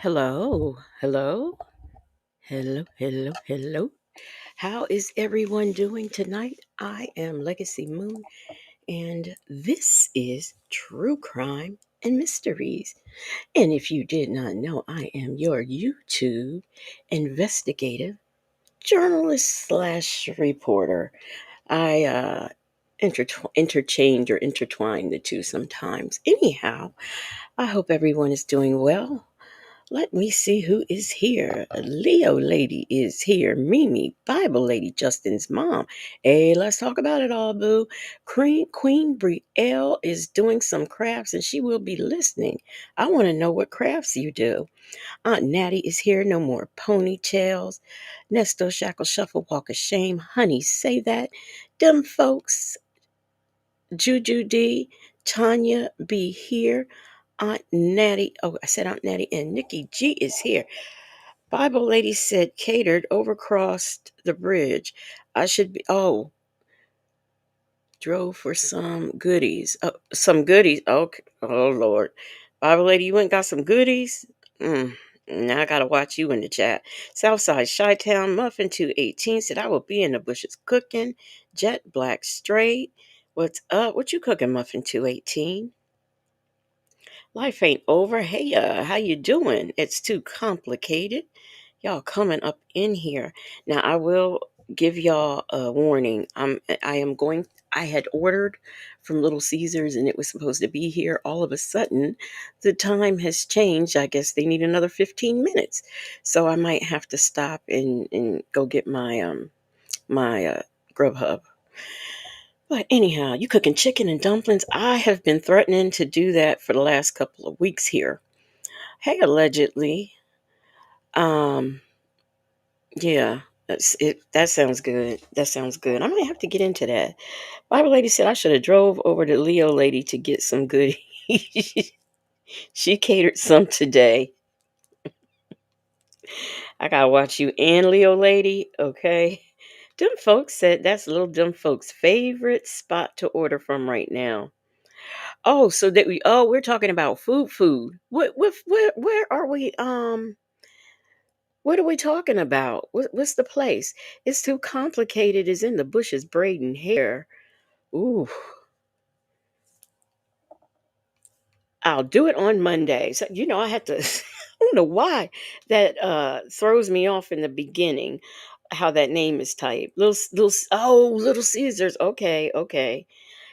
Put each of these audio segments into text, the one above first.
Hello, hello, hello. How is everyone doing tonight? I am Legacy Moon, and this is True Crime and Mysteries. And if you did not know, I am your YouTube investigative journalist slash reporter. I interchange or intertwine the two sometimes. Anyhow, I hope everyone is doing well. Let me see who is here. Leo Lady is here. Mimi, Bible Lady, Justin's mom. Hey, let's talk about it all, boo. Queen Brielle is doing some crafts and she will be listening. I want to know what crafts you do. Aunt Natty is here. No more ponytails. Nesto Shackle Shuffle Walk of Shame. Honey, say that. Them folks. Juju D. Tanya be here. Aunt Natty. Oh, I said Aunt Natty and Nikki G is here. Bible lady said catered overcrossed the bridge. I should be drove for some goodies. Some goodies. Okay. Oh Lord. Bible lady, you went and got some goodies? Now I gotta watch you in the chat. Southside Chi-Town Muffin 218 said I will be in the bushes cooking. Jet Black Straight. What's up? What you cooking, Muffin 218? Life ain't over. Hey, how you doing? It's too complicated. Y'all coming up in here. Now I will give y'all a warning. I am going I had ordered from Little Caesars and it was supposed to be here. All of a sudden, the time has changed. I guess they need another 15 minutes. So I might have to stop and go get my Grubhub. But anyhow, you cooking chicken and dumplings. I have been threatening to do that for the last couple of weeks here. Hey, allegedly. Um, yeah, that's it. That sounds good. That sounds good. I might have to get into that. Bible lady said I should have drove over to Leo lady to get some goodies. She catered some today. I gotta watch you and Leo lady. Okay. Them folks said that's little dumb folks' favorite spot to order from right now. Oh, so that we're talking about food. Where are we? What are we talking about? What's the place? It's too complicated. Is in the bushes braiding hair. Ooh, I'll do it on Monday. So I had to. I don't know why that throws me off in the beginning. How that name is typed. Little Caesars. Okay, okay.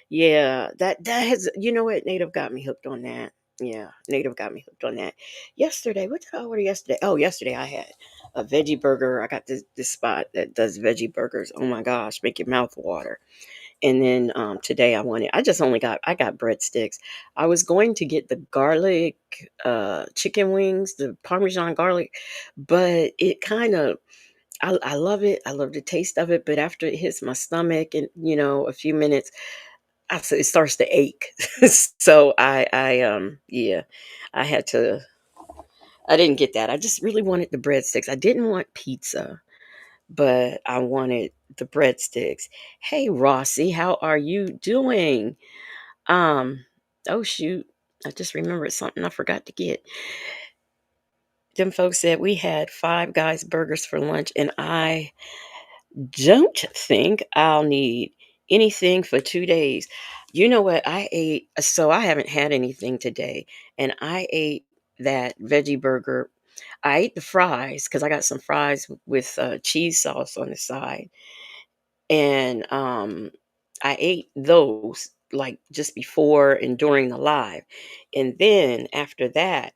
Yeah, that has what Native got me hooked on that. Yeah, Native got me hooked on that. Yesterday, what did I order yesterday? Oh, yesterday I had a veggie burger. I got this spot that does veggie burgers. Oh my gosh, make your mouth water. And then today I got breadsticks. I was going to get the garlic chicken wings, the Parmesan garlic, but it kind of I love it. I love the taste of it, but after it hits my stomach and a few minutes it starts to ache. So yeah, I had to. I didn't get that. I just really wanted the breadsticks. I didn't want pizza, but I wanted the breadsticks. Hey Rossi, how are you doing? Um, oh shoot, I just remembered something I forgot to get. Them folks said we had Five Guys burgers for lunch, and I don't think I'll need anything for 2 days. You know what? I ate, so I haven't had anything today, and I ate that veggie burger. I ate the fries because I got some fries with cheese sauce on the side, and I ate those like just before and during the live, and then after that,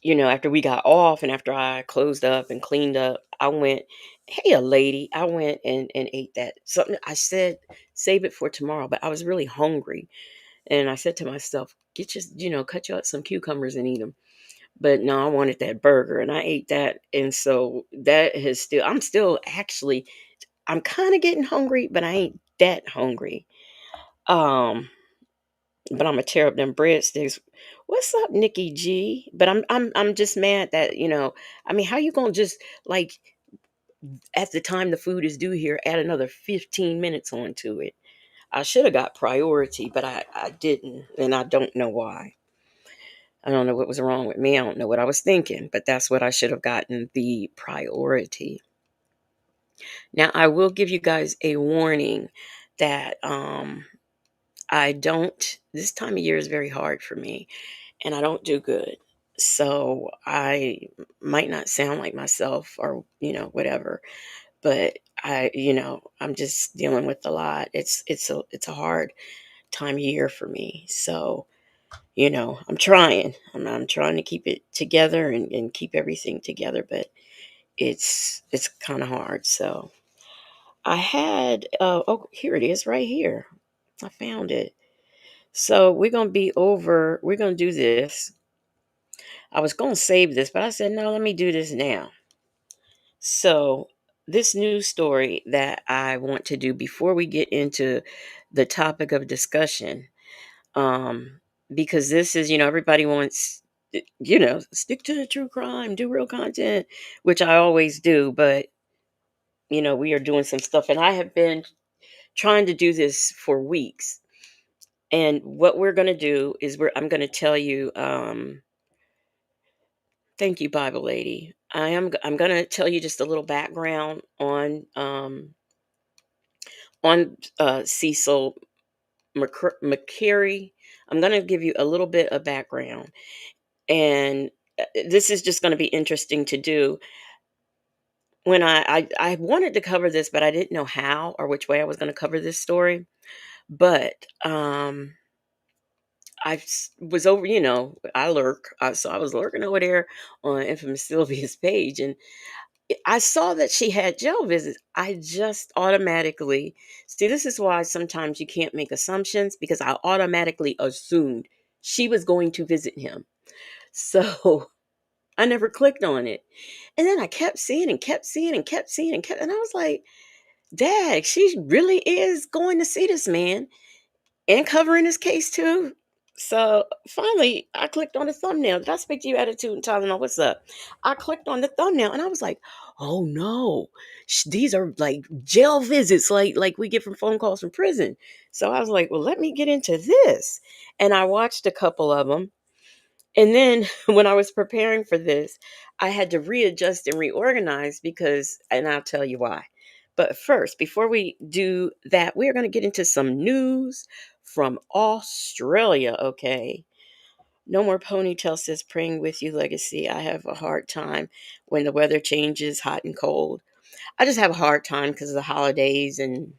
after we got off and after I closed up and cleaned up, I went, hey, a lady, I went and ate that. Something I said, save it for tomorrow, but I was really hungry. And I said to myself, get cut you out some cucumbers and eat them. But no, I wanted that burger and I ate that. And so that has I'm still actually, I'm kind of getting hungry, but I ain't that hungry. Um, but I'm gonna tear up them breadsticks. What's up, Nikki G? But I'm just mad that I mean, how you gonna just like at the time the food is due here add another 15 minutes onto it? I should have got priority, but I didn't, and I don't know why. I don't know what was wrong with me. I don't know what I was thinking, but that's what I should have gotten the priority. Now, I will give you guys a warning that I don't, this time of year is very hard for me and I don't do good. So I might not sound like myself or, whatever, but I'm just dealing with a lot. It's a hard time of year for me. So, I'm trying. I'm trying to keep it together and keep everything together, but it's kind of hard. So I had oh, here it is right here. I found it. So we're gonna do this. I was gonna save this, but I said no, let me do this now. So this news story that I want to do before we get into the topic of discussion, um, because this is, everybody wants, stick to the true crime, do real content, which I always do, but we are doing some stuff, and I have been trying to do this for weeks. And what we're going to do is I'm going to tell you, thank you, Bible lady. I'm going to tell you just a little background on Cecil McCarry. I'm going to give you a little bit of background, and this is just going to be interesting to do. When I wanted to cover this, but I didn't know how or which way I was going to cover this story. But was over, I lurk. So I was lurking over there on Infamous Sylvia's page, and I saw that she had jail visits. I just automatically see. This is why sometimes you can't make assumptions, because I automatically assumed she was going to visit him. So I never clicked on it, and then I kept seeing and kept seeing and kept seeing and I was like, "Dad, she really is going to see this man." And covering his case too. So finally, I clicked on the thumbnail. Did I speak to you, Attitude and Tylenol? What's up? I clicked on the thumbnail and I was like, "Oh no, these are like jail visits, like we get from phone calls from prison." So I was like, "Well, let me get into this," and I watched a couple of them. And then when I was preparing for this, I had to readjust and reorganize and I'll tell you why. But first, before we do that, we are going to get into some news from Australia, okay? No more ponytail, says praying with you, legacy. I have a hard time when the weather changes hot and cold. I just have a hard time because of the holidays and,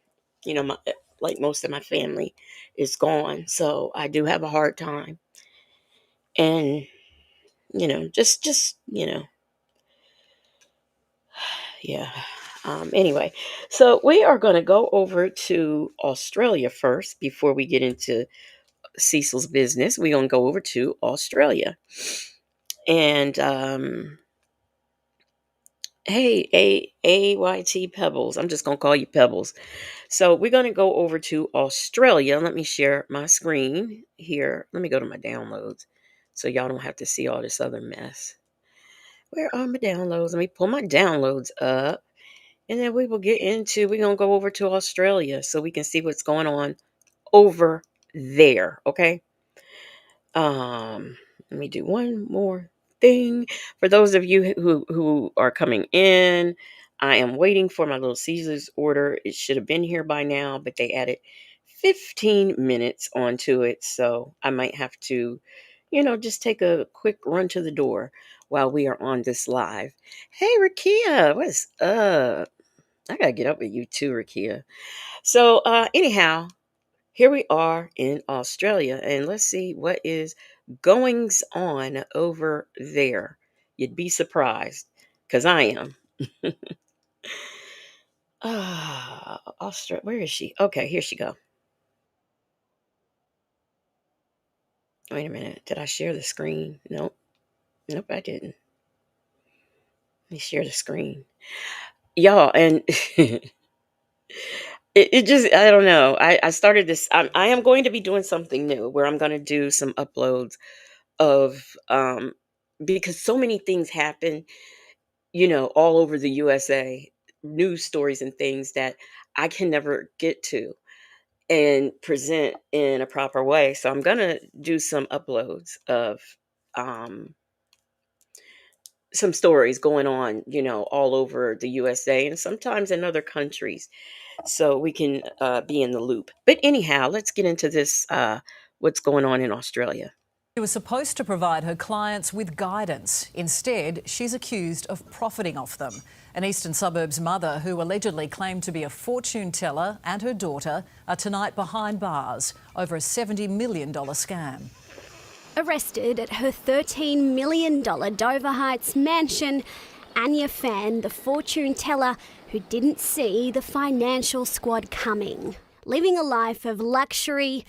like most of my family is gone. So I do have a hard time. And yeah. Anyway, so we are going to go over to Australia first before we get into Cecil's business. We're going to go over to Australia. And hey, AYT Pebbles. I'm just going to call you Pebbles. So we're going to go over to Australia. Let me share my screen here. Let me go to my downloads so y'all don't have to see all this other mess. Where are my downloads? Let me pull my downloads up. And then we're going to go over to Australia so we can see what's going on over there. Okay. Let me do one more thing. For those of you who are coming in, I am waiting for my little Caesar's order. It should have been here by now, but they added 15 minutes onto it. So I might have to, just take a quick run to the door while we are on this live. Hey, Rakia, what's up? I gotta get up with you too, Rakia. So, anyhow, here we are in Australia, and let's see what is goings on over there. You'd be surprised, because I am. Australia. Where is she? Okay, here she go. Wait a minute. Did I share the screen? Nope. Nope, I didn't. Let me share the screen, y'all. And it just, I don't know. I started this. I am going to be doing something new where I'm going to do some uploads of because so many things happen, all over the USA, news stories and things that I can never get to and present in a proper way. So I'm going to do some uploads of some stories going on, all over the USA and sometimes in other countries, so we can be in the loop. But anyhow, let's get into this. What's going on in Australia? She was supposed to provide her clients with guidance. Instead, she's accused of profiting off them. An eastern suburbs mother who allegedly claimed to be a fortune teller and her daughter are tonight behind bars over a $70 million scam. Arrested at her $13 million Dover Heights mansion, Anya Fan, the fortune teller who didn't see the financial squad coming. Living a life of luxury,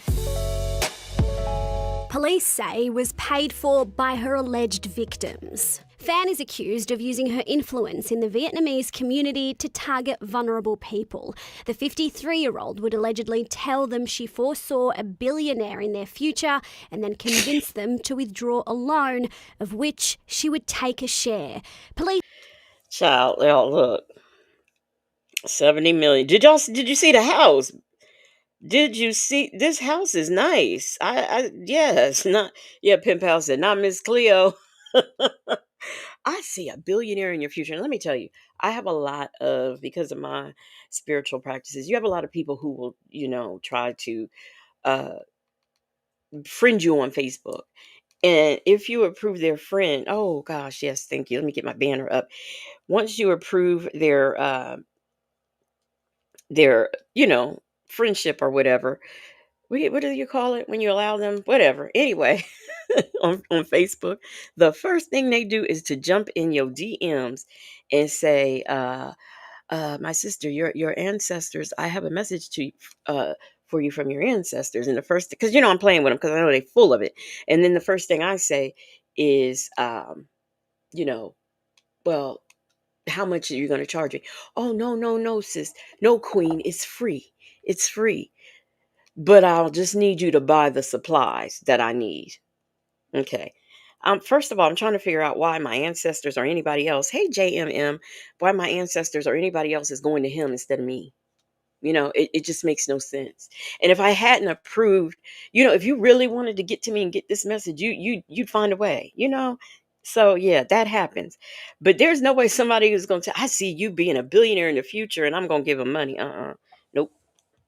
police say was paid for by her alleged victims. Fan is accused of using her influence in the Vietnamese community to target vulnerable people. The 53-year-old would allegedly tell them she foresaw a billionaire in their future and then convince them to withdraw a loan, of which she would take a share. Police Child, oh, look, 70 million. Did you see the house? Did you see this house is nice? Yes, not yeah, Pimp House said, not Miss Cleo. I see a billionaire in your future. And let me tell you, I have a lot of, because of my spiritual practices, you have a lot of people who will, try to uh, friend you on Facebook. And if you approve their friend, oh gosh, yes, thank you. Let me get my banner up. Once you approve their, friendship or whatever, what do you call it when you allow them? Whatever. Anyway, on Facebook, the first thing they do is to jump in your DMs and say, my sister, your ancestors, I have a message for you from your ancestors. And the first, because I'm playing with them because I know they're full of it. And then the first thing I say is, you know, well, how much are you going to charge me? Oh, no, no, no, sis. No, queen. It's free. It's free. But I'll just need you to buy the supplies that I need. Okay. First of all, I'm trying to figure out why my ancestors or anybody else, hey, JMM, why my ancestors or anybody else is going to him instead of me. It just makes no sense. And if I hadn't approved, if you really wanted to get to me and get this message, you'd find a way, So yeah, that happens. But there's no way somebody who's going to, I see you being a billionaire in the future and I'm going to give them money. Nope.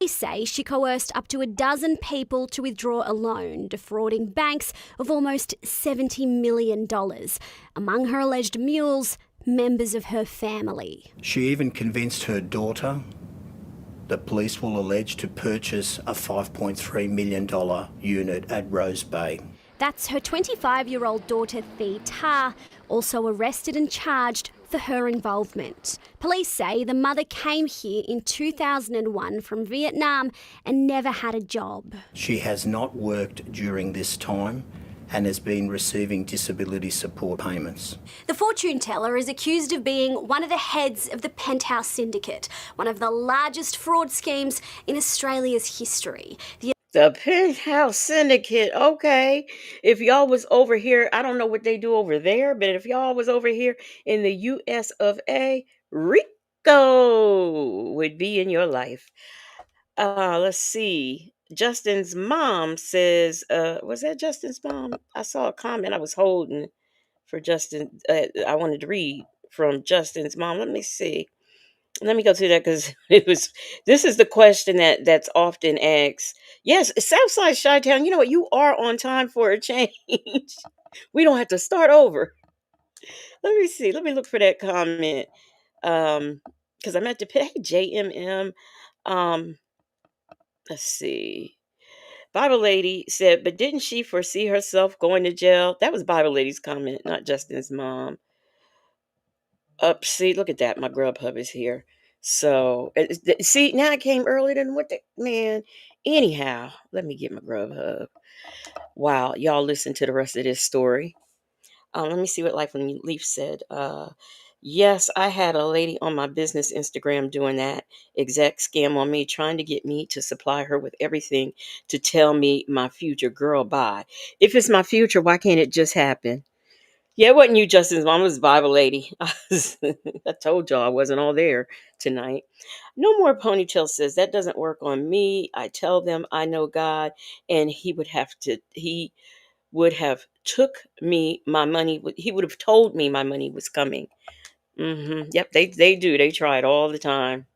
say she coerced up to a dozen people to withdraw a loan, defrauding banks of almost $70 million. Among her alleged mules, members of her family. She even convinced her daughter, the police will allege, to purchase a $5.3 million unit at Rose Bay. That's her 25-year-old daughter, Thi Ta, also arrested and charged for her involvement. Police say the mother came here in 2001 from Vietnam and never had a job. She has not worked during this time and has been receiving disability support payments. The fortune teller is accused of being one of the heads of the Penthouse Syndicate, one of the largest fraud schemes in Australia's history. The Penthouse Syndicate, okay. If y'all was over here, I don't know what they do over there, but if y'all was over here in the US of A, Rico would be in your life. Let's see. Justin's mom says, was that Justin's mom? I saw a comment I was holding for Justin. I wanted to read from Justin's mom. Let me see. Let me go to that because this is the question that's often asked. Yes, Southside Chi-Town, you know what? You are on time for a change. We don't have to start over. Let me see. Let me look for that comment. Because I meant to pay JMM. Um, let's see. Bible Lady said, but didn't she foresee herself going to jail? That was Bible Lady's comment, not Justin's mom. Up, see, look at that. My Grubhub is here. So, see, now it came earlier than what the man. Anyhow, let me get my Grubhub. Wow, y'all listen to the rest of this story. Let me see what Life and Leaf said. Yes, I had a lady on my business Instagram doing that exact scam on me, trying to get me to supply her with everything to tell me my future. Girl, bye. If it's my future, why can't it just happen? Yeah, it wasn't you, Justin's mom. It was Bible Lady. I told y'all I wasn't all there tonight. No More Ponytail says, that doesn't work on me. I tell them I know God, and he would have took me my money. He would have told me my money was coming. Yep, they do. They try it all the time.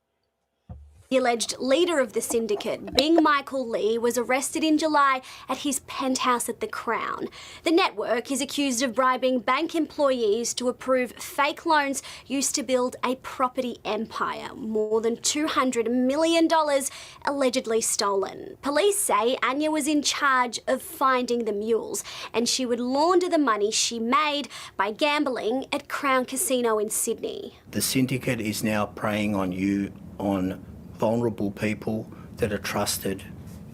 The alleged leader of the syndicate, Bing Michael Lee, was arrested in July at his penthouse at the Crown. The network is accused of bribing bank employees to approve fake loans used to build a property empire. More than $200 million allegedly stolen. Police say Anya was in charge of finding the mules, and she would launder the money she made by gambling at Crown Casino in Sydney. The syndicate is now preying on vulnerable people that are trusted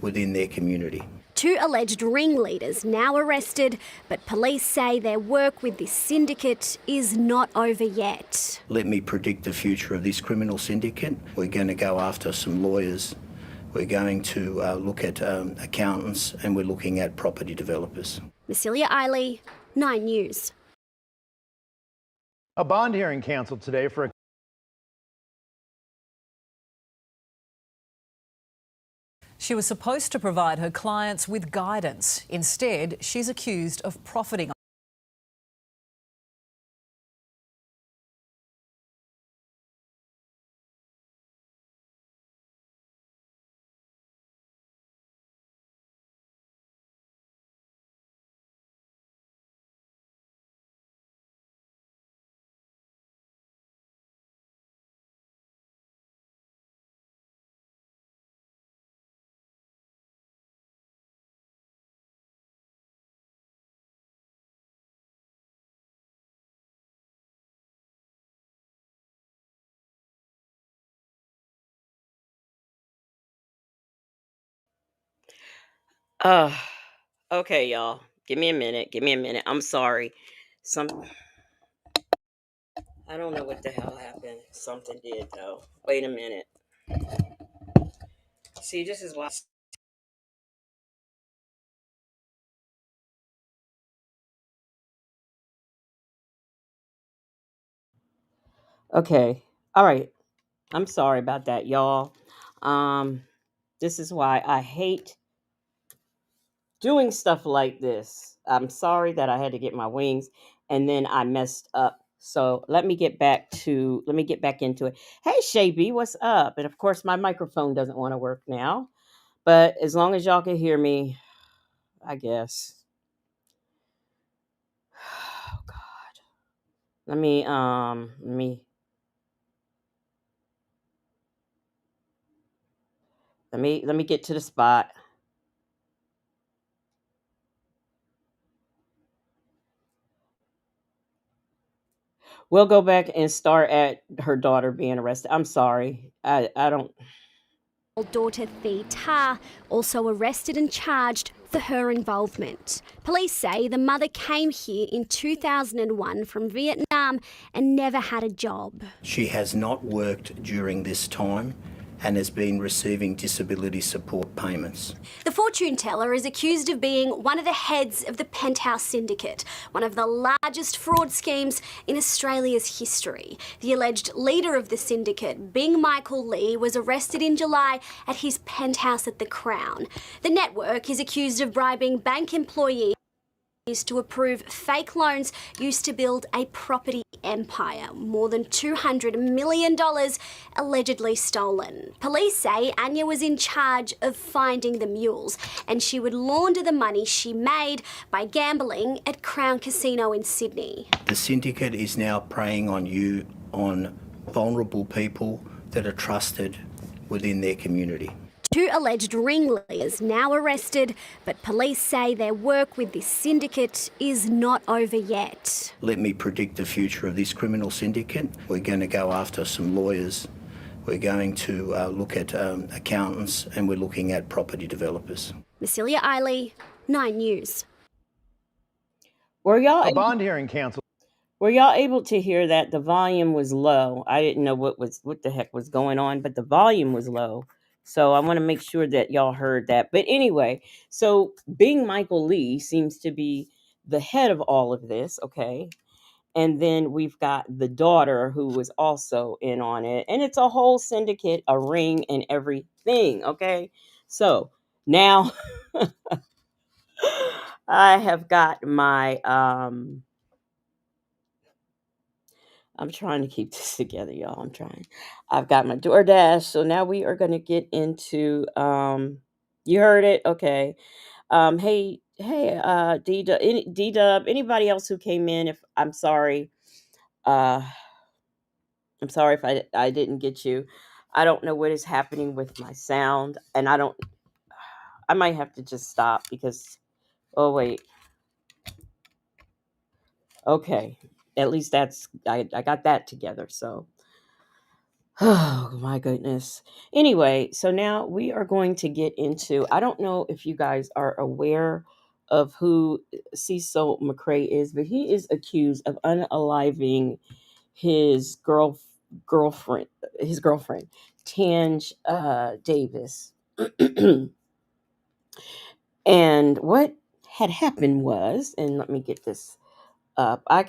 within their community. 2 alleged ringleaders now arrested, but police say their work with this syndicate is not over yet. Let me predict the future of this criminal syndicate. We're going to go after some lawyers. We're going to look at accountants, and we're looking at property developers. Massilia Eiley, 9 News. A bond hearing cancelled today for a She was supposed to provide her clients with guidance. Instead, she's accused of profiting. Uh, okay, y'all. Give me a minute. Give me a minute. I'm sorry. Some I don't know what the hell happened. Something did though. Wait a minute. See, this is why. Okay. All right. I'm sorry about that, y'all. Um, this is why I hate doing stuff like this. I'm sorry that I had to get my wings and then I messed up. So let me get back into it. Hey Shay B, what's up? And of course my microphone doesn't want to work now. But as long as y'all can hear me, I guess. Oh God. Let me get to the spot. We'll go back and start at her daughter being arrested. I'm sorry. I don't. Daughter Thi Ta also arrested and charged for her involvement. Police say the mother came here in 2001 from Vietnam and never had a job. She has not worked during this time and has been receiving disability support payments. The fortune teller is accused of being one of the heads of the Penthouse Syndicate, one of the largest fraud schemes in Australia's history. The alleged leader of the syndicate, Bing Michael Lee, was arrested in July at his penthouse at the Crown. The network is accused of bribing bank employees to approve fake loans used to build a property empire. More than $200 million allegedly stolen. Police say Anya was in charge of finding the mules, and she would launder the money she made by gambling at Crown Casino in Sydney. The syndicate is now preying on vulnerable people that are trusted within their community. 2 alleged ringleaders now arrested, but police say their work with this syndicate is not over yet. Let me predict the future of this criminal syndicate. We're going to go after some lawyers. We're going to look at accountants, and we're looking at property developers. Massilia Eiley, 9 News. Were y'all a bond hearing cancelled. Were y'all able to hear that? The volume was low. I didn't know what the heck was going on, but the volume was low. So I want to make sure that y'all heard that. But anyway, so Bing Michael Lee seems to be the head of all of this, okay? And then we've got the daughter who was also in on it. And it's a whole syndicate, a ring and everything, okay? So now I have got my I'm trying to keep this together, y'all. I'm trying. I've got my DoorDash. So now we are going to get into you heard it. Okay. Hey D Dub, anybody else who came in, if I'm sorry. Uh I'm sorry if I didn't get you. I don't know what is happening with my sound, and I might have to just stop because oh wait. Okay. At least I got that together. So oh my goodness. Anyway, so now we are going to get into, I don't know if you guys are aware of who Cecil McCRARY is, but he is accused of unaliving his girlfriend, his girlfriend, Tange Davis. And what had happened was, and let me get this up. I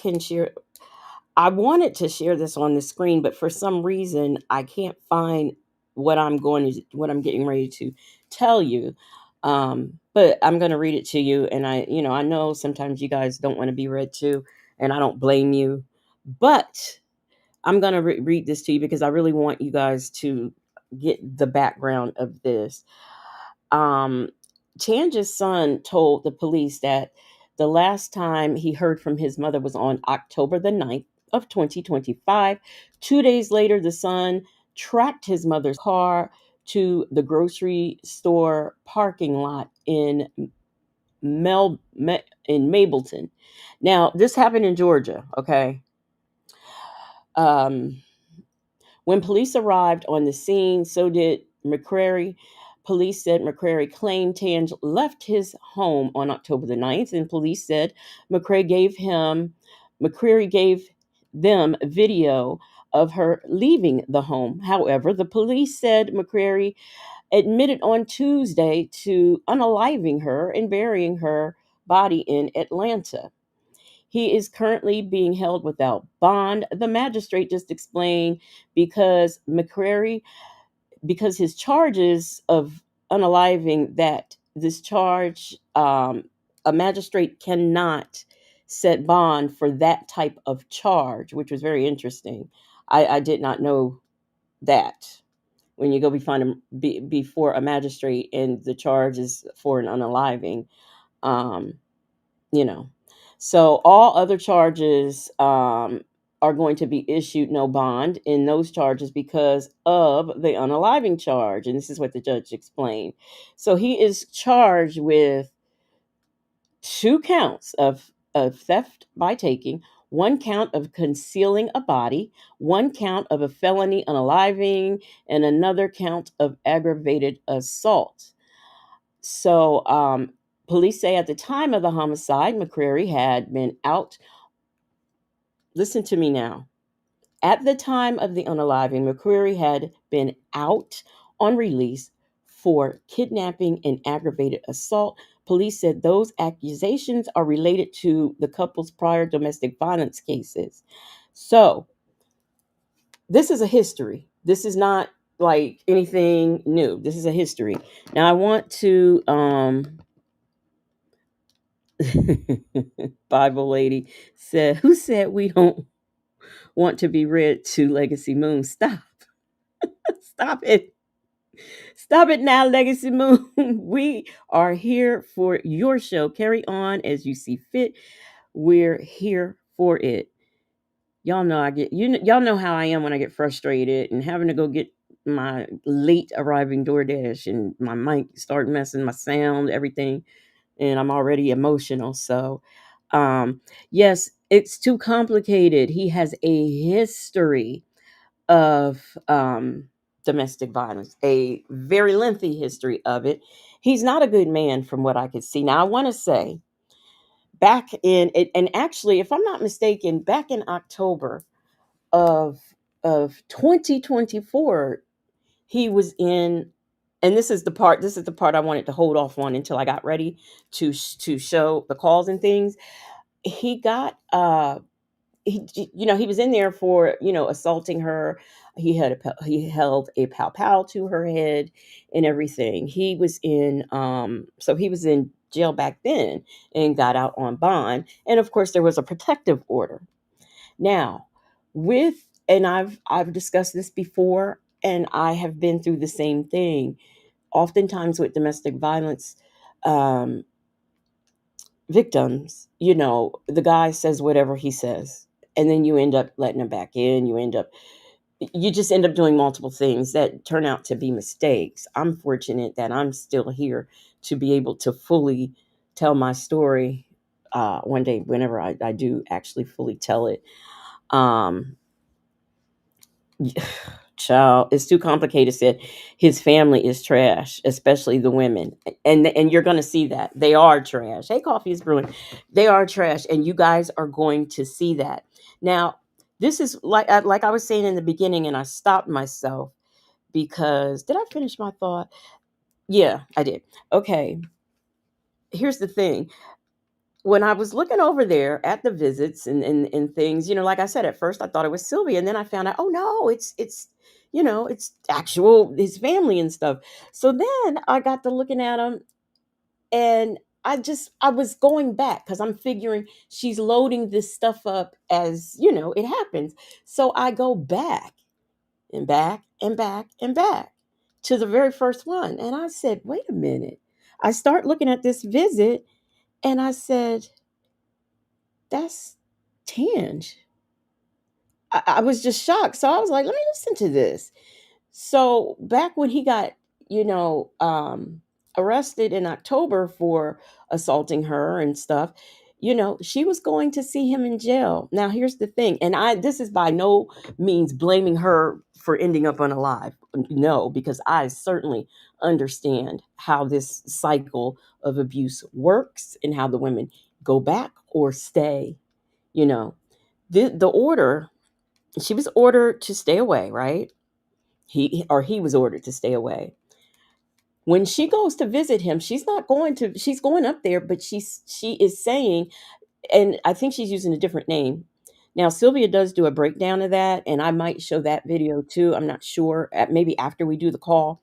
wanted to share this on the screen, but for some reason I can't find what I'm getting ready to tell you. But I'm going to read it to you, and I know sometimes you guys don't want to be read to, and I don't blame you, but I'm going to read this to you because I really want you guys to get the background of this. um, Tanja's son told the police that the last time he heard from his mother was on October the 9th of 2025. 2 days later, the son tracked his mother's car to the grocery store parking lot in Mableton. Now, this happened in Georgia, okay? Um, When police arrived on the scene, so did McCrary. Police said McCrary claimed Tange left his home on October the 9th, and police said McCrary gave them video of her leaving the home. However, the police said McCrary admitted on Tuesday to unaliving her and burying her body in Atlanta. He is currently being held without bond. The magistrate just explained because McCrary, because his charges of unaliving, that this charge, a magistrate cannot set bond for that type of charge, which was very interesting. I did not know that. When you go before a magistrate and the charge is for an unaliving, um, you know. So all other charges are going to be issued no bond in those charges because of the unaliving charge. And this is what the judge explained. So he is charged with 2 counts of theft by taking, 1 count of concealing a body, 1 count of a felony unaliving, and another count of aggravated assault. So, police say at the time of the homicide, McCrary had been out. Listen to me now. At the time of the unaliving, McCrary had been out on release for kidnapping and aggravated assault. Police said those accusations are related to the couple's prior domestic violence cases. So, this is a history. This is not like anything new. This is a history. Now, I want to Bible lady said, "Who said we don't want to be read to Legacy Moon? Stop. Stop it. Stop it now, Legacy Moon. We are here for your show. Carry on as you see fit. We're here for it. Y'all know y'all know how I am when I get frustrated and having to go get my late arriving DoorDash and my mic start messing my sound, everything, and I'm already emotional. So, yes, it's too complicated. He has a history of domestic violence, a very lengthy history of it. He's not a good man, from what I could see. Now, I want to say, back in it, and actually, if I'm not mistaken, back in October of 2024, he was in, and this is the part I wanted to hold off on until I got ready to show the calls and things. He got he was in there for, assaulting her. He held a pow pow to her head and everything. So he was in jail back then and got out on bond. And of course, there was a protective order. Now, with and I've discussed this before, and I have been through the same thing. Oftentimes with domestic violence, um, victims, the guy says whatever he says, and then you end up letting him back in. You just end up doing multiple things that turn out to be mistakes. I'm fortunate that I'm still here to be able to fully tell my story one day, whenever I do actually fully tell it. Um, Child, it's too complicated. Said his family is trash, especially the women, and you're going to see that they are trash. Hey, coffee is brewing. They are trash, and you guys are going to see that. Now, this is like I was saying in the beginning, and I stopped myself because did I finish my thought? Yeah, I did. Okay, here's the thing. When I was looking over there at the visits and things, like I said, at first I thought it was Sylvia, and then I found out, oh no, it's actual his family and stuff. So then I got to looking at him, and I was going back because I'm figuring she's loading this stuff up as it happens. So I go back and back and back and back to the very first one, and I said, wait a minute. I start looking at this visit, and I said, that's Tange. I was just shocked. So I was like, let me listen to this. So back when he got, you know, um, arrested in October for assaulting her and stuff, she was going to see him in jail. Now here's the thing, and this is by no means blaming her for ending up unalive. No, because I certainly understand how this cycle of abuse works and how the women go back or stay. You know, the order, she was ordered to stay away, right? He was ordered to stay away. When she goes to visit him, she's going up there, but she is saying, and I think she's using a different name. Now Sylvia does do a breakdown of that, and I might show that video too. I'm not sure, maybe after we do the call.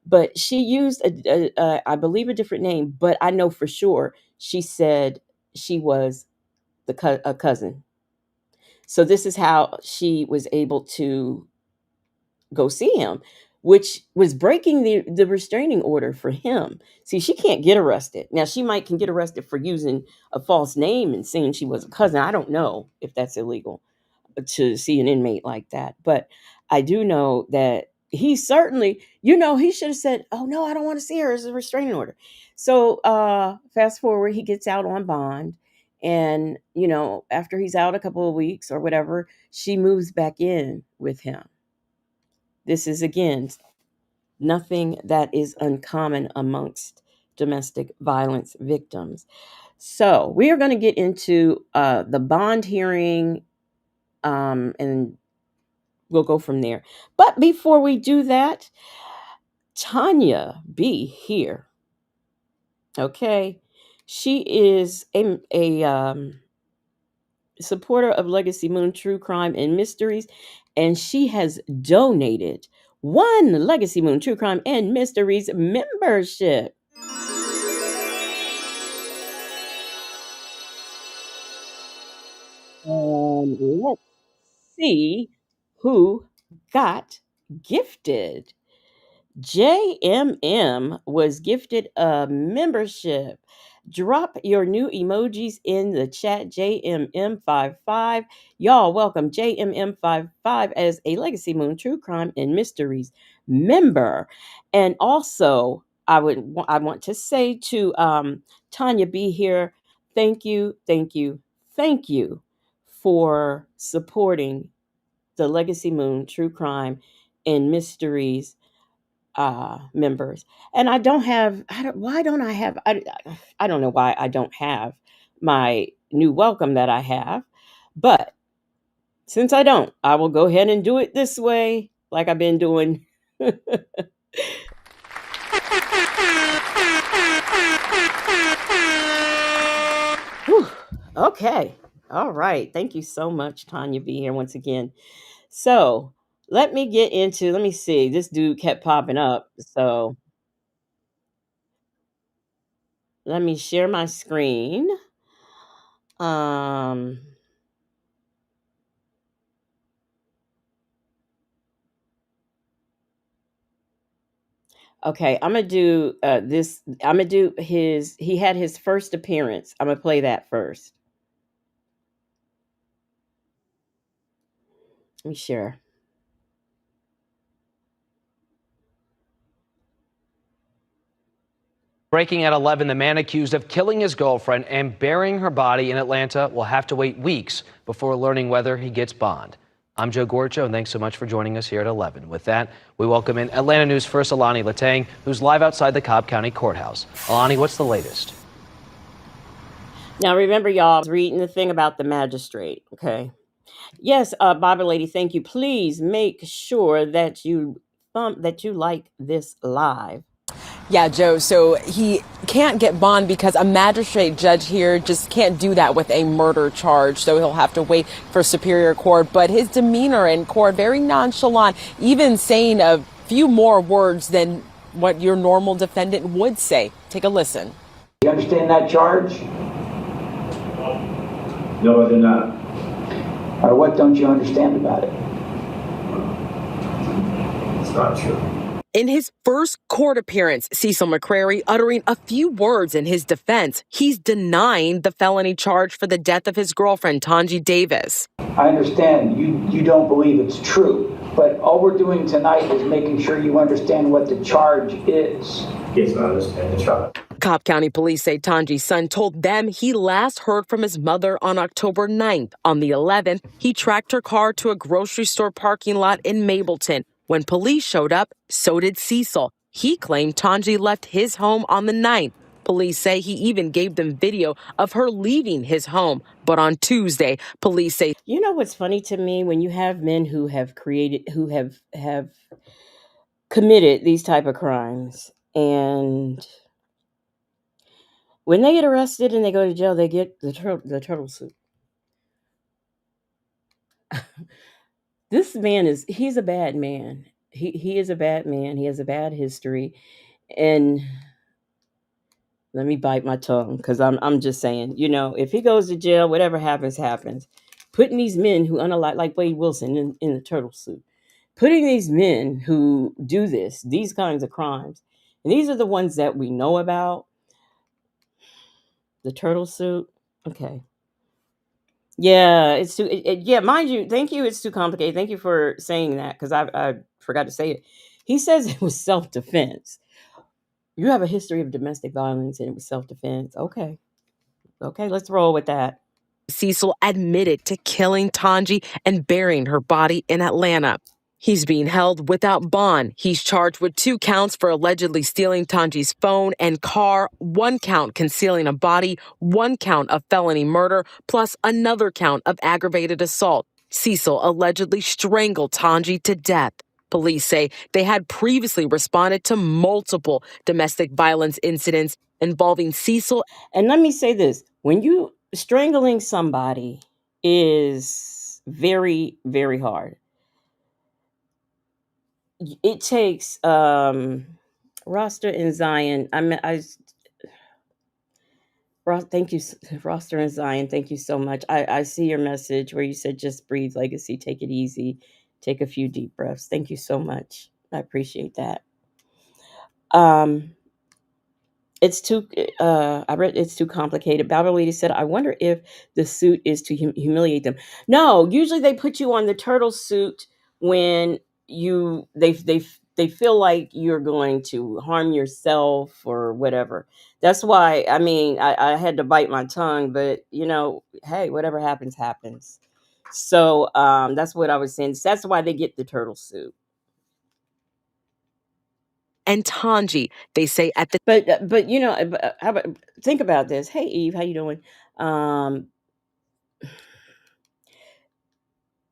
But she used I believe a different name, but I know for sure she said she was a cousin. So this is how she was able to go see him, which was breaking the restraining order for him. See, she can't get arrested. Now she might can get arrested for using a false name and saying she was a cousin. I don't know if that's illegal to see an inmate like that, but I do know that he certainly, he should have said, "Oh no, I don't want to see her. It's a restraining order." So fast forward, he gets out on bond, and after he's out a couple of weeks or whatever, she moves back in with him. This is again nothing that is uncommon amongst domestic violence victims. So we are going to get into the bond hearing, and we'll go from there. But before we do that, Tanya be here. Okay, she is a supporter of Legacy Moon True Crime and Mysteries, and she has donated one Legacy Moon True Crime and Mysteries membership. Let's see who got gifted. JMM was gifted a membership. Drop your new emojis in the chat. JMM55. Y'all welcome JMM55 as a Legacy Moon True Crime and Mysteries member. And also, I want to say to Tanya be here, thank you, thank you, thank you for supporting the Legacy Moon True Crime and Mysteries members. And why don't I have, I don't know why I don't have my new welcome that I have, but since I don't, I will go ahead and do it this way like I've been doing. Whew. Okay. All right. Thank you so much, Tanya, being here once again. So let me see. This dude kept popping up. So let me share my screen. Um, okay, I'm gonna do this. I'm gonna do his. He had his first appearance. I'm gonna play that first. Let me share. Breaking at 11, the man accused of killing his girlfriend and burying her body in Atlanta will have to wait weeks before learning whether he gets bond. I'm Joe Gorcho, and thanks so much for joining us here at 11. With that, we welcome in Atlanta News first Alani Latang, who's live outside the Cobb County Courthouse. Alani, what's the latest? Now, remember, y'all, I was reading the thing about the magistrate. Okay. Yes, Bible lady, thank you. Please make sure that you like this live. Yeah, Joe. So he can't get bond because a magistrate judge here just can't do that with a murder charge. So he'll have to wait for Superior Court. But his demeanor in court, very nonchalant, even saying a few more words than what your normal defendant would say. Take a listen. You understand that charge? No, I do not. Or what don't you understand about it? It's not true. In his first court appearance, CECIL McCRARY uttering a few words in his defense. He's denying the felony charge for the death of his girlfriend, Tanji Davis. I understand you don't believe it's true, but all we're doing tonight is making sure you understand what the charge is. Yes, I understand the charge. Cobb County police say Tanji's son told them he last heard from his mother on October 9th. On the 11th, he tracked her car to a grocery store parking lot in Mableton. When police showed up, so did CECIL. He claimed Tanji left his home on the 9th. Police say he even gave them video of her leaving his home. But on Tuesday, police say, You know what's funny to me? When you have men who have committed these type of crimes, and when they get arrested and they go to jail, they get the turtle suit. This man he's a bad man. He is a bad man. He has a bad history. And let me bite my tongue, because I'm just saying, if he goes to jail, whatever happens, happens. Putting these men who unalive, like Wade Wilson in the turtle suit, putting these men who do these kinds of crimes, and these are the ones that we know about. The turtle suit. Okay. Yeah, it's too. Yeah, mind you, thank you. It's too complicated. Thank you for saying that, because I forgot to say it. He says it was self defense. You have a history of domestic violence, and it was self defense. Okay, let's roll with that. CECIL admitted to killing Tanji and burying her body in Atlanta. He's being held without bond. He's charged with 2 counts for allegedly stealing Tanji's phone and car, 1 count concealing a body, 1 count of felony murder, plus another count of aggravated assault. CECIL allegedly strangled Tanji to death. Police say they had previously responded to multiple domestic violence incidents involving CECIL. And let me say this: when you strangling somebody is very, very hard. It takes Roster and Zion. Thank you, Roster and Zion. Thank you so much. I see your message where you said, "Just breathe, legacy. Take it easy. Take a few deep breaths." Thank you so much. I appreciate that. It's too. I read it's too complicated. Beverly said, "I wonder if the suit is to humiliate them." No, usually they put you on the turtle suit when they feel like you're going to harm yourself or whatever. That's why. I mean, I had to bite my tongue, but hey, whatever happens, happens. So that's what I was saying. That's why they get the turtle suit. And Tanji, they say at the But how about, think about this. Hey Eve, how you doing?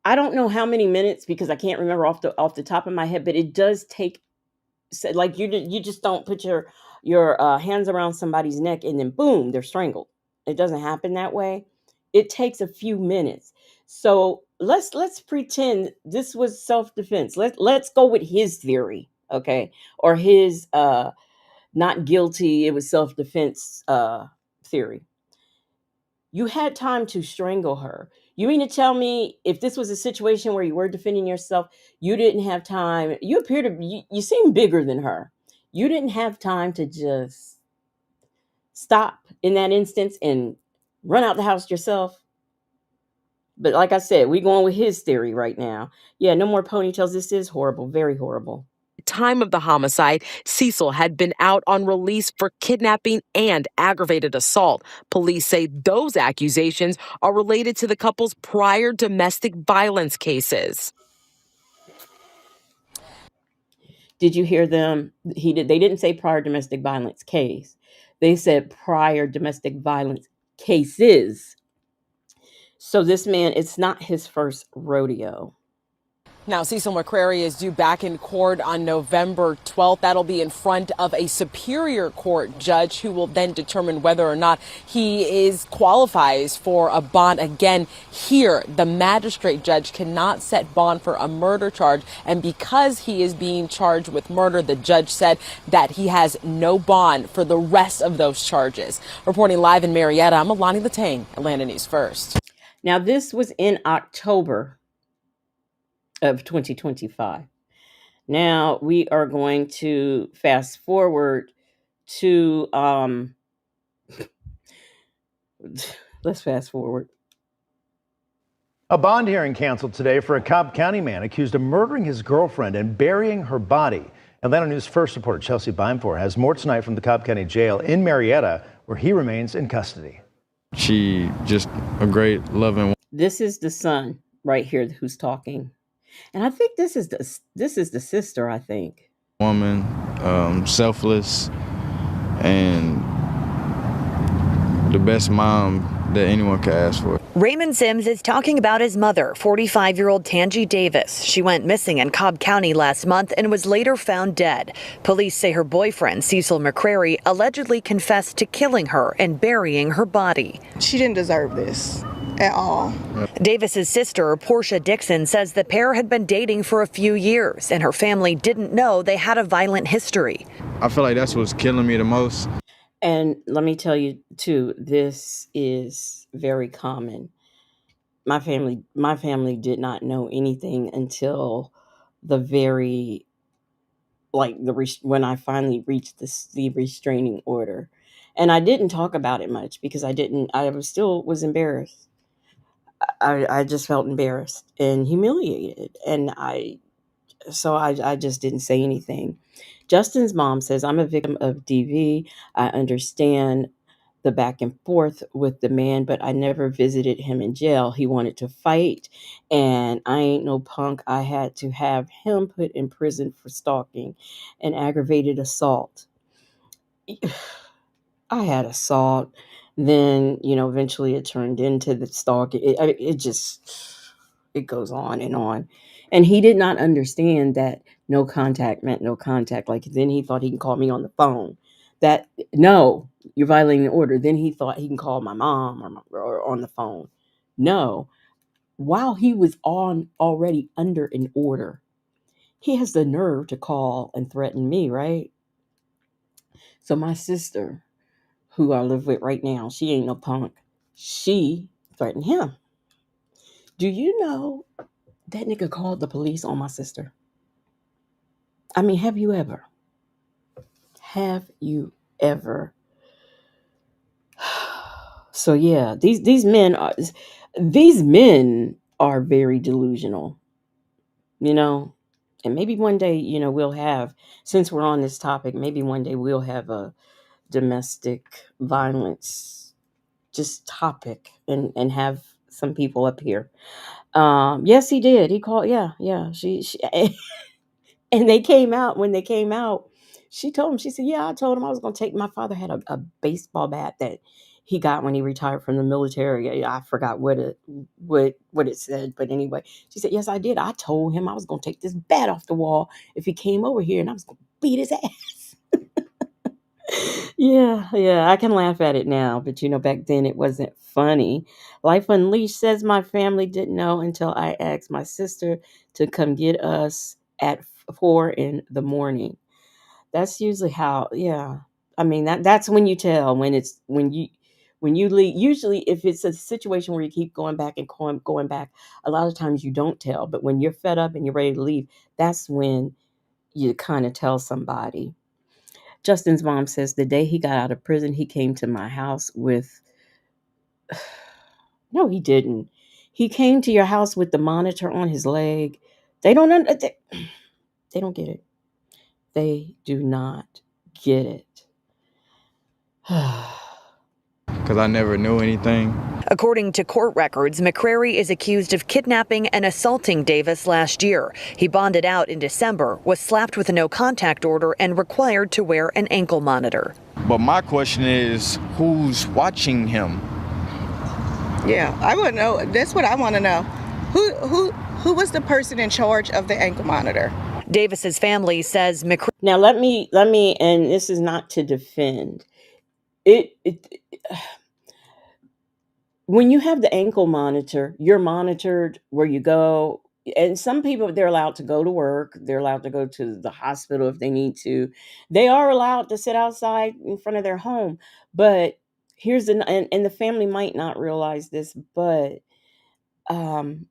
I don't know how many minutes, because I can't remember off the top of my head, but it does take, like, you just don't put your hands around somebody's neck and then boom, they're strangled. It doesn't happen that way. It takes a few minutes. So let's pretend this was self-defense. Let's go with his theory, okay? Or his not guilty, it was self-defense theory. You had time to strangle her. You mean to tell me if this was a situation where you were defending yourself, you didn't have time? You appear to you seem bigger than her. You didn't have time to just stop in that instance and run out the house yourself. But like I said, we going with his theory right now. Yeah, no more ponytails. This is horrible, very horrible. Time of the homicide, Cecil had been out on release for kidnapping and aggravated assault. Police say those accusations are related to the couple's prior domestic violence cases. Did you hear them? They didn't say prior domestic violence case. They said prior domestic violence cases. So this man, it's not his first rodeo. Now, Cecil McCRARY is due back in court on November 12th. That'll be in front of a Superior Court judge who will then determine whether or not he qualifies for a bond. Again, here, the magistrate judge cannot set bond for a murder charge. And because he is being charged with murder, the judge said that he has no bond for the rest of those charges. Reporting live in Marietta, I'm Alani Latang, Atlanta News First. Now, this was in October of 2025. Now we are going to fast forward to let's fast forward. A bond hearing canceled today for a Cobb County man accused of murdering his girlfriend and burying her body. Atlanta News First reporter Chelsea Beimfor has more tonight from the Cobb County Jail in Marietta, where he remains in custody. She just a great, loving. This is the son right here who's talking. And I think this is the sister, I think. Woman, selfless, and the best mom that anyone could ask for. Raymond Sims is talking about his mother, 45-year-old Tangi Davis. She went missing in Cobb County last month and was later found dead. Police say her boyfriend, Cecil McCRARY, allegedly confessed to killing her and burying her body. She didn't deserve this at all. Davis's sister, Portia Dixon, says the pair had been dating for a few years and her family didn't know they had a violent history. I feel like that's what's killing me the most. And let me tell you too, this is very common. My family did not know anything until the very when I finally reached the restraining order. And I didn't talk about it much because I was embarrassed. I just felt embarrassed and humiliated. And I just didn't say anything. Justin's mom says, I'm a victim of DV. I understand the back and forth with the man, but I never visited him in jail. He wanted to fight, and I ain't no punk. I had to have him put in prison for stalking and aggravated assault. I had assault. Then, eventually it turned into the stalking. It goes on and on. And he did not understand that no contact meant no contact. Like, then he thought he can call me on the phone. That, no, you're violating the order. Then he thought he can call my mom or on the phone. No. While he was already under an order, he has the nerve to call and threaten me, right? So my sister, who I live with right now, she ain't no punk. She threatened him. Do you know that nigga called the police on my sister? I mean, have you ever? Have you ever? So yeah, these men are very delusional, and maybe one day, we'll have, since we're on this topic, maybe one day we'll have a domestic violence just topic and have some people up here. Yes, he did. He called. Yeah. She and when they came out, she told him, she said, yeah, I told him I was going to take, my father had a baseball bat that he got when he retired from the military. I forgot what it said, but anyway, she said, yes, I did. I told him I was going to take this bat off the wall if he came over here and I was going to beat his ass. Yeah, I can laugh at it now, but back then it wasn't funny. Life Unleashed says my family didn't know until I asked my sister to come get us at 4 in the morning. That's usually how, yeah. I mean that's when you tell when you leave. Usually if it's a situation where you keep going back and going back, a lot of times you don't tell. But when you're fed up and you're ready to leave, that's when you kind of tell somebody. Justin's mom says the day he got out of prison, he came to my house with. No, he didn't. He came to your house with the monitor on his leg. They don't. They don't get it. They do not get it. because I never knew anything. According to court records, McCrary is accused of kidnapping and assaulting Davis last year. He bonded out in December, was slapped with a no-contact order, and required to wear an ankle monitor. But my question is, who's watching him? Yeah, I would know. That's what I want to know. Who was the person in charge of the ankle monitor? Davis's family says McCrary. Now let me, and this is not to defend it. When you have the ankle monitor, you're monitored where you go. And some people, they're allowed to go to work. They're allowed to go to the hospital if they need to. They are allowed to sit outside in front of their home. But here's and the family might not realize this, but um,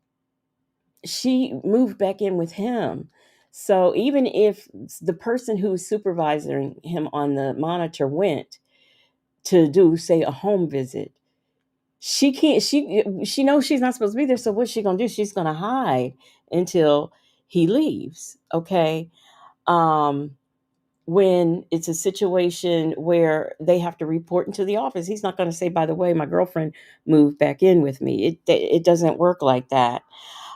she moved back in with him. So even if the person who's supervising him on the monitor went to do, say, a home visit, she can't, she knows she's not supposed to be there. So what's she gonna do? She's gonna hide until he leaves. Okay. um when it's a situation where they have to report into the office, he's not going to say, by the way, my girlfriend moved back in with me. It doesn't work like that.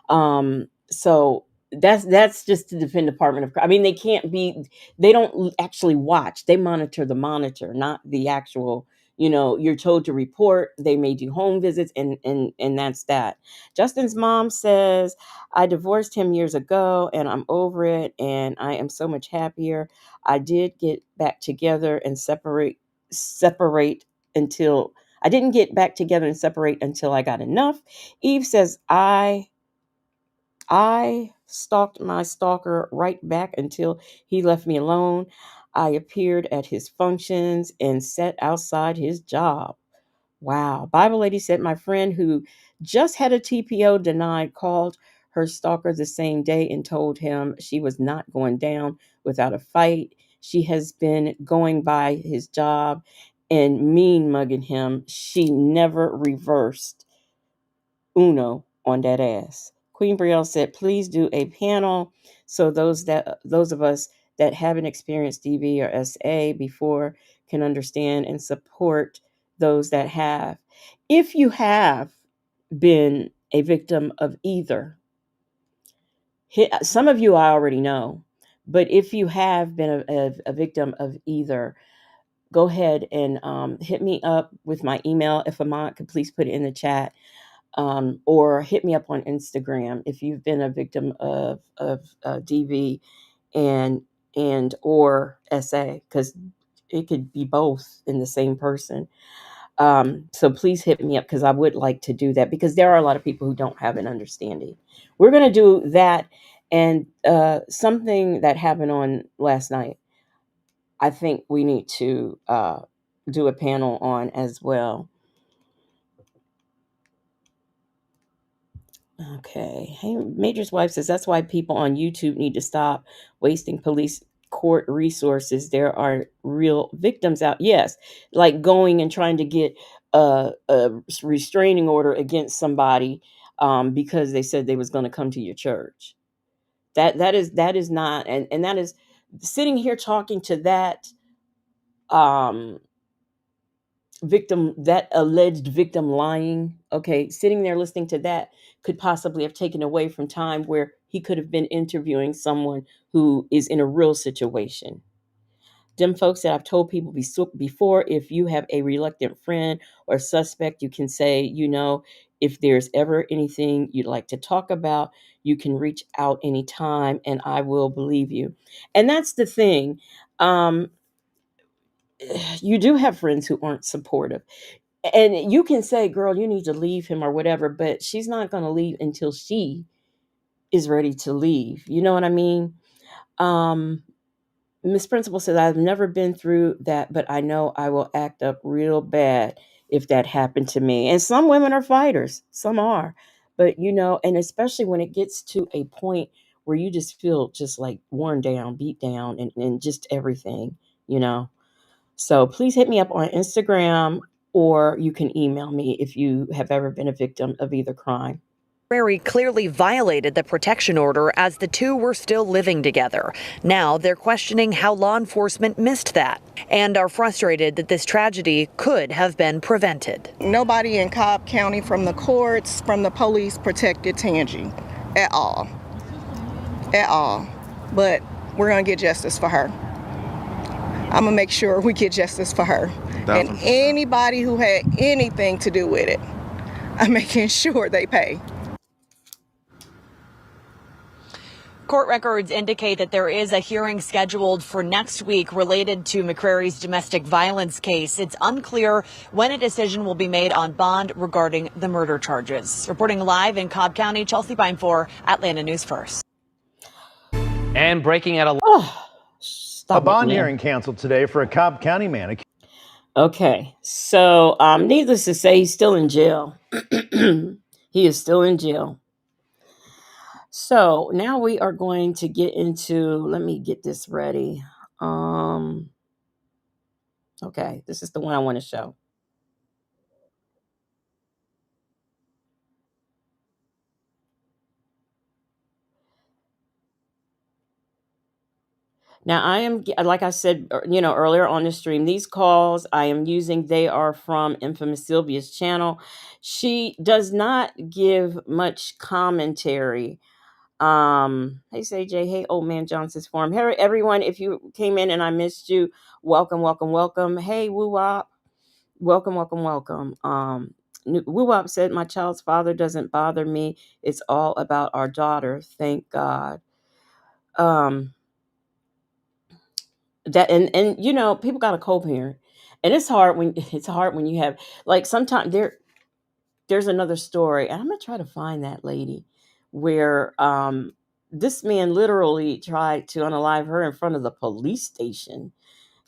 So that's just to defend Department of. I mean, they can't be. They don't actually watch. They monitor the monitor, not the actual. You're told to report. They may do home visits, and that's that. Justin's mom says, I divorced him years ago, and I'm over it, and I am so much happier. I did get back together and separate until I didn't get back together and separate until I got enough. Eve says, I stalked my stalker right back until he left me alone. I appeared at his functions and sat outside his job. Wow. Bible lady said my friend who just had a TPO denied called her stalker the same day and told him she was not going down without a fight. She has been going by his job and mean mugging him. She never reversed Uno on that ass. Queen Brielle said, please do a panel so those of us that haven't experienced DV or SA before can understand and support those that have. If you have been a victim of either, some of you I already know, but if you have been a victim of either, go ahead and hit me up with my email. If Ahmad could please put it in the chat, or hit me up on Instagram if you've been a victim of DV and or SA, because it could be both in the same person. So please hit me up because I would like to do that, because there are a lot of people who don't have an understanding. We're going to do that, and something that happened on last night, I think we need to do a panel on as well. Okay. Hey, Major's wife says that's why people on YouTube need to stop wasting police court resources. There are real victims out. Yes, like going and trying to get a restraining order against somebody because they said they was going to come to your church. That is not, and that is sitting here talking to that um victim, that alleged victim lying, okay, sitting there listening to that could possibly have taken away from time where he could have been interviewing someone who is in a real situation. Them folks that I've told people before, if you have a reluctant friend or suspect, you can say, if there's ever anything you'd like to talk about, you can reach out anytime and I will believe you. And that's the thing. you do have friends who aren't supportive. And you can say, girl, you need to leave him or whatever, but she's not going to leave until she is ready to leave. You know what I mean? Um, Miss Principal says, I've never been through that, but I know I will act up real bad if that happened to me. And some women are fighters, some are. But, and especially when it gets to a point where you just feel just like worn down, beat down, and just everything, you know. So please hit me up on Instagram, or you can email me if you have ever been a victim of either crime. McCrary clearly violated the protection order as the two were still living together. Now they're questioning how law enforcement missed that and are frustrated that this tragedy could have been prevented. Nobody in Cobb County, from the courts, from the police, protected Tangi at all. At all. But we're going to get justice for her. I'm going to make sure we get justice for her. 1,000%. And anybody who had anything to do with it, I'm making sure they pay. Court records indicate that there is a hearing scheduled for next week related to McCrary's domestic violence case. It's unclear when a decision will be made on bond regarding the murder charges. Reporting live in Cobb County, Chelsea Bime for Atlanta News First. And breaking out a bond hearing canceled today for a Cobb County man. Okay, so needless to say, he's still in jail. He is still in jail. So now we are going to get into, let me get this ready. Okay, this is the one I want to show. Now I am, like I said, earlier on the stream, these calls I am using, they are from Infamous Sylvia's channel. She does not give much commentary. Hey CJ, hey Old Man Johnson's Forum. Hey everyone, if you came in and I missed you, welcome, welcome, welcome. Hey Woo Wop, welcome, welcome, welcome. Woo Wop said, my child's father doesn't bother me. It's all about our daughter. Thank God. That and people got a co-parent, and it's hard when you have, like, sometimes there's another story, and I'm gonna try to find that lady where this man literally tried to unalive her in front of the police station,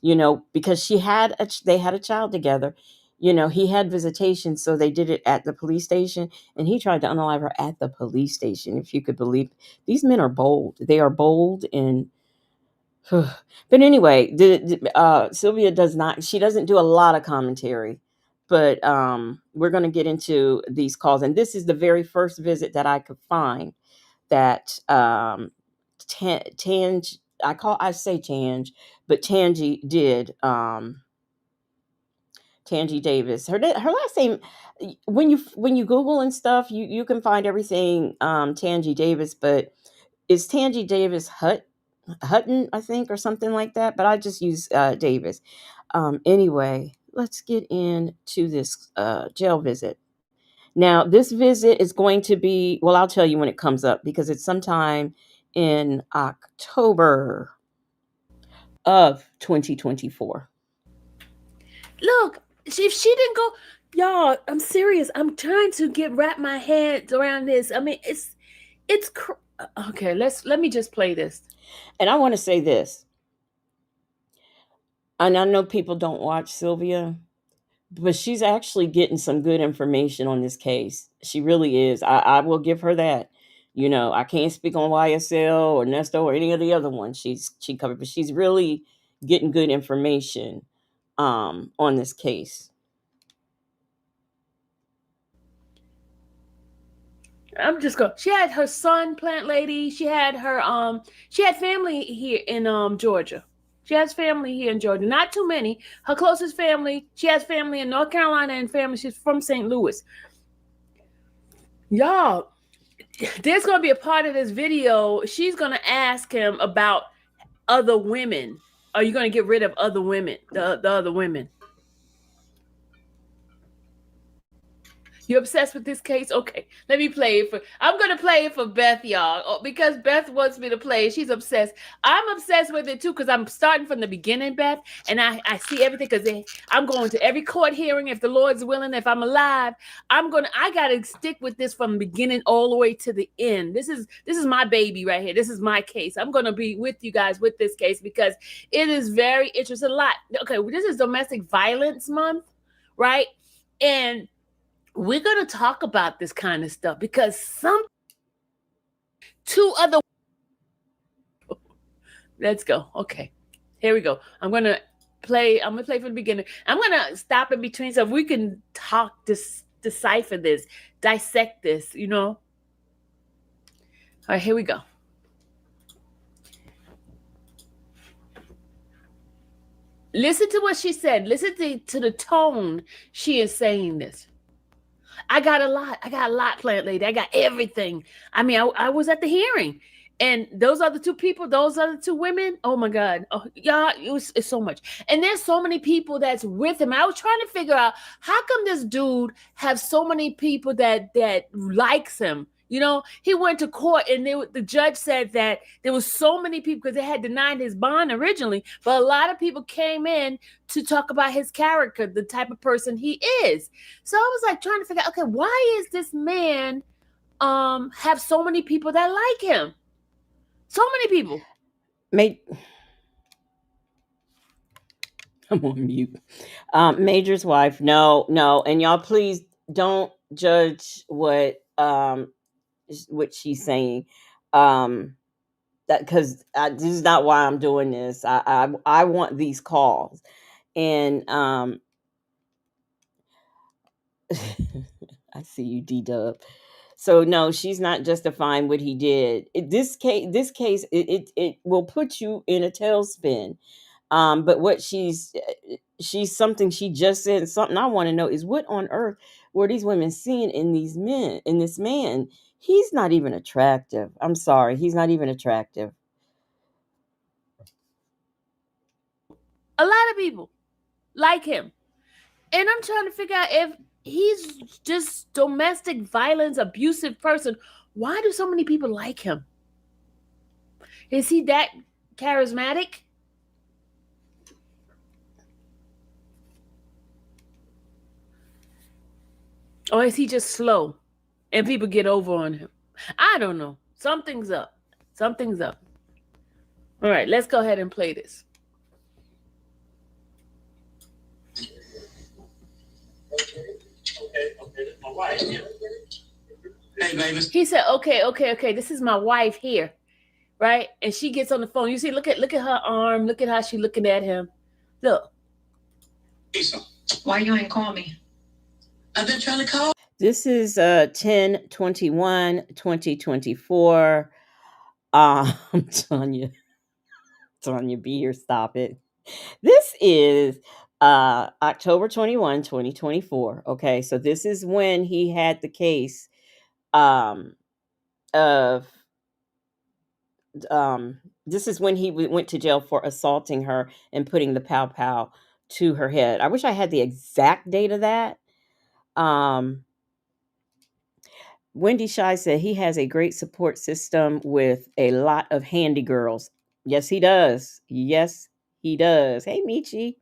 because they had a child together. He had visitation, so they did it at the police station, and he tried to unalive her at the police station, if you could believe. These men are bold. They are bold. And but anyway, Sylvia doesn't do a lot of commentary, but we're going to get into these calls. And this is the very first visit that I could find that Tange, I say Tange, but Tangi did, Tangi Davis. Her last name, when you Google and stuff, you can find everything Tangi Davis, but it's Tangi Davis Hutton, I think, or something like that. But I just use Davis. Anyway, let's get into this jail visit. Now, this visit is going to be, well, I'll tell you when it comes up, because it's sometime in October of 2024. Look, if she didn't go, y'all, I'm serious. I'm trying to wrap my head around this. I mean, it's okay. Let me just play this. And I want to say this. And I know people don't watch Sylvia, but she's actually getting some good information on this case. She really is. I will give her that. I can't speak on YSL or Nesto or any of the other ones she covered, but she's really getting good information on this case. I'm just going. She had her son, plant lady. She had her she had family here in Georgia. She has family here in Georgia. Not too many. Her closest family, she has family in North Carolina, and family, she's from St. Louis. Y'all, there's going to be a part of this video. She's going to ask him about other women. Are you going to get rid of other women, the other women? You obsessed with this case? Okay, let me play it for. I'm gonna play it for Beth, y'all, because Beth wants me to play it. She's obsessed. I'm obsessed with it too because I'm starting from the beginning, Beth, and I see everything because I'm going to every court hearing if the Lord's willing. If I'm alive, I gotta stick with this from the beginning all the way to the end. This is my baby right here. This is my case. I'm gonna be with you guys with this case because it is very interesting. A lot. Okay, this is Domestic Violence Month, right? And we're going to talk about this kind of stuff because two other. Let's go. Okay, here we go. I'm going to play from the beginning. I'm going to stop in between so we can talk, decipher this, dissect this, All right, here we go. Listen to what she said. Listen to the tone she is saying this. I got a lot, plant lady. I got everything. I mean, I was at the hearing, and those other two people, those other two women. Oh my God, oh yeah, it's so much. And there's so many people that's with him. I was trying to figure out how come this dude have so many people that likes him. He went to court and the judge said that there was so many people because they had denied his bond originally, but a lot of people came in to talk about his character, the type of person he is. So I was like trying to figure out, okay, why is this man have so many people that like him? So many people. I'm on mute. Major's wife. No, and y'all please don't judge what she's saying. That because this is not why I'm doing this. I want these calls, and I see you, D-Dub. So no, she's not justifying what he did. This case, it will put you in a tailspin. But what she's something she just said. Something I want to know is what on earth were these women seeing in these men, in this man? He's not even attractive. I'm sorry, he's not even attractive. A lot of people like him, and I'm trying to figure out if he's just domestic violence, abusive person. Why do so many people like him? Is he that charismatic? Or is he just slow and people get over on him? I don't know. Something's up. Something's up. All right, let's go ahead and play this. Okay. My wife. Hey, baby. He said, okay. This is my wife here, right? And she gets on the phone. You see, look at her arm. Look at how she's looking at him. Look. Why you ain't call me? I've been trying to call. This is 10/21/2024. Tanya, be here. Stop it. This is October 21, 2024. Okay, so this is when he had the case of this is when he went to jail for assaulting her and putting the pow pow to her head. I wish I had the exact date of that. Wendy Shy said he has a great support system with a lot of handy girls. Yes, he does. Yes, he does. Hey, Michi.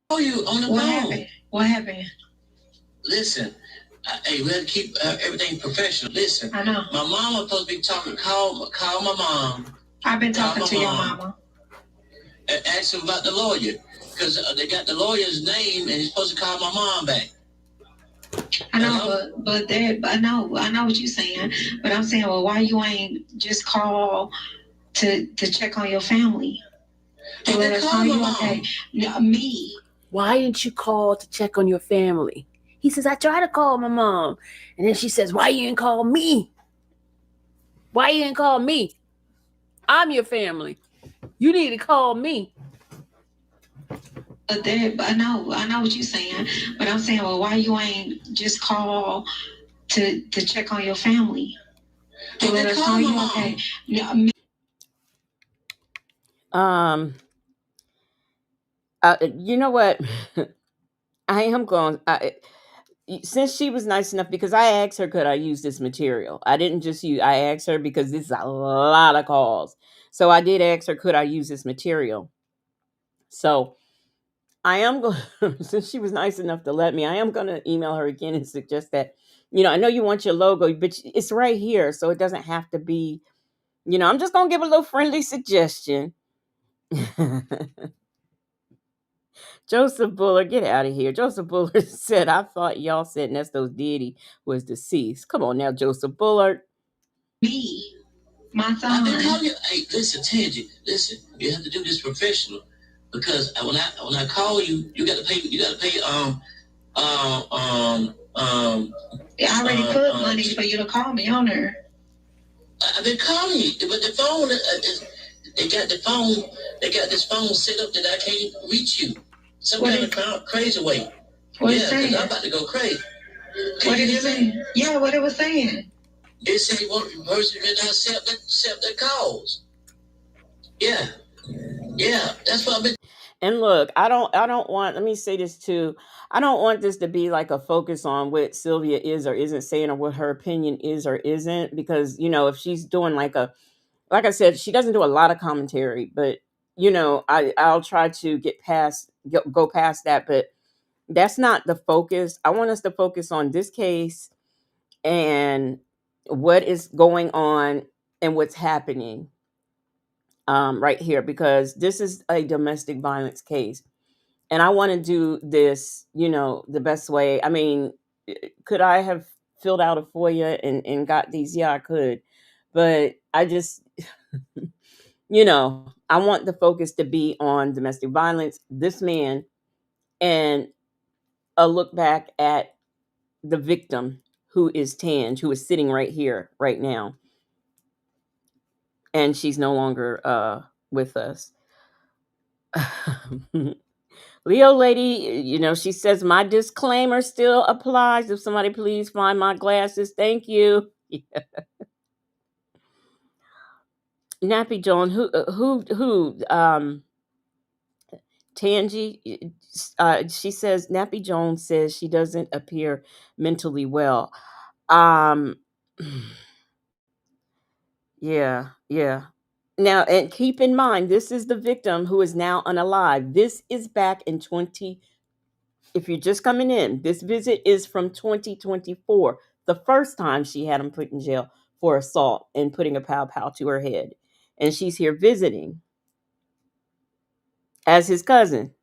Oh, you on the phone? What happened? Listen, hey, we have to keep everything professional. Listen, I know. My mom was supposed to be talking. Call my mom. I've been talking to your mama. And ask him about the lawyer because they got the lawyer's name and he's supposed to call my mom back. I know, but I know what you're saying. But I'm saying, well, why you ain't just call to check on your family? To let us know you okay. No, me. Why didn't you call to check on your family? He says, I tried to call my mom. And then she says, why you didn't call me? Why you didn't call me? I'm your family. You need to call me. But I know what you're saying. But I'm saying, well, why you ain't just call to check on your family? To let us know you okay. No, me. You know what? I am going. since she was nice enough, because I asked her, could I use this material? I didn't just use, I asked her because this is a lot of calls. So I did ask her, could I use this material? So I am going, since she was nice enough to let me, I am going to email her again and suggest that, I know you want your logo, but it's right here. So it doesn't have to be, I'm just going to give a little friendly suggestion. Joseph Buller, get out of here. Joseph Buller said, I thought y'all said Nesto's deity was deceased. Come on now, Joseph Buller. Me, my son. I've been telling you, hey, listen, Tangie, listen, you have to do this professional. Because when I call you, you gotta pay I already put money for you to call me on there. I've been calling you, but the phone they got this phone set up that I can't reach you. Some kind of crazy way. What is saying? I'm about to go crazy. What did it say? Yeah, what it was saying. It said one person did not accept their calls. Yeah, that's what I've been. And look, I don't want, let me say this too. I don't want this to be like a focus on what Sylvia is or isn't saying or what her opinion is or isn't, because, if she's doing like I said, she doesn't do a lot of commentary, but I'll try to go past that, but that's not the focus. I want us to focus on this case and what is going on and what's happening right here, because this is a domestic violence case. And I want to do this, the best way. I mean, could I have filled out a FOIA and got these? Yeah, I could. But I just, I want the focus to be on domestic violence, this man, and a look back at the victim, who is Tange, who is sitting right here, right now. And she's no longer with us. Leo lady, she says, my disclaimer still applies. If somebody please find my glasses. Thank you. Nappy Joan, Tangi, she says, Nappy Jones says she doesn't appear mentally well. Yeah. Now, and keep in mind, this is the victim who is now unalive. This is back in if you're just coming in, this visit is from 2024. The first time she had him put in jail for assault and putting a pow to her head. And she's here visiting as his cousin.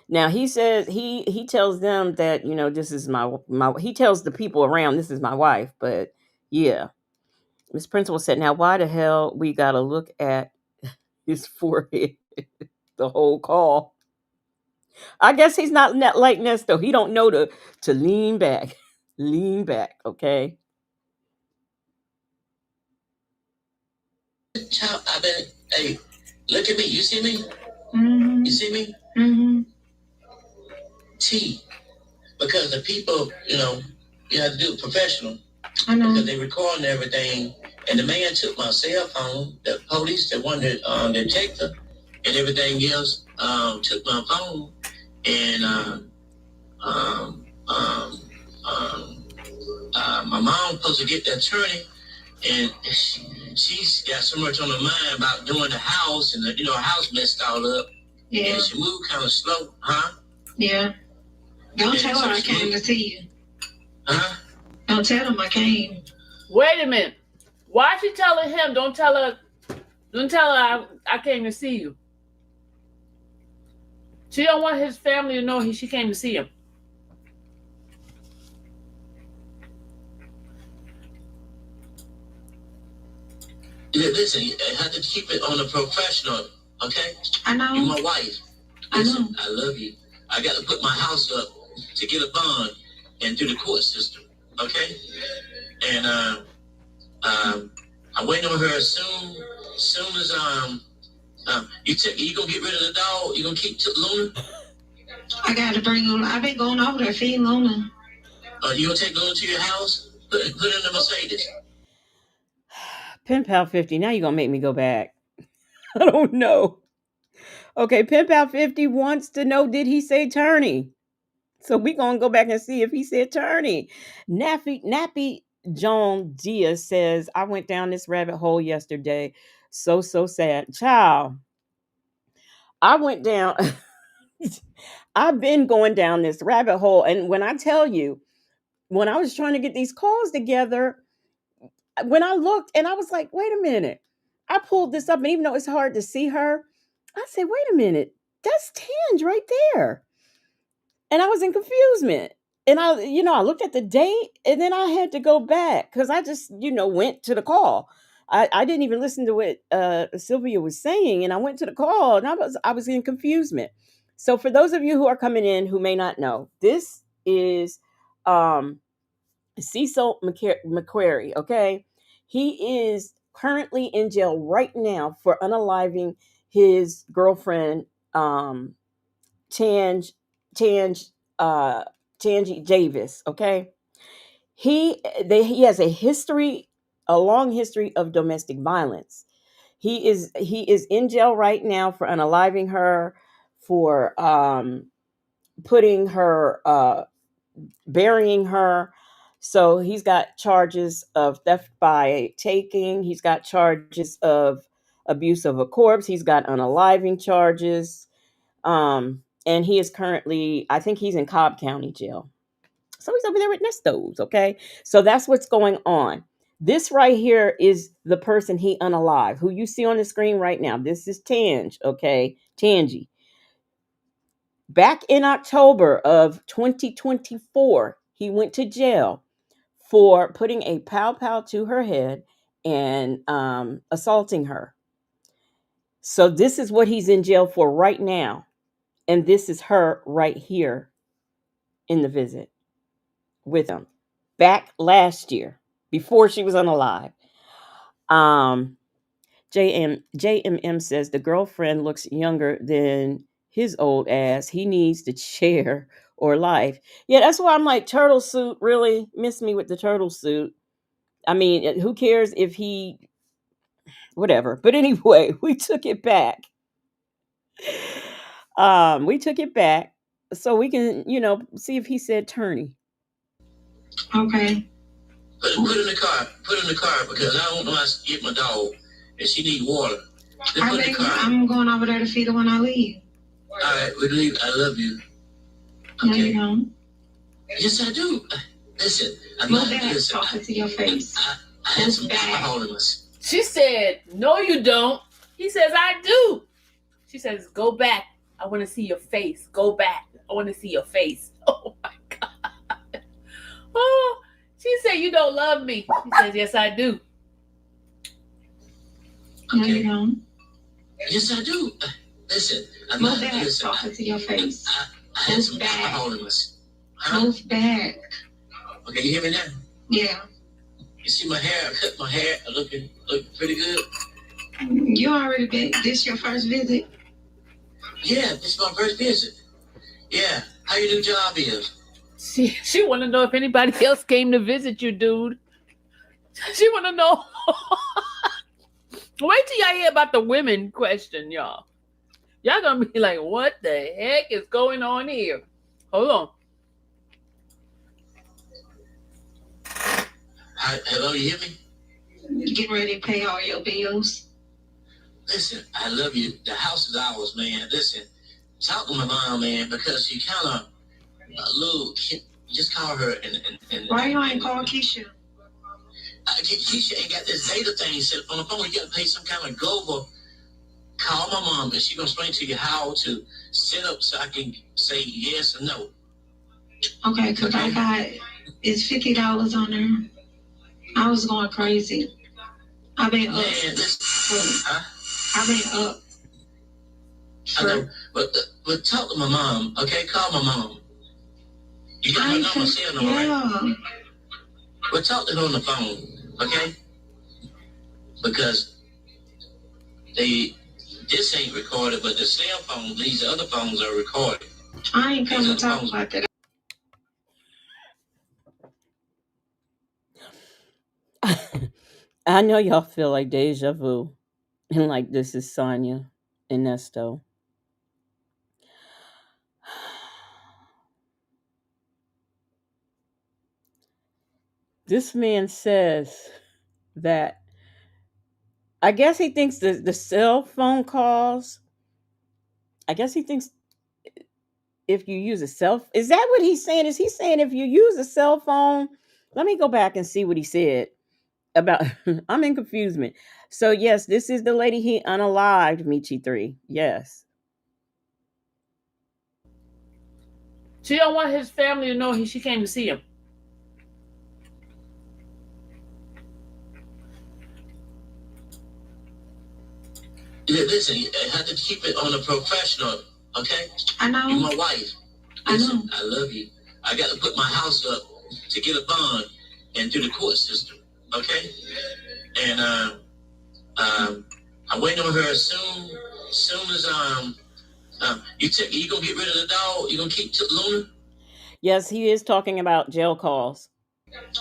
Now he says he tells them that, this is my he tells the people around, this is my wife, but yeah. Miss Principal said, now why the hell we gotta look at his forehead the whole call? I guess he's not like Nesto. He don't know to lean back. Lean back, okay? Hey, look at me. You see me? Mm-hmm. You see me? Mm-hmm. T. Because the people, you have to do it professional. I know. Because they recording everything. And the man took my cell phone. The police, the one that detective and everything else, took my phone. And my mom was supposed to get the attorney, and she's got so much on her mind about doing the house, and the house messed all up. Yeah. And she moved kind of slow, huh? Yeah. Don't tell her I came to see you. Huh? Don't tell him I came. Wait a minute. Why is she telling him? Don't tell her I came to see you. She don't want his family to know she came to see him. Yeah, listen, I have to keep it on a professional, okay? I know. You're my wife. Listen, I love you. I got to put my house up to get a bond and do the court system, okay? And I wait on her soon as you gonna get rid of the dog? You gonna keep Luna? I gotta bring Luna. I've been going over there feeding Luna. You gonna take Luna to your house? Put her in the Mercedes. Pen Pal 50. Now you're gonna make me go back. I don't know. Okay, Pen Pal 50 wants to know, did he say Turney? So we gonna go back and see if he said Turney. Nappy Joan Diaz says, I went down this rabbit hole yesterday. So sad. Child, I went down. I've been going down this rabbit hole. And when I tell you, when I was trying to get these calls together, when I looked and I was like, wait a minute. I pulled this up, and even though it's hard to see her, I said, wait a minute, that's Tange right there. And I was in confusement. And I looked at the date, and then I had to go back because I just, went to the call. I didn't even listen to what Sylvia was saying, and I went to the call, and I was in confusement. So for those of you who are coming in who may not know, this is CECIL McCRARY, okay? He is currently in jail right now for unaliving his girlfriend, Tange, Tange, uh, Tangi Davis, okay? He has a long history of domestic violence. He is in jail right now for unaliving her, for putting her burying her. So he's got charges of theft by taking. He's got charges of abuse of a corpse. He's got unaliving charges. And he is currently, I think he's in Cobb County Jail. So he's over there with Nestos, okay? So that's what's going on. This right here is the person he unalived, who you see on the screen right now. This is Tange, okay? Tangi. Back in October of 2024, he went to jail for putting a pow to her head and assaulting her. So this is what he's in jail for right now. And this is her right here in the visit with him back last year before she was unalive. JMM says the girlfriend looks younger than his old ass. He needs the chair or life. Yeah, that's why I'm like, turtle suit really missed me with the turtle suit. I mean, who cares if he, whatever. But anyway, we took it back. We took it back so we can, see if he said Turney. Okay. Put in the car. Put in the car because I don't know how to get my dog and she need water. I'm going over there to feed her when I leave. All right, we leave. I love you. Okay. No, you don't. Yes, I do. Listen, I'm not talking to your face. I had some alcohol in us. She said, no, you don't. He says, I do. She says, go back. I want to see your face. Go back. I want to see your face. Oh, my God. Oh, she said, you don't love me. She says, yes, I do. Okay. No, you don't. Yes, I do. Listen, I'm not talking to your face. I had some alcohol in us. Move back. Okay, you hear me now? Yeah. You see my hair? I cut my hair. I look pretty good. You already been. This your first visit? Yeah, this is my first visit. Yeah. How your new job is? She want to know if anybody else came to visit you, dude. She want to know. Wait till y'all hear about the women question, y'all. Y'all gonna be like, what the heck is going on here? Hold on. Hello, you hear me? Get ready to pay all your bills. Listen, I love you. The house is ours, man. Listen, talk to my mom, man, because she kind of a little. Just call her and. Why you ain't call Keisha? Keisha ain't got this data thing set up on the phone. You got to pay some kind of Glover. Call my mom, and she gonna explain to you how to set up so I can say yes or no. Okay, because I got it's $50 on there. I was going crazy. I've been up. I've been up. I know, but talk to my mom, okay? Call my mom. You got my number, say her number, right? But talk to her on the phone, okay? Because this ain't recorded, but the cell phone, these other phones are recorded. I ain't coming to talk about that. I know y'all feel like deja vu and like this is Sonia and Nesto. This man says that I guess he thinks the cell phone calls, I guess he thinks if you use a cell, is that what he's saying? Is he saying if you use a cell phone? Let me go back and see what he said about I'm in confusement. So yes, this is the lady he unalived, Michi 3. Yes. She don't want his family to know she came to see him. Listen, you have to keep it on a professional, okay? I know. You're my wife. Listen, I love you. I got to put my house up to get a bond and through the court system, okay? And I'm waiting on her soon as you gonna get rid of the dog. You gonna keep Luna? Yes, he is talking about jail calls.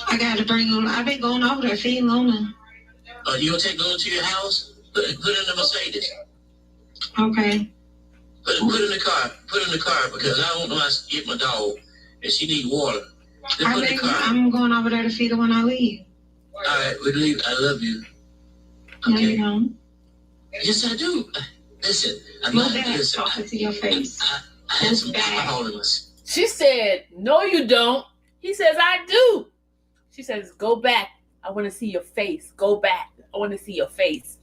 I got to bring Luna. I've been going over there feeding Luna. You gonna take Luna to your house? Put in the Mercedes. Okay. Put in the car. Put in the car because I don't know how to get my dog and she need water. Put in the car. I'm going over there to feed her when I leave. All right, we leave. I love you. Okay. No, you don't. Yes, I do. Listen, I'm Your not dad listen. talking to your face. I had some alcohol in us. She said, "No, you don't." He says, "I do." She says, "Go back. I want to see your face. Go back. I want to see your face."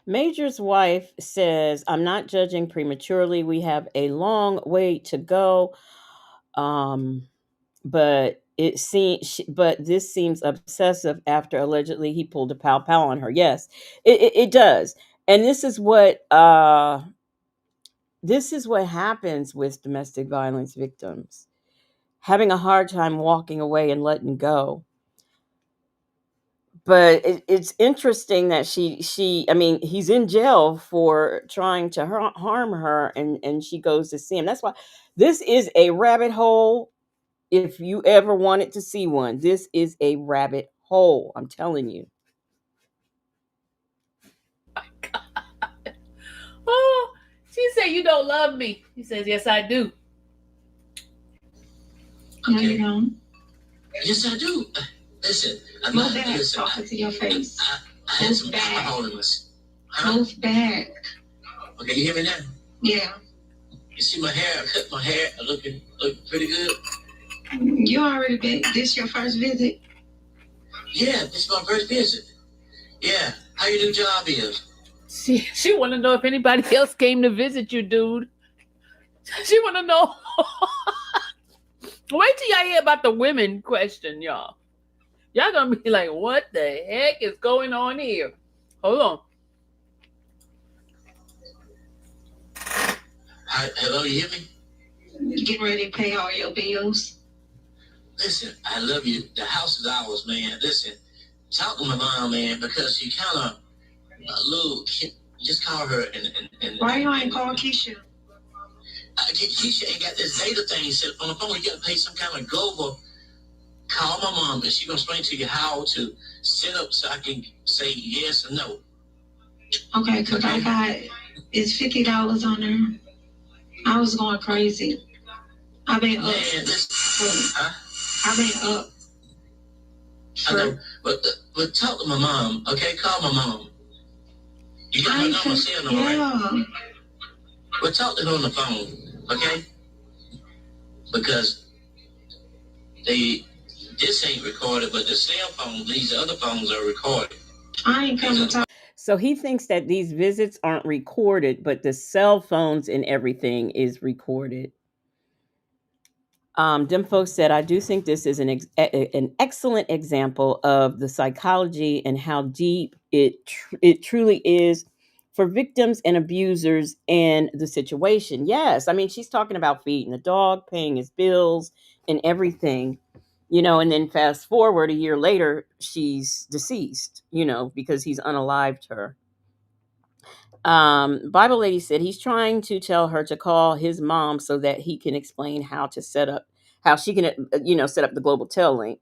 Major's wife says, I'm not judging prematurely. We have a long way to go. But this seems obsessive after allegedly he pulled a pow pow on her. Yes, it does. And this is what happens with domestic violence victims, having a hard time walking away and letting go. But it's interesting that I mean, he's in jail for trying to harm her, and she goes to see him. That's why this is a rabbit hole. If you ever wanted to see one, this is a rabbit hole. I'm telling you. Oh, she said, "You don't love me." He says, "Yes, I do." No, you don't. Yes, I do. Listen, I'm Your not dad listen. talking to your face. I had some alcohol in us. Move back. Okay, you hear me now? Yeah. You see my hair? I cut my hair. I look pretty good. You already been. This your first visit? Yeah, this is my first visit. Yeah. How your new job is? She want to know if anybody else came to visit you, dude. She want to know. Wait till y'all hear about the women question, y'all. Y'all gonna be like, what the heck is going on here? Hold on. Hello, you hear me? You getting ready to pay all your bills? Listen, I love you. The house is ours, man. Listen, talk to my mom, man, because she kind of a little. Just call her and Why you ain't call Keisha? Keisha ain't got this data thing set up on the phone. You got to pay some kind of global. Call my mom, and she gonna explain to you how to set up so I can say yes or no. Okay, because I got it's $50 on there. I was going crazy. I've been up. I've been up. I know, but talk to my mom, okay? Call my mom. You got my number, say no, right? But talk to her on the phone, okay? Because this ain't recorded, but the cell phone, these other phones are recorded. I ain't coming to talk. So he thinks that these visits aren't recorded, but the cell phones and everything is recorded. Dem folks said, I do think this is an excellent example of the psychology and how deep it truly is for victims and abusers and the situation. Yes, I mean, she's talking about feeding the dog, paying his bills, and everything, and then fast forward a year later, she's deceased, because he's unalived her. Bible lady said he's trying to tell her to call his mom so that he can explain how she can set up the global tel link.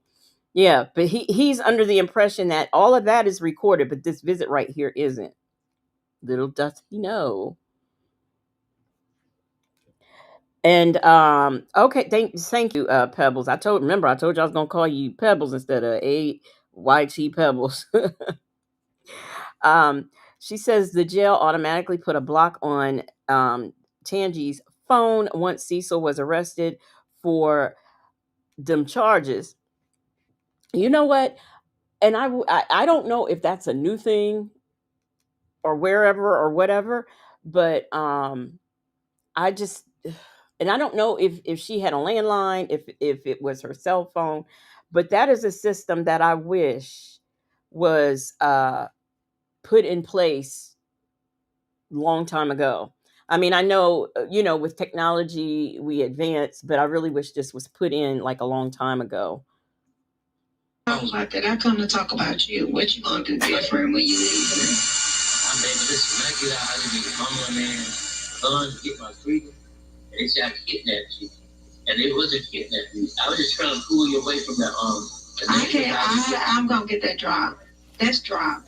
Yeah, but he's under the impression that all of that is recorded, but this visit right here isn't. Little does he know. And okay, thank you, Pebbles. I told you I was gonna call you Pebbles instead of AYT Pebbles. um, she says the jail automatically put a block on Tangi's phone once Cecil was arrested for them charges. You know what? And I don't know if that's a new thing or wherever or whatever, but I just and I don't know if she had a landline, if it was her cell phone, but that is a system that I wish was put in place long time ago. I mean, I know with technology we advance, but I really wish this was put in like a long time ago. Talk about that. I come to talk about you. What you gonna do different when you leave? I mean, listen, when I get out, I just need mama, man, fun, get my freedom. And they say I kidnapped you. And it wasn't kidnapping. I was just trying to pull you away from the I can't. I'm gonna get that drop. That's drop.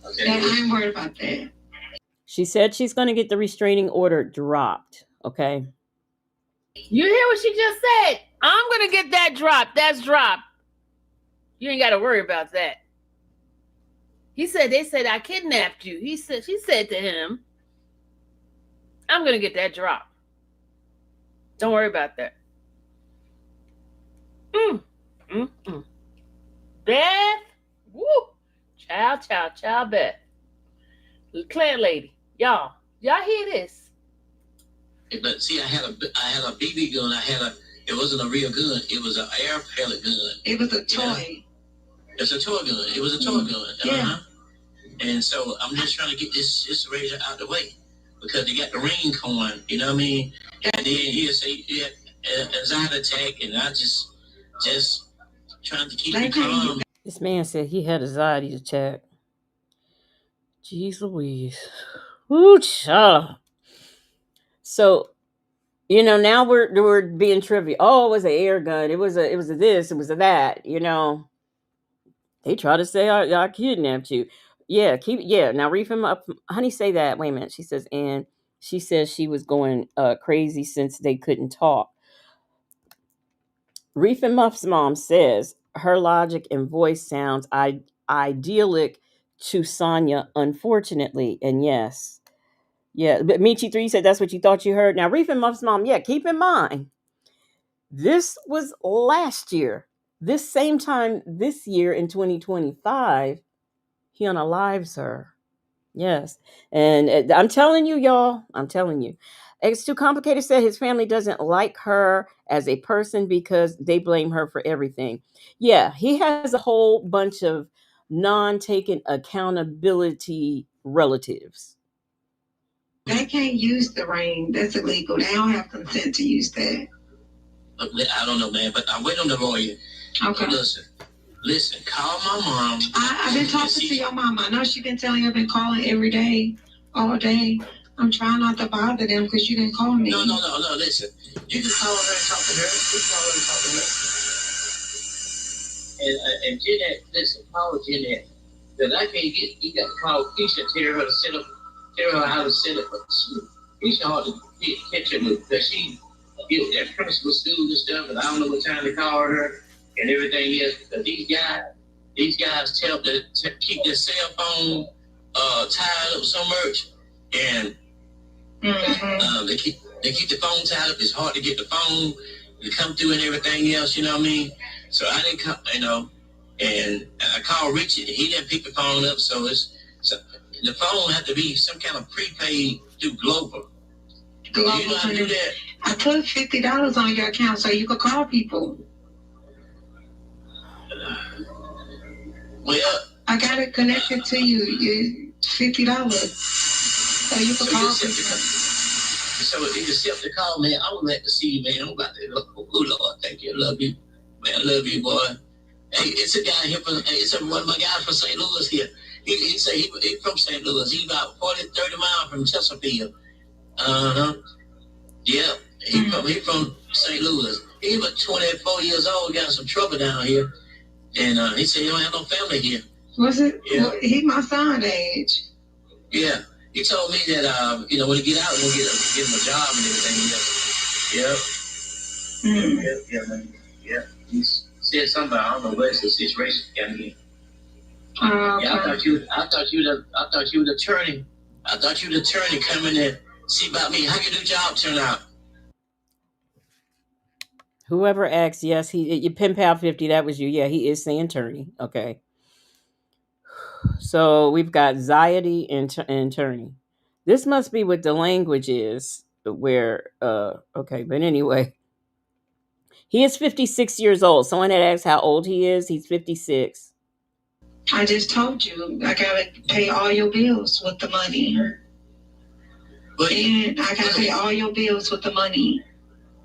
Okay. And I ain't worried about that. She said she's going to get the restraining order dropped. Okay. You hear what she just said? I'm going to get that dropped. That's dropped. You ain't got to worry about that. They said I kidnapped you. She said to him, I'm going to get that dropped. Don't worry about that. Beth. Woo. Child, Beth. Clan lady. Y'all hear this? But see, I had a BB gun. It wasn't a real gun. It was an air pellet gun. It was a toy. It's a toy gun. It was a toy gun. Yeah. And so I'm just trying to get this razor out the way because they got the ring coin. You know what I mean? And then he'll say, yeah, anxiety attack, and I just trying to keep it calm. This man said he had anxiety attack. Jeez Louise. Ooh, child. So, now we're being trivial. Oh, it was an air gun. It was a this. It was a that. They try to say I kidnapped you. Yeah, Now reef him up, honey. Say that. Wait a minute. She says, and she says she was going crazy since they couldn't talk. Reef and Muff's mom says her logic and voice sounds idyllic to Sonia, unfortunately. And yes. Yeah, but Michi 3 said that's what you thought you heard. Now, Reef and Muff's mom, keep in mind, this was last year. This same time this year in 2025, he unalives her. Yes. And I'm telling you, y'all, It's Too Complicated said his family doesn't like her as a person because they blame her for everything. Yeah, he has a whole bunch of non-taken accountability relatives. They can't use the ring. That's illegal. They don't have consent to use that. I don't know, man, but I wait on the lawyer. Okay. Listen, call my mom. I've been talking to your mom. I know she's been telling you I've been calling every day, all day. I'm trying not to bother them because you didn't call me. No, listen. You can call her and talk to her. You can call her and talk to her. And Jeanette, listen, call Jeanette. Because I can't you got to call Keisha and tell her how to set up. Keisha hard to catch her with because she get that principal school and stuff, and I don't know what time to call her and everything else. Because these guys tell them to keep their cell phone tied up so much, and they keep the phone tied up. It's hard to get the phone to come through and everything else. You know what I mean? So I didn't come, and I called Richard. He didn't pick the phone up, so the phone had to be some kind of prepaid through Global. Do you know how to do that? I put $50 on your account so you could call people. Well, I got it connected to you. $50 so you could call people. So if you accept the call, man, I would like to see you, man. I'm about to go. Oh, Lord, thank you. I love you. Man, I love you, boy. Hey, it's a guy here one of my guys from St. Louis here. He say he from St. Louis. He about 30 miles from Chesterfield. Yeah. He from St. Louis. He about 24 years old, got some trouble down here. And he said he don't have no family here. Was it? Yeah. Well, he my son age. Yeah. He told me that when he get out, we'll get him a job and everything. Yep. Yeah. He said something. I don't know what the situation got me. Yeah, I thought you the attorney. I thought you the attorney coming in see about me. How your new job turn out? Whoever asked, yes, you Pen Pal 50, that was you. Yeah, he is the attorney. Okay. So we've got Ziety and attorney. This must be what the language is where okay, but anyway. He is 56 years old. Someone had asked how old he is. He's 56. I just told you I gotta pay all your bills with the money. And I gotta pay all your bills with the money.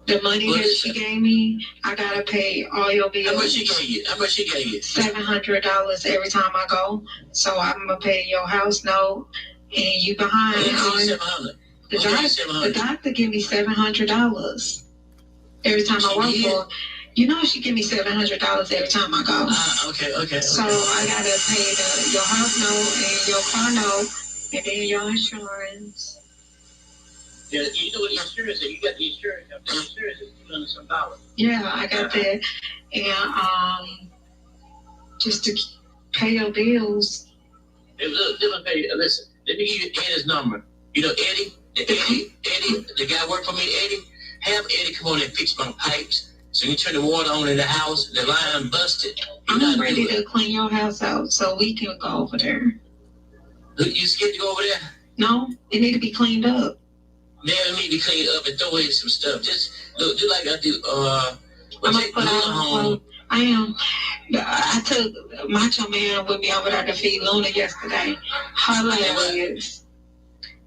The money that she gave me, I gotta pay all your bills. How much she gave you? $700 every time I go. So I'm gonna pay your house note, and you behind on the doctor give me $700 every time I work for. You know she give me $700 every time I go. Okay. So I gotta pay your house note and your car note, and then your insurance. Yeah, you know what insurance is. You got the insurance. The insurance is $200 some. Yeah, I got that. And just to pay your bills. Listen, let me give you Eddie's number. You know Eddie, the guy work for me, Eddie. Have Eddie come on and fix my pipes. So you turn the water on in the house, the line busted. I'm ready to clean your house out so we can go over there. You scared to go over there? No, it need to be cleaned up. Never need to clean up and throw in some stuff. Just do like I do. I'm gonna put home. I am. I took Macho Man with me over there to feed Luna yesterday. Hilarious.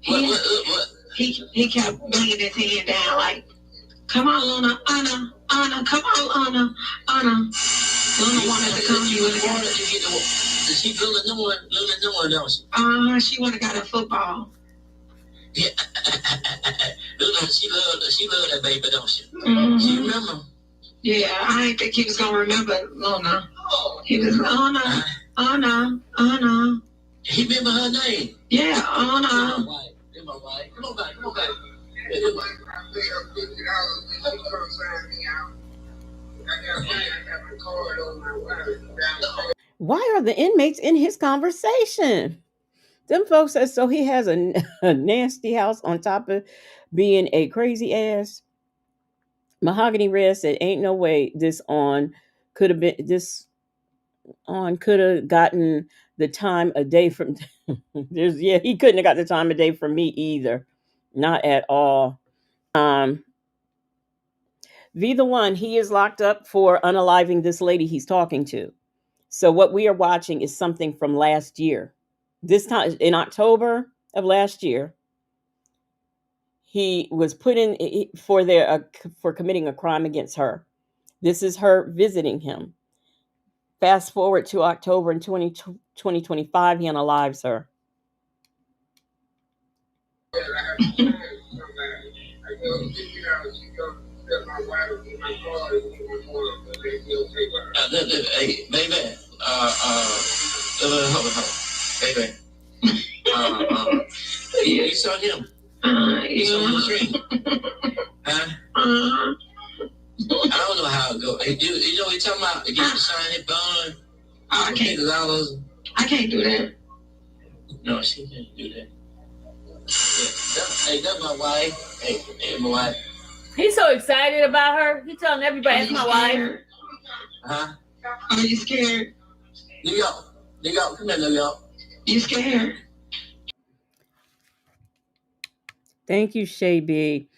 He kept banging his hand down like, "Come on, Luna, Anna, come on, Anna." Luna wanted to come here with her. Does she Luna know one, don't she? She wanna got a football. Yeah, Luna, she loved that baby, don't she? Mm-hmm. She remember? Yeah, I didn't think he was gonna remember Luna. He was Anna. He remember her name? Yeah, Anna. Come on back. Why are the inmates in his conversation? Them folks said so he has a nasty house on top of being a crazy ass. Mahogany Red said, "Ain't no way this could have gotten the time of day from." He couldn't have got the time of day from me either, not at all. Be the one, he is locked up for unaliving this lady he's talking to. So what we are watching is something from last year. This time in October of last year, he was put in for committing a crime against her. This is her visiting him. Fast forward to October in 2025, he unalives her. Hey, baby. Baby. You saw him. You saw him in the street. Huh? I don't know how it goes. Hey, dude, you know what he's talking about? Get you sign it, bond. I can't. I can't do that. No, she can't do that. Yeah. That's my wife. Hey, my wife. He's so excited about her. He's telling everybody, "That's my wife." Huh? Are you scared? New York, come here, New York. You scared? Thank you, Shay B.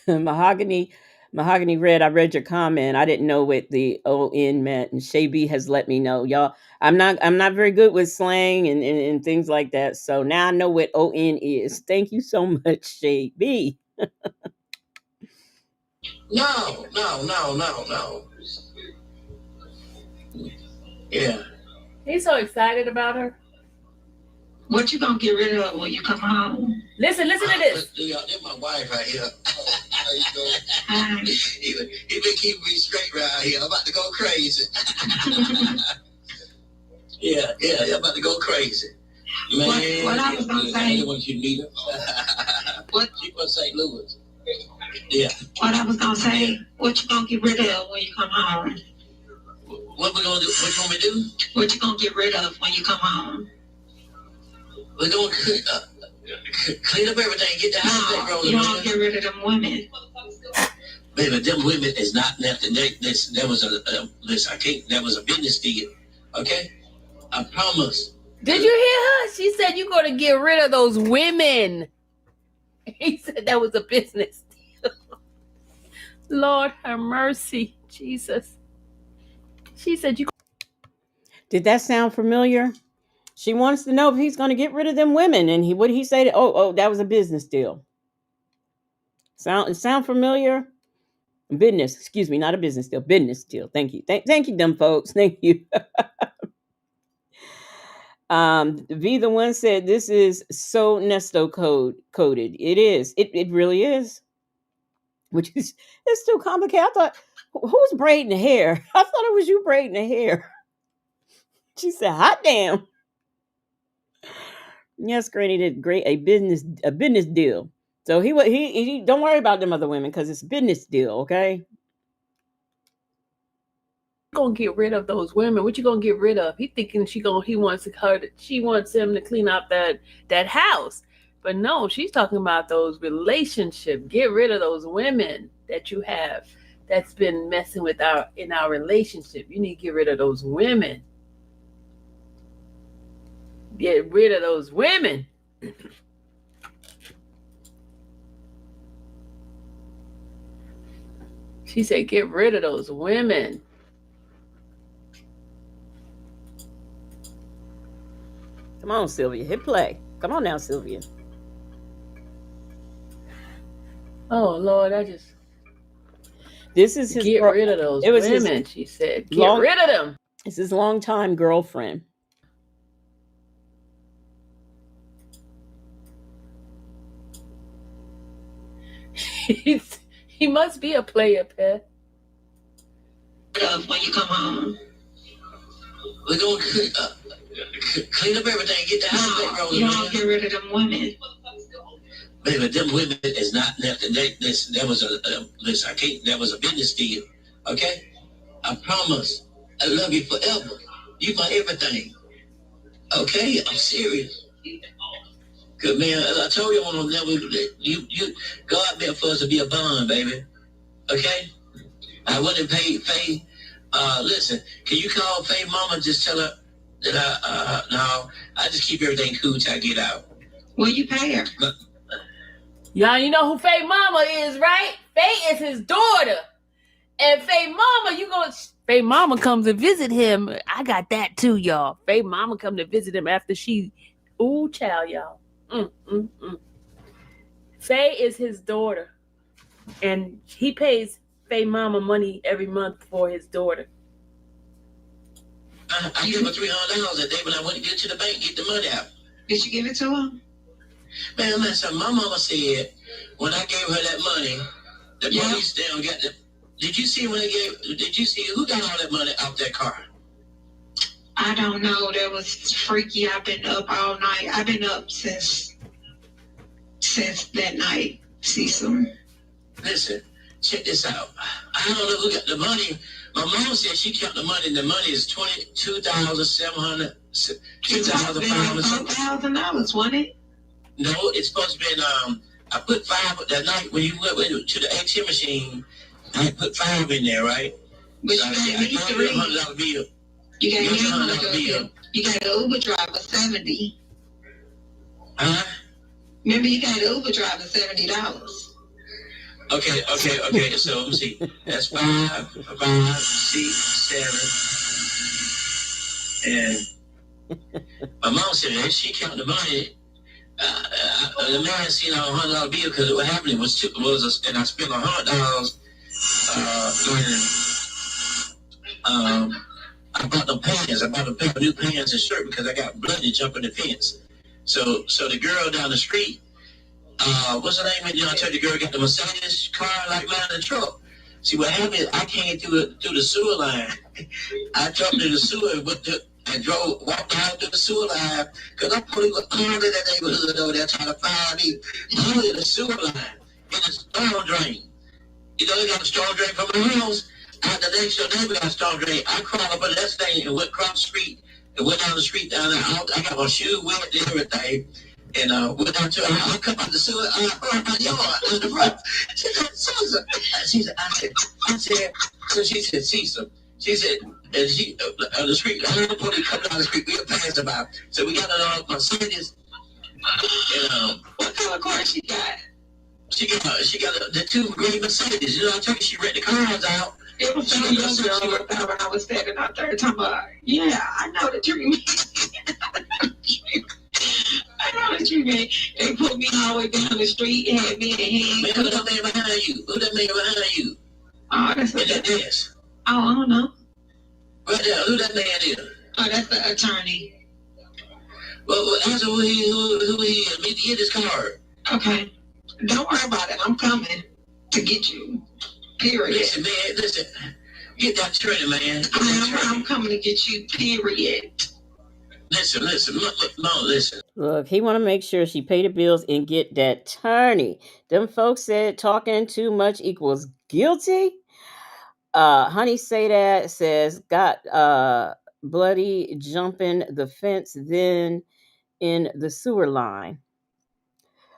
Mahogany Red, I read your comment. I didn't know what the ON meant, and Shay B has let me know. Y'all, I'm not very good with slang and things like that. So now I know what ON is. Thank you so much, Shay B. No. Yeah. He's so excited about her. What you gonna get rid of when you come home? Listen to this. That's my wife right here. Hi. He been keeping me straight right here. I'm about to go crazy. Yeah, I'm about to go crazy. Man, what I was gonna say? I want you to meet her. What? She from St. Louis. Yeah. What I was gonna say, what you gonna get rid of when you come home? What we gonna do? What you want me to do? What you gonna get rid of when you come home? We're gonna clean up everything, get the house back rolling. You don't get rid of them women. Baby, them women is not nothing. That was listen, I can't. That was a business deal. Okay, I promise. Did you hear her? She said you're gonna get rid of those women. He said that was a business deal. Lord have mercy, Jesus. She said you. Did that sound familiar? She wants to know if he's going to get rid of them women, and what did he say? That was a business deal. Sound familiar? Business, excuse me, not a business deal. Business deal. Thank you, thank you, dumb folks. Thank you. V the one said this is so Nesto coded. It is. It really is. Which is it's still complicated. I thought, who's braiding the hair? I thought it was you braiding the hair. She said, hot damn. Yes, Granny did great. A business deal. So he don't worry about them other women because it's a business deal, okay? Gonna get rid of those women. What you gonna get rid of? He thinking she wants him to clean out that house. But no, she's talking about those relationships. Get rid of those women that you have that's been messing with our relationship. You need to get rid of those women. Get rid of those women. She said, get rid of those women. Come on, Sylvia. Hit play. Come on now, Sylvia. Oh, Lord, this is his get rid of those women, she said. Get rid of them. It's his longtime girlfriend. He must be a player, Pet. When you come home, we're gonna clean up everything, get the house back rolling. You don't get rid of them women. Baby, them women is not nothing. That was listen, I can't. That was a business deal. Okay, I promise. I love you forever. You my everything. Okay, I'm serious. Cause man, as I told you on the level, you God meant for us to be a bond, baby. Okay, I wouldn't pay Faye. Listen, can you call Faye mama and just tell her that no, I just keep everything cool till I get out. Will you pay her? Y'all, you know who Faye mama is, right? Faye is his daughter. And Faye mama comes and visit him. I got that too, y'all. Faye mama come to visit him after ooh, child, y'all. Faye is his daughter. And he pays Faye mama money every month for his daughter. I give her $300 a day when I went to get to the bank, get the money out. Did you give it to her? Man, listen, my mama said when I gave her that money, the police down got the. Did you see who got all that money out that car? I don't know. That was freaky. I've been up all night. I've been up since that night, CECIL. Listen, check this out. I don't know who got the money. My mom said she kept the money, and the money is $22,500. $2,500, wasn't it? No, it's supposed to be. I put $5 that night when you went to the ATM machine. I put $5 in there, right? But so you gave me $3. $100 bill. You gave me $100 bill. You got an Uber driver $70. Huh? Remember, you got an Uber driver $70. Okay. So let me see. That's 5, 6, 7, and my mom said that she counted the money. The man seen our $100 bill because what happened was and I spent $100. I bought them pants. I bought a pair of new pants and shirt because I got bloody jumping the fence. So the girl down the street. What's her name? I told the girl got the Mercedes car like mine in the truck. See what happened? I came through the sewer line. I jumped in the sewer and walked down through the sewer line because I'm putting all in that neighborhood over there trying to find me. I'm in the sewer line. a storm drain. You know, they got a storm drain from the house. Out the next door neighbor got a storm drain. I crawled up on that thing and went across the street and went down the street down there. I got my shoe wet and everything. And went down to I come out the sewer, my yard out the front. She said, Susan. I said, so she said, CECIL. She said, and she on the street, I heard the police coming down the street, we were passing by. So we got it on Mercedes. And what kind of car she got? She got the two gray Mercedes. You know, I told you she read the cars out. It was some young girl when I was standing out there talking about, yeah, I know the dream. I know the dream. They put me all the way down the street and had me in hand. Man, who that man behind you? Who that man behind you? Oh, that's what that is. Oh, I don't know. Right there, who that man is? Oh, that's the attorney. Well, ask him who he is. Meet to get his card. Okay. Don't worry about it. I'm coming to get you. Period. Listen, man. Listen. Get that attorney, man. I'm coming to get you. Period. Listen. Listen. Look, he want to make sure she pay the bills and get that attorney. Them folks said talking too much equals guilty. Honey say that says got bloody jumping the fence, then in the sewer line.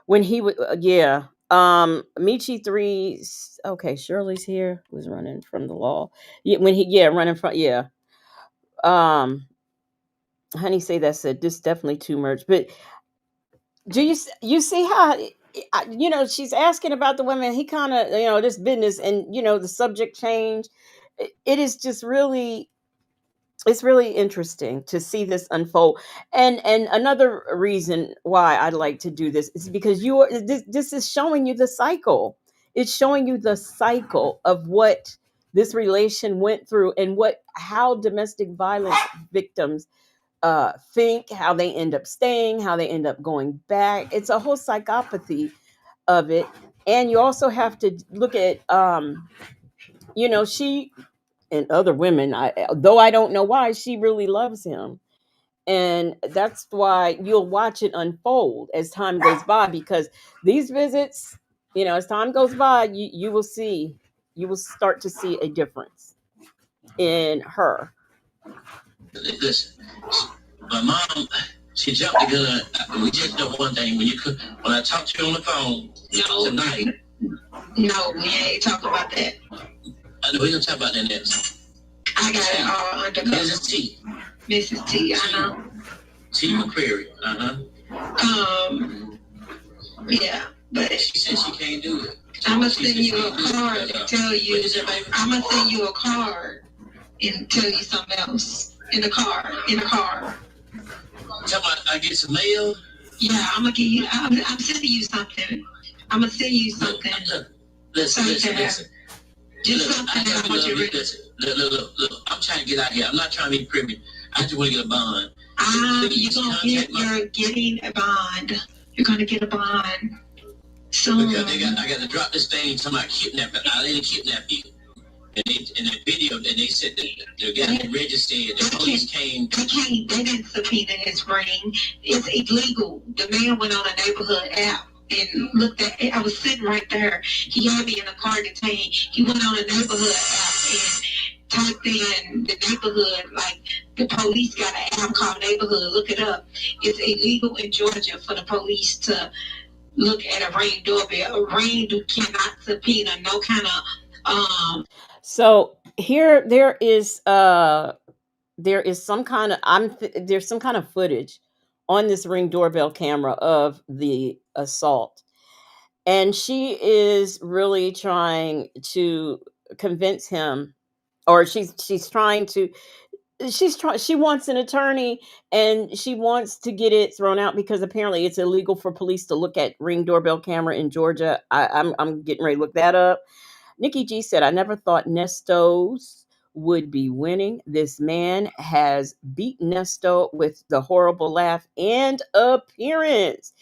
When he would, yeah. Michi 3, okay, Shirley's here, was running from the law. Yeah, running from, yeah. Honey say that said, this definitely too much. But do you see how, she's asking about the women, he kind of, this business and, the subject change. It is just really, it's really interesting to see this unfold. And another reason why I'd like to do this is because this is showing you the cycle. It's showing you the cycle of what this relation went through and how domestic violence victims think, how they end up staying, how they end up going back. It's a whole psychopathy of it. And you also have to look at she and other women, though I don't know why, she really loves him. And that's why you'll watch it unfold as time goes by, because these visits, as time goes by, you will start to see a difference in her. Listen, my mom, she jumped the gun. We just know one thing: when I talk to you on the phone tonight. No, we ain't talking about that. I know we're gonna talk about that next. I got it all under Mrs. T. Mrs. T, I know. T. McCRARY, yeah, but she said she can't do it. I'm gonna send you a card and tell you. I'm gonna send you a card and tell you something else in the car. Tell me, I get some mail. Yeah, I'm gonna give you. I'm sending you something. I'm gonna send you something. Listen. Just something that I want you to read. Look. I'm trying to get out here. I'm not trying to be criminal. I just want to get a bond. You're getting a bond. You're going to get a bond soon. Because I got to drop this thing. Somebody kidnapped me. I didn't kidnap you. And in the video, and they said that the guy registered. The police came. They didn't subpoena his ring. It's illegal. The man went on a neighborhood app and looked at it. I was sitting right there. He had me in a car detained. He went on a neighborhood app and typed in the neighborhood, like the police got an app called Neighborhood. Look it up. It's illegal in Georgia for the police to look at a Ring doorbell. A Ring cannot subpoena no kind of. So here there is some kind of there's some kind of footage on this Ring doorbell camera of the assault. And she is really trying to convince him, or she wants an attorney, and she wants to get it thrown out because apparently it's illegal for police to look at Ring doorbell camera in Georgia. I'm getting ready to look that up. Nikki G said, I never thought Nestos would be winning. This man has beat Nesto with the horrible laugh and appearance.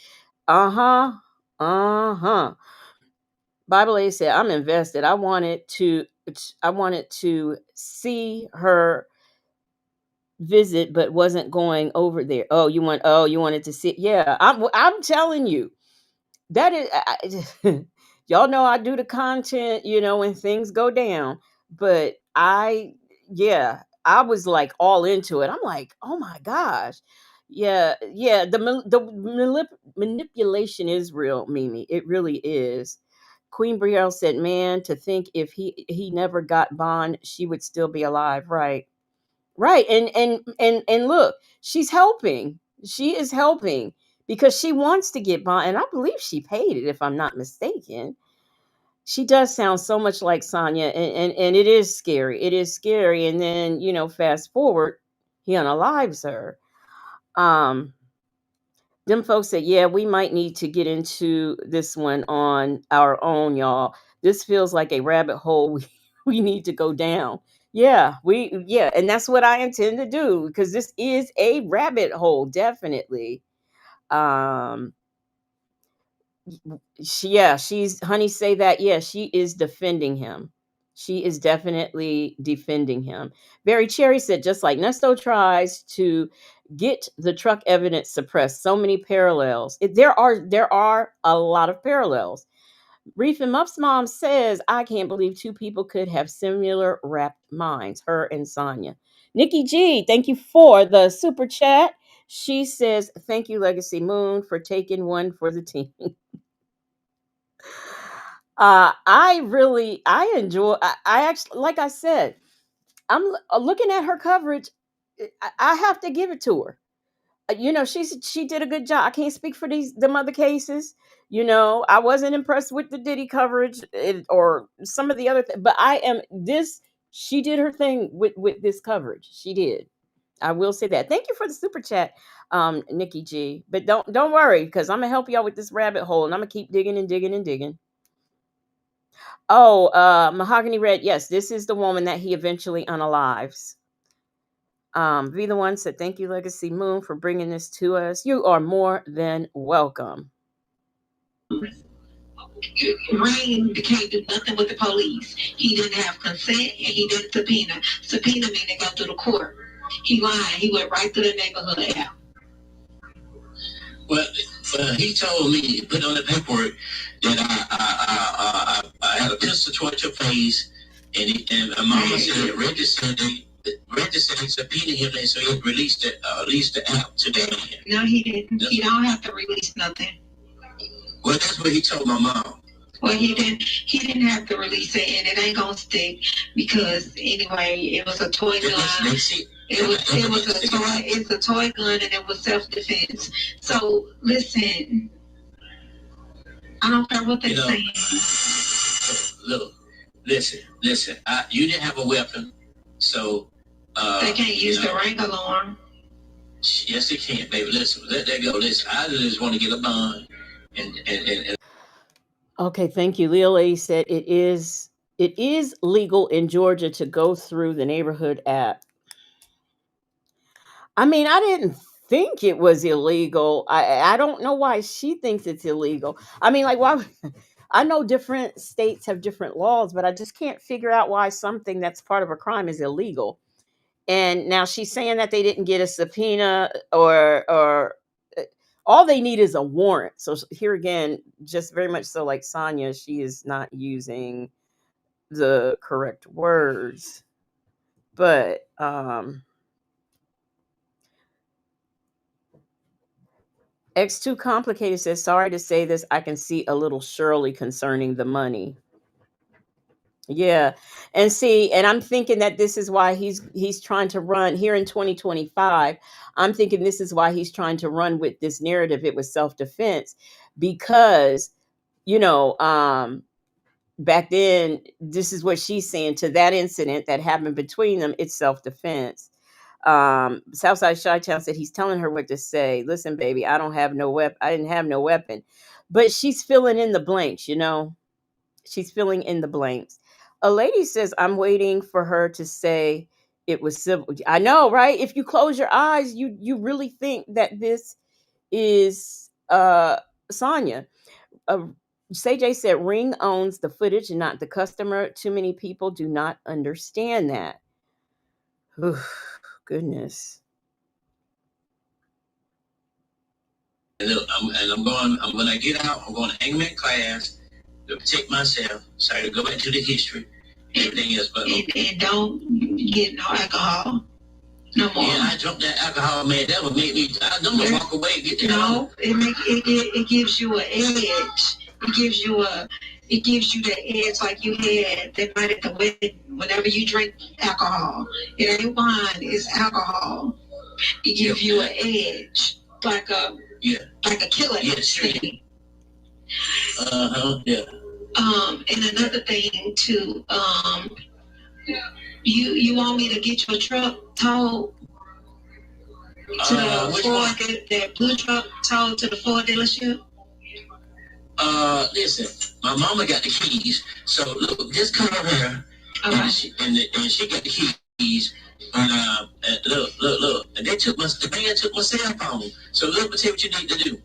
Bible A said, I'm invested. I wanted to see her visit, but wasn't going over there. You wanted to see. Yeah, I'm telling you, that is y'all know I do the content, when things go down. But yeah, I was like all into it. I'm like, oh my gosh. Yeah, yeah. Manipulation is real, Mimi. It really is. Queen Brielle said, "Man, to think if he never got Bond, she would still be alive." Right, right. And look, she's helping. She is helping because she wants to get Bond, and I believe she paid it, if I'm not mistaken. She does sound so much like Sonya, and it is scary. It is scary. And then, fast forward, he unalives her. Um, them folks said, yeah, we might need to get into this one on our own, y'all. This feels like a rabbit hole we need to go down. Yeah, and that's what I intend to do, because this is a rabbit hole, definitely. Um, she's honey say that. Yeah, she is defending him. She is definitely defending him. Barry Cherry said, just like Nesto tries to get the truck evidence suppressed, so many parallels. There are a lot of parallels. Reef and Muff's mom says, I can't believe two people could have similar wrapped minds, her and Sonya. Nikki G, thank you for the super chat. She says, thank you, Legacy Moon, for taking one for the team. I enjoy. I actually, like I said, looking at her coverage. I have to give it to her. She did a good job. I can't speak for them other cases. I wasn't impressed with the Diddy coverage, or some of the other but I am this. She did her thing with this coverage. She did. I will say that. Thank you for the super chat, Nikki G. But don't worry, because I'm gonna help y'all with this rabbit hole, and I'm gonna keep digging and digging and digging. Oh, Mahogany Red. Yes, this is the woman that he eventually unalives. Be the one said, thank you, Legacy Moon, for bringing this to us. You are more than welcome. Rain can't do nothing with the police. He didn't have consent, and he didn't subpoena. Subpoena meaning they go through the court. He lied. He went right through the neighborhood. Well, he told me, put on the paperwork, that I had a pistol towards your face, and my mama said Reggie said he subpoenaed him, and so he released the app today. No, he didn't. He don't have to release nothing. Well, that's what he told my mom. Well, he didn't have to release it, and it ain't gonna stick, because anyway, it was a toy gun. It's a toy gun, and it was self-defense. So listen, I don't care what they're saying. Look, listen. You didn't have a weapon, so they can't use the rank alarm. Yes, they can, baby. Listen, let that go. Listen, I just want to get a bond, and Okay, thank you. Leo Lady said it is legal in Georgia to go through the neighborhood app. I mean, I didn't think it was illegal. I don't know why she thinks it's illegal. I mean, like, why? I know different states have different laws, but I just can't figure out why something that's part of a crime is illegal. And now she's saying that they didn't get a subpoena, or all they need is a warrant. So here again, just very much so like Sonya, she is not using the correct words. But X2 Complicated says, sorry to say this, I can see a little Shirley concerning the money. Yeah. And I'm thinking that this is why he's trying to run here in 2025. I'm thinking this is why he's trying to run with this narrative. It was self-defense, because, back then, this is what she's saying, to that incident that happened between them, it's self-defense. Southside Chi-Town said he's telling her what to say. Listen, baby, I didn't have no weapon. But she's filling in the blanks, She's filling in the blanks. A lady says, I'm waiting for her to say it was civil. I know, right? If you close your eyes, you really think that this is Sonya. CJ said Ring owns the footage and not the customer. Too many people do not understand that. Goodness. Look, I'm going to get out. I'm going to Engman class, to protect myself. So I go back to the history, everything else. But and don't get no alcohol no more. Yeah, I drunk that alcohol, man. That would make me. I don't walk away and get the No, it gives you an edge. It gives you the edge like you had that night at the wedding. Whenever you drink alcohol, it ain't wine, it's alcohol. It gives you an edge, like a killer instinct. Yeah. And another thing too, you want me to get your truck towed to the Ford, that blue truck towed to the Ford dealership? Listen, my mama got the keys, so look, just call her, and she got the keys. And look, and the man took my cell phone. So let me tell you what you need to do.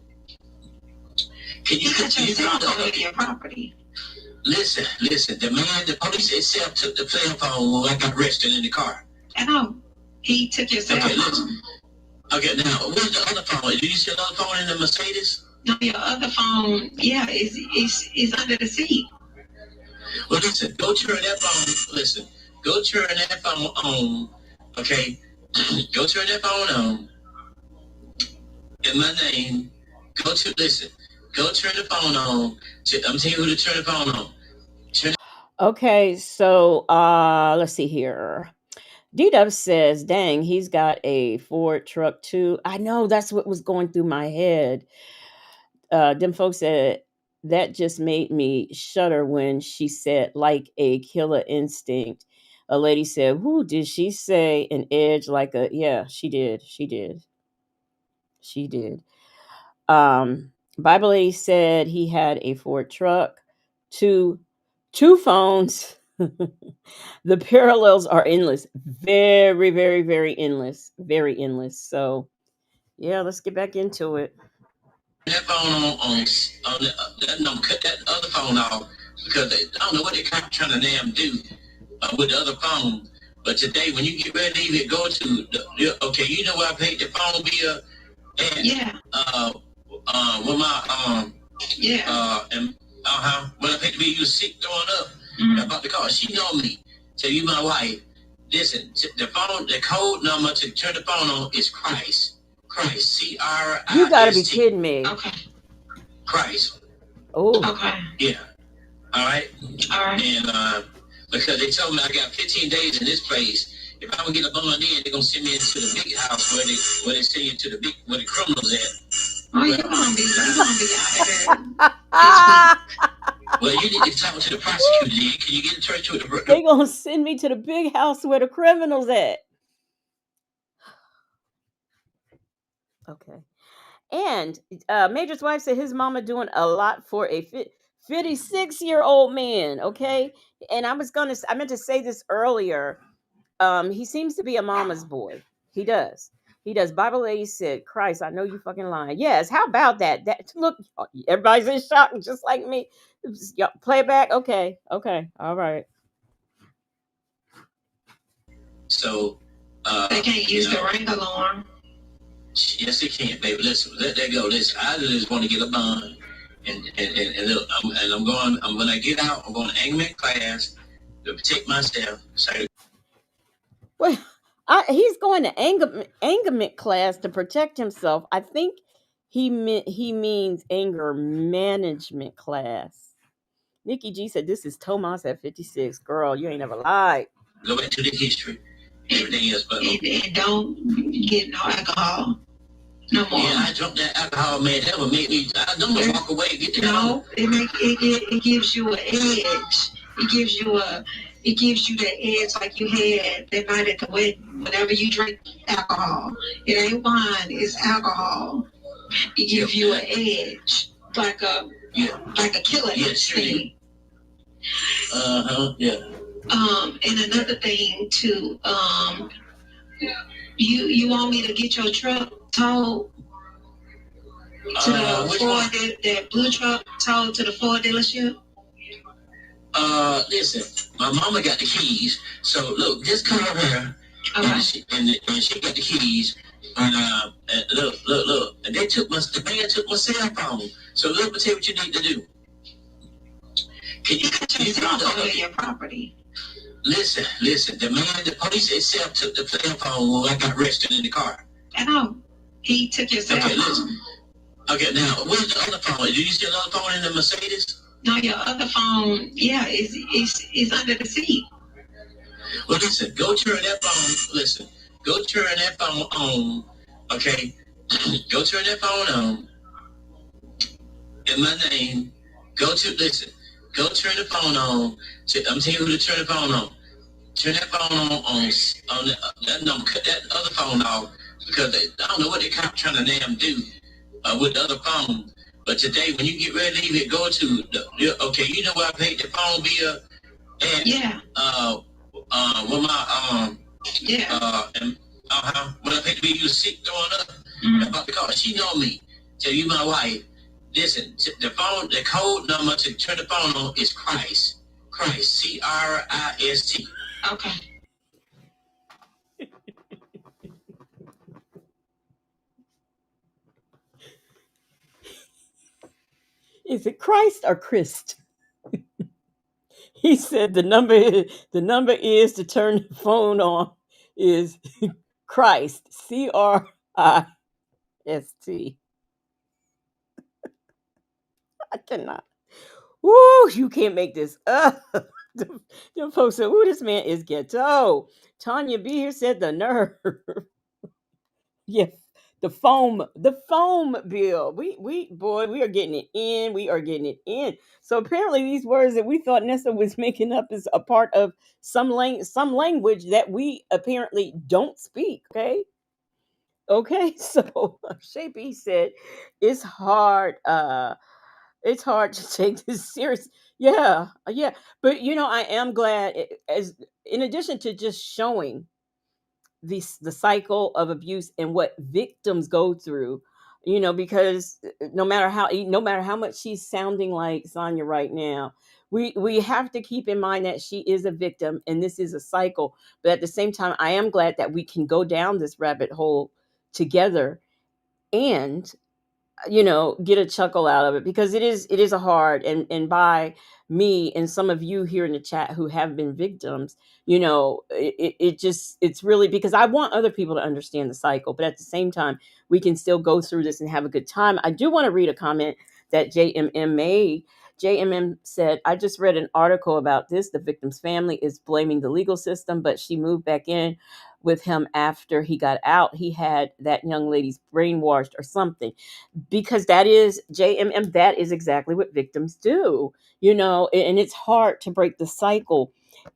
Can you cell phone in your property? Listen, the police itself took the cell phone when I got arrested in the car. I know. He took your cell phone. Listen. Okay, now, where's the other phone? Did you see another phone in the Mercedes? No, your other phone, yeah, is under the seat. Well, listen, go turn that phone, go turn that phone on, okay? Go turn that phone on. In my name, go turn the phone on. I'm telling you who to turn the phone on. Okay, so let's see here. D-Dub says, dang, he's got a Ford truck too. I know, that's what was going through my head. Them folks said, that just made me shudder when she said, like a killer instinct. A lady said, who did she say an edge like a, yeah, she did. Bible lady said he had a Ford truck, two phones. The parallels are endless. Very, very, very endless. Very endless. So yeah, let's get back into it. That phone cut that other phone off because I don't know what they're trying to damn do with the other phone. But today, when you get ready to even go to you know where I paid the phone bill, and when my when I paid the bill, you was sick throwing up about the car. She know me. Tell you my wife. Listen, the code number to turn the phone on is Christ. C-R-I-S-T. You gotta be kidding me. Okay. Christ. Oh. Okay. Yeah. All right. And because they told me I got 15 days in this place. If I would get a bond in, they're gonna send me into the big house where they send you to where the criminals at. Oh, you're gonna be out of there. Well, you need to talk to the prosecutor. Can you get in touch with the? They gonna send me to the big house where the criminals at. Okay. And Major's wife said his mama doing a lot for a 56-year-old man. Okay. And I meant to say this earlier. He seems to be a mama's boy. He does. Bible lady said, Christ, I know you fucking lying. Yes. How about that? Look, everybody's in shock, just like me. Play it back. Okay. All right. So they can't use the ring alarm. Yes, they can, baby. Listen, let that go. Listen, I just want to get a bond, and look, I'm when I get out, I'm going to anglement class to protect myself. So, well, he's going to anglement class to protect himself. I think he means anger management class. Nikki G said, this is Tomas at 56. Girl, you ain't never lied. Go back to the history. Everything else, but and don't get no alcohol no more. Yeah, I drunk that alcohol, man. That would make me. I don't walk away and get the. No, it gives you an edge. It gives you the edge like you had that night at the wedding. Whenever you drink alcohol, it ain't wine, it's alcohol. It gives you an edge, like a killer instinct. Yeah. And another thing too, you want me to get your truck towed to the Ford, that blue truck towed to the Ford dealership? Listen, my mama got the keys, so look, just call her, and she got the keys, and look, and the man took my cell phone, so let me tell you what you need to do. Can you draw the your property? Listen. The police itself took the cell phone when I got arrested in the car. I know. He took your cell phone. Listen. Okay, now, where's the other phone? Do you see another phone in the Mercedes? No, your other phone, yeah, is under the seat. Well, listen, go turn that phone, go turn that phone on, okay? Go turn that phone on, in my name, go turn the phone on, I'm telling you who to turn the phone on. Turn that phone on that number, cut that other phone off, because I don't know what the cop trying to damn do with the other phone. But today, when you get ready to leave it, go to okay. You know where I paid the phone bill at? Yeah. When my when I paid the bill, you was sick throwing up. About the car, she know me. Tell you my wife. Listen, the code number to turn the phone on is Christ. Christ. Okay. Is it Christ or Christ? He said the number is to turn the phone on is Christ. CRIST. I cannot. Woo, you can't make this up. Them folks said, "Ooh, this man is ghetto." Tanya B here said the nerve. Yeah, the foam bill. We are getting it in. We are getting it in. So apparently, these words that we thought Nessa was making up is a part of some language that we apparently don't speak. Okay. So Shapey said, "It's hard. It's hard to take this serious." Yeah, yeah. But I am glad as in addition to just showing the cycle of abuse and what victims go through, because no matter how much she's sounding like Sonya right now, we have to keep in mind that she is a victim and this is a cycle. But at the same time, I am glad that we can go down this rabbit hole together and get a chuckle out of it, because it is a hard, and by me and some of you here in the chat who have been victims, it's really because I want other people to understand the cycle, but at the same time we can still go through this and have a good time. I do want to read a comment that JMM made. JMM said, "I just read an article about this. The victim's family is blaming the legal system, but she moved back in with him after he got out. He had that young lady's brainwashed or something." Because that is JMM, that is exactly what victims do, and it's hard to break the cycle.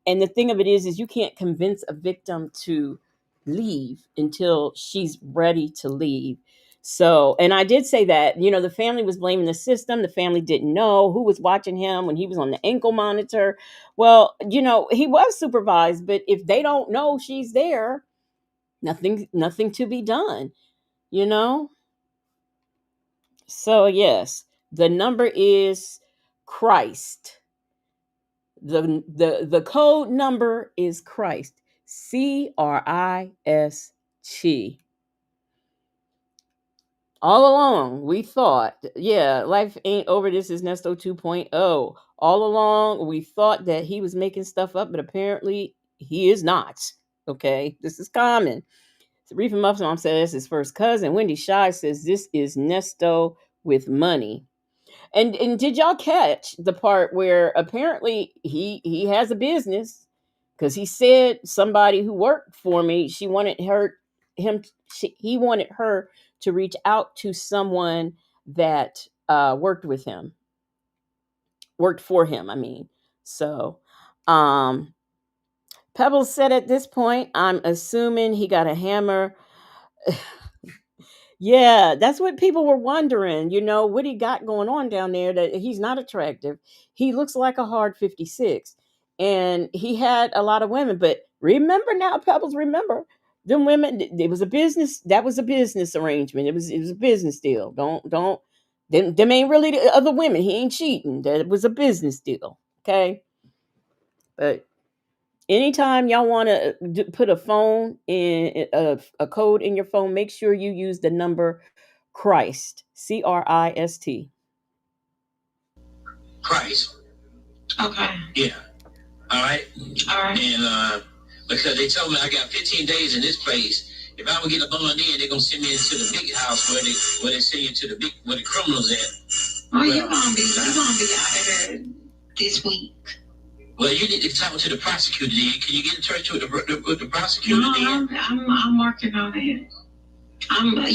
And the thing of it is you can't convince a victim to leave until she's ready to leave. So, and I did say that, the family was blaming the system. The family didn't know who was watching him when he was on the ankle monitor. Well, he was supervised, but if they don't know she's there, nothing to be done, you know? So yes, the number is Christ. The code number is Christ. CRIST. All along, we thought, yeah, life ain't over. This is Nesto 2.0. All along, we thought that he was making stuff up, but apparently he is not. Okay, this is common. So Reefa Muff's mom says his first cousin. Wendy Shy says this is Nesto with money. And did y'all catch the part where apparently he has a business, because he said somebody who worked for me, he wanted her to reach out to someone that worked for him, I mean. So Pebbles said at this point, I'm assuming he got a hammer. Yeah, that's what people were wondering, what he got going on down there, that he's not attractive. He looks like a hard 56. And he had a lot of women, but remember now, Pebbles, remember, them women, it was a business, that was a business arrangement. It was a business deal. Don't them ain't really the other women. He ain't cheating. That was a business deal. Okay. But anytime y'all want to put a phone in a code in your phone, make sure you use the number Christ. CRIST. Christ. Okay. Yeah. All right. All right. And because they told me I got 15 days in this place. If I would get a bond in, they're gonna send me into the big house where they send you to the big where the criminals at. Oh, you're gonna be out of here this week. Well, you need to talk to the prosecutor. Then. Can you get in touch with the prosecutor? No, I'm working on it.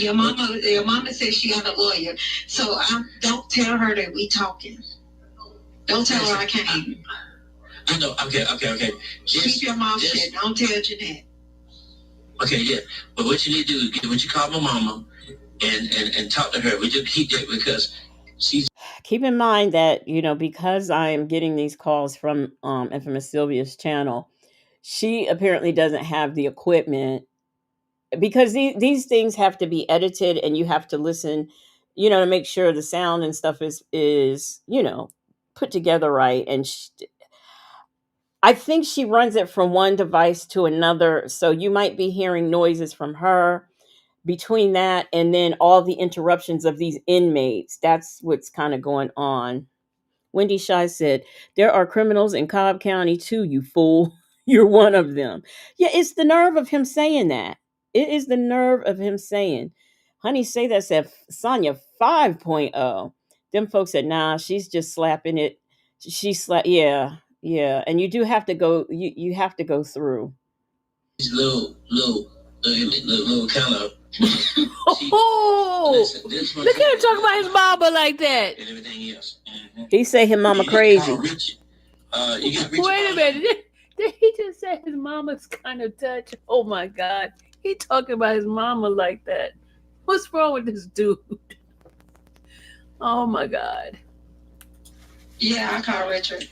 Your mama says she got a lawyer, so don't tell her that we talking. Don't tell her I came. I know. Okay. Keep your mouth shut. Don't tell Jeanette. Okay, yeah. But what you need to do is you call my mama and talk to her. We just keep that because she's. Keep in mind that, because I am getting these calls from Infamous Sylvia's channel, she apparently doesn't have the equipment, because these things have to be edited and you have to listen, to make sure the sound and stuff is put together right. And I think she runs it from one device to another. So you might be hearing noises from her between that and then all the interruptions of these inmates. That's what's kind of going on. Wendy Shy said, "There are criminals in Cobb County too, you fool. You're one of them." Yeah, it's the nerve of him saying that. It is the nerve of him saying, "Honey, say that," said Sonya 5.0. Them folks said, "Nah, she's just slapping it." Yeah. And you do have to go, you have to go through. These little kind of. Look at him talking about his mama like that. And everything else. Mm-hmm. He say his mama crazy. Wait a minute. Did he just say his mama's kind of touch? Oh my God. He talking about his mama like that. What's wrong with this dude? Oh my God. Yeah, I call Richard.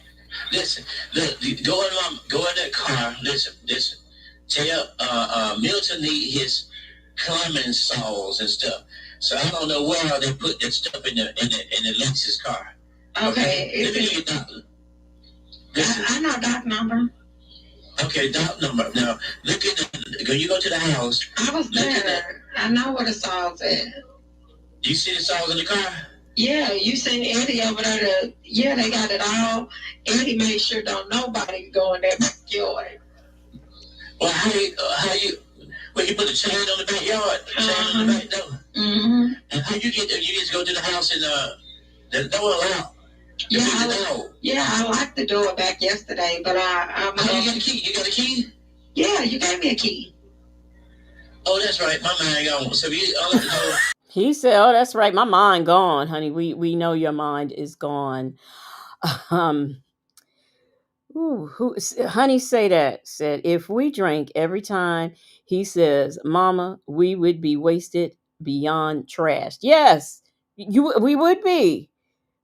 Listen, go in that car. Listen. Tell Milton need his climbing saws and stuff. So I don't know where they put that stuff in the Lexus car. Okay. Let me get your doctor. I know doc number. Okay, doc number. Now look at you go to the house. I was there. I know where the saws at. You see the saws in the car? Yeah, you seen Eddie over there. Yeah, they got it all. Eddie made sure don't nobody go in that backyard. Well, how you put the chain on the backyard? Chain on the back door. Mm-hmm. And how you get there? You just go to the house and the door locked. I locked the door back yesterday, but how you got a key? You got a key? Yeah, you gave me a key. Oh, that's right. My mind gone. So you unlock the door. He said, "Oh, that's right. My mind gone, honey. We know your mind is gone." Honey said, "If we drank every time he says, 'Mama,' we would be wasted beyond trash." Yes, we would be.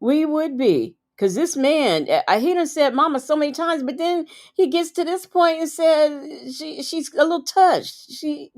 We would be. Because this man, I hear him said "mama" so many times, but then he gets to this point and says she's a little touched. He's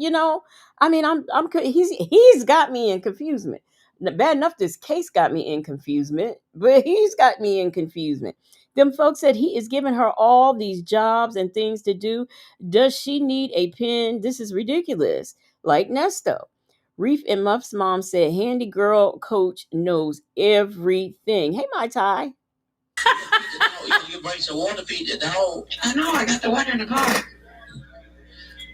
got me in confusement. Bad enough this case got me in confusement, but he's got me in confusement. Them folks said he is giving her all these jobs and things to do. Does she need a pen? This is ridiculous. Like Nesto. Reef and Muff's mom said, "Handy girl coach knows everything." Hey, my tie. You bring some water, feed the dog. I know, I got the water in the car.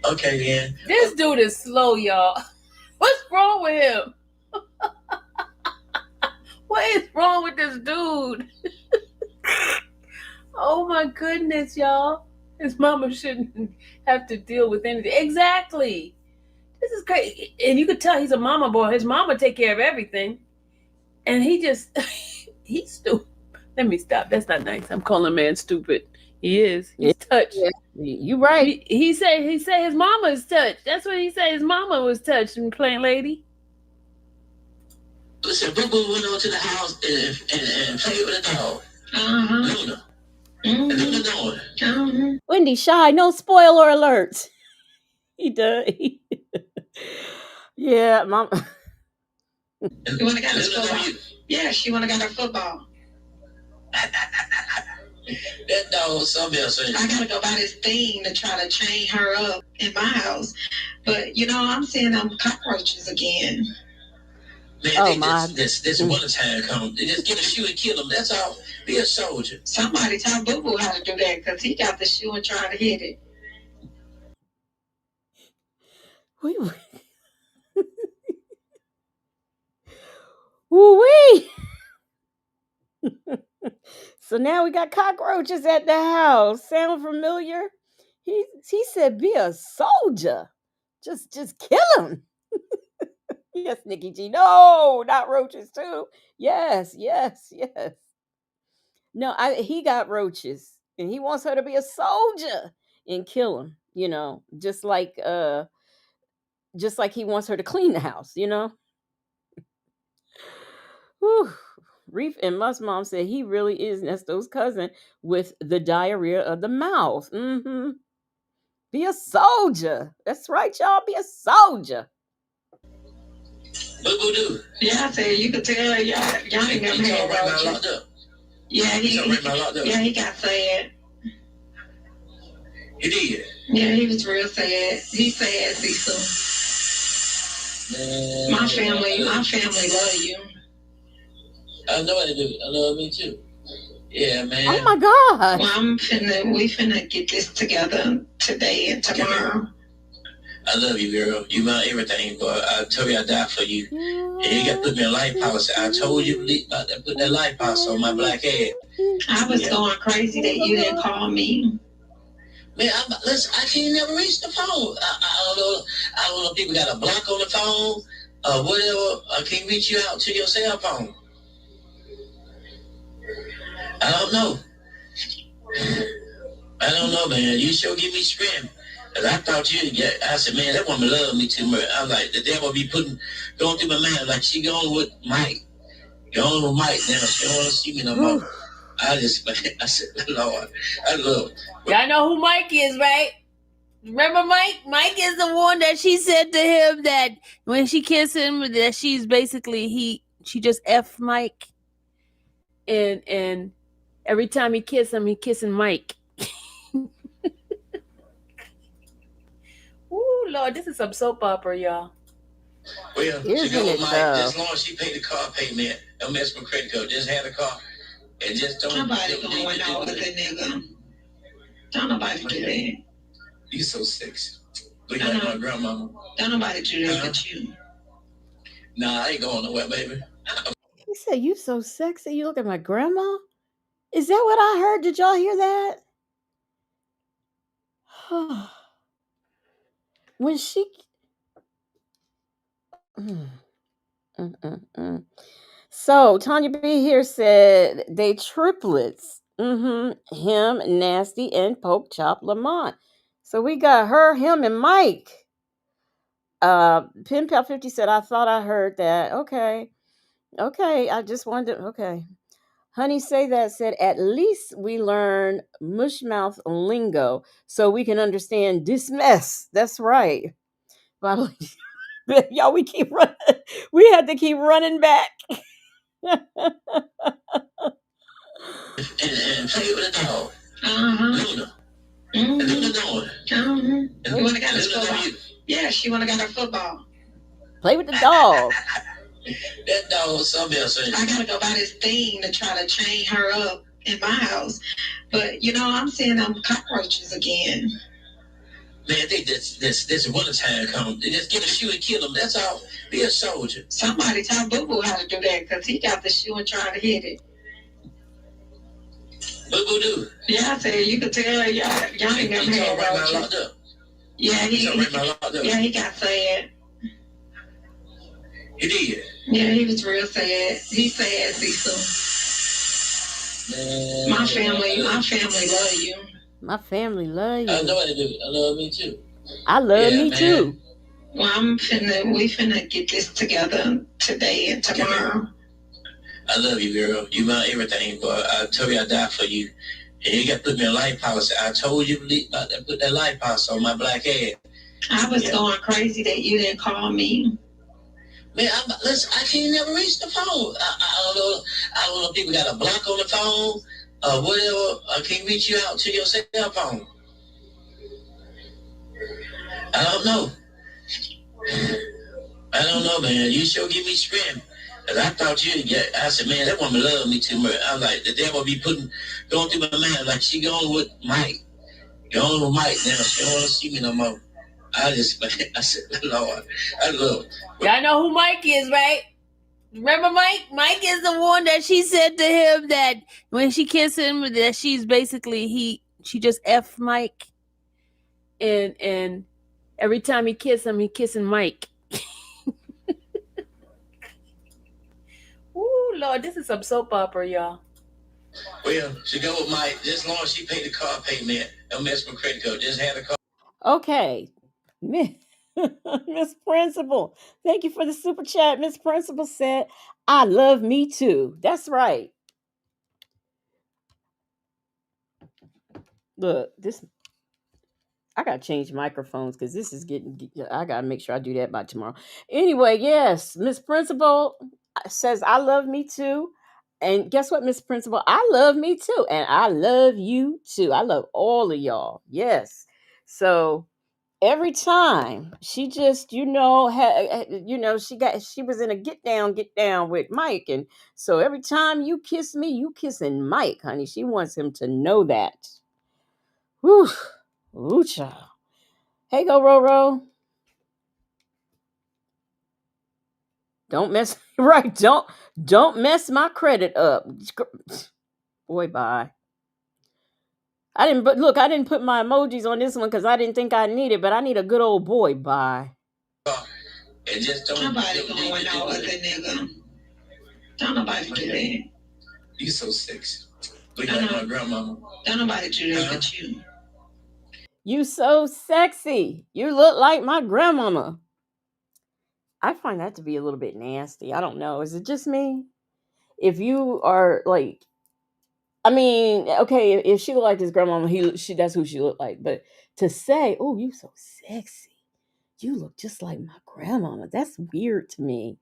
Okay, then. This dude is slow, y'all. What's wrong with him? What is wrong with this dude? Oh my goodness, y'all. His mama shouldn't have to deal with anything. Exactly. This is crazy. And you could tell he's a mama boy. His mama take care of everything. And he's stupid. Let me stop. That's not nice. I'm calling a man stupid. He is. He's touched. Yeah. You right. He said his mama is touched. That's what he said. His mama was touched, plain lady. Listen, Boo Boo went on to the house and played with the dog. Luna. Mm-hmm. Wendy Shy, no spoiler alerts. He does. Yeah, mom. She wanna got his football. Yeah, she wanna got her football. That dog was something else. I gotta go buy this thing to try to chain her up in my house. But I'm seeing them cockroaches again. Man, Oh they my. this winter time come. They just get a shoe and kill them. That's all. Be a soldier. Somebody tell Boo Boo how to do that because he got the shoe and trying to hit it. Woo-wee. So now we got cockroaches at the house. Sound familiar? He said, "Be a soldier. Just kill him." Yes, Nikki G. No, not roaches too. Yes. No, he got roaches, and he wants her to be a soldier and kill him. Just like he wants her to clean the house. Whew. Reef and Musk mom said he really is Nesto's cousin with the diarrhea of the mouth. Be a soldier. That's right, y'all. Be a soldier. Boo Boo do. Yeah, I said you could tell y'all ain't never had roaches. Yeah, he got sad. He did. Yeah, he was real sad. He's sad, Cecil. My family love you. I know I do. I love me too. Yeah, man. Oh my God. Well, we finna get this together today and tomorrow. I love you, girl. You my everything, boy. I told you I died for you. And you got to put me in a life policy. I told you to put that life policy on my black head. I was going crazy that you didn't call me. Man, listen, I can't never reach the phone. I don't know if people got a block on the phone or whatever. I can't reach you out to your cell phone. I don't know, man. You sure give me strength. Cause I thought I said, man, that woman loved me too much. I was like, the devil be going through my mind, like she going with Mike. Going with Mike now. She don't want to see me no more. I said, Lord, I love her. Y'all know who Mike is, right? Remember Mike? Mike is the one that she said to him that when she kissed him, that she's basically, she just F Mike. And every time he kissed him, he kissing Mike. Ooh, Lord, this is some soap opera, y'all. Well, she go with Mike. As long as she pay the car payment, don't mess with credit card. Just have the car. And just don't. Nobody going with no other nigga. Don't nobody do that. You so sexy. Look like my grandmama. Don't nobody do that but you. Nah, I ain't going nowhere, baby. He said, "You so sexy. You look at my grandma." Is that what I heard? Did y'all hear that? When she. So Tanya B here said they triplets. Him, Nasty, and Pope Chop Lamont. So we got her, him, and Mike. Pin Pal 50 said, I thought I heard that. Okay. I just wanted to. Okay. Honey Say That said, at least we learn mushmouth lingo so we can understand this mess. That's right. Y'all, we keep running. We had to keep running back. And play with the dog. Luna. Luna doing. You wanna got her football? Yeah, she wanna got her football. Play with the dog. That dog was something else. I gotta go buy this thing to try to chain her up in my house. But I'm seeing them cockroaches again. Man, they this winter time come. They just get a shoe and kill them. That's all. Be a soldier. Somebody tell Boo Boo how to do that because he got the shoe and trying to hit it. Boo Boo do. Yeah, I said you could tell y'all ain't never had roaches. Yeah, he got sad. He did. Yeah, he was real sad. He's sad, Cecil. My family love you. My family love you. I know I do. I love me too. I love me too. Well, we finna get this together today and tomorrow. I love you, girl. You my everything, boy. I told you I died for you. And you got to put me in a life policy. I told you to put that life policy on my black head. I was going crazy that you didn't call me. Man, listen, I can't never reach the phone. I don't know if people got a block on the phone or whatever. I can't reach you out to your cell phone. I don't know, man. You sure give me strength. And I thought I said, man, that woman loved me too much. I was like, the devil be going through my mind, like she going with Mike. Going with Mike now. She don't want to see me no more. I said, Lord, I love it. Y'all know who Mike is, right? Remember Mike? Mike is the one that she said to him that when she kissed him, that she's basically, she just F Mike. And every time he kissed him, he kissing Mike. Ooh, Lord, this is some soap opera, y'all. Well, she go with Mike just as long as she paid the car payment. Don't mess with credit card. Just have the car. Okay. Miss Principal, thank you for the super chat. Miss Principal said, I love me too. That's right. Look, I gotta change microphones because this is I gotta make sure I do that by tomorrow. Anyway, yes, Miss Principal says, I love me too. And guess what, Miss Principal? I love me too. And I love you too. I love all of y'all. Yes. So every time she just, she was in a get down with Mike. And so every time you kiss me, you kissing Mike, honey. She wants him to know that. Whew. Ooh, child. Hey, go, Roro. Don't mess right. Don't mess my credit up. Boy, bye. I didn't put my emojis on this one because I didn't think I needed, but I need a good old boy, bye. And just don't nobody going with no other nigga. Don't nobody do that. You so sexy. Look like my grandmama. Don't nobody do that but you. You so sexy. You look like my grandmama. I find that to be a little bit nasty. I don't know. Is it just me? If you are like, I mean, okay, if she looked like his grandmama, that's who she looked like. But to say, oh, you so sexy. You look just like my grandmama. That's weird to me.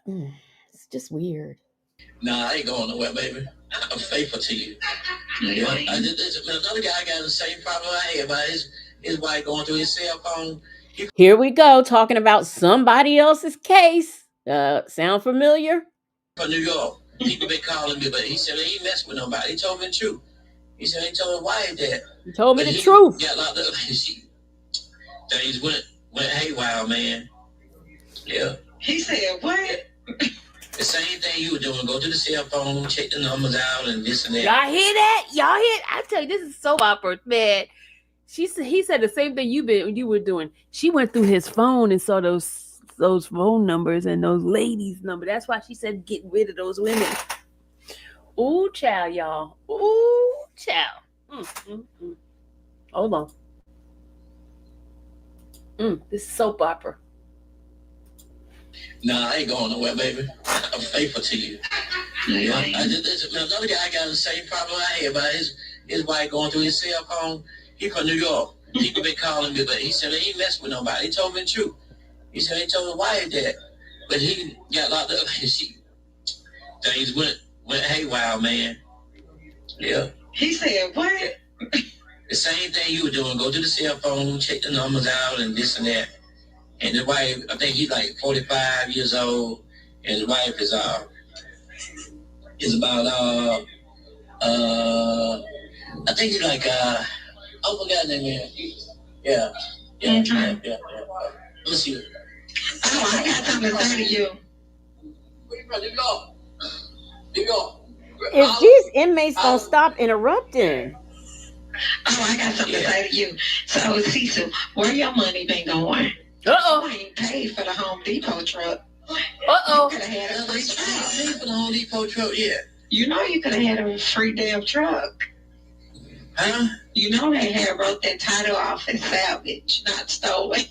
It's just weird. Nah, I ain't going nowhere, baby. I'm faithful to you. Yeah, another guy got the same problem I had about his wife going through his cell phone. Here we go, talking about somebody else's case. Sound familiar? From New York. People been calling me, but he said he ain't messing with nobody. He told me the truth. He said he told his wife that. He told me the truth. Got locked up. Things went haywire, man. Yeah. He said what? The same thing you were doing. Go to the cell phone, check the numbers out, and this and that. Y'all hear that? Y'all hear? I tell you, this is soap opera, man. He said the same thing you were doing. She went through his phone and saw those phone numbers and those ladies' number. That's why she said get rid of those women. Ooh, child, y'all. Ooh, child. Hold on. This is soap opera. Nah, I ain't going nowhere, baby. I'm faithful to you. Yeah. Another guy got the same problem I had about his wife going through his cell phone. He from New York. People been calling me, but he said he ain't messing with nobody. He told me the truth. He said he told his wife that. But he got locked up and things went haywire, man. Yeah. He said what? The same thing you were doing. Go to the cell phone, check the numbers out, and this and that. And the wife, I think he's like 45 years old, and his wife is about I think he's like I forgot his name. Yeah. Let's see. Oh, I got something to say to you. If these inmates don't stop interrupting. Oh, I got something to say to you. So, CECIL, where your money been going? Uh-oh. You ain't paid for the Home Depot truck. Uh-oh. You could have had a free truck. I paid for the Home Depot truck, yeah. You know you could have had a free damn truck. Huh? You know they had wrote that title off as salvage, not stolen.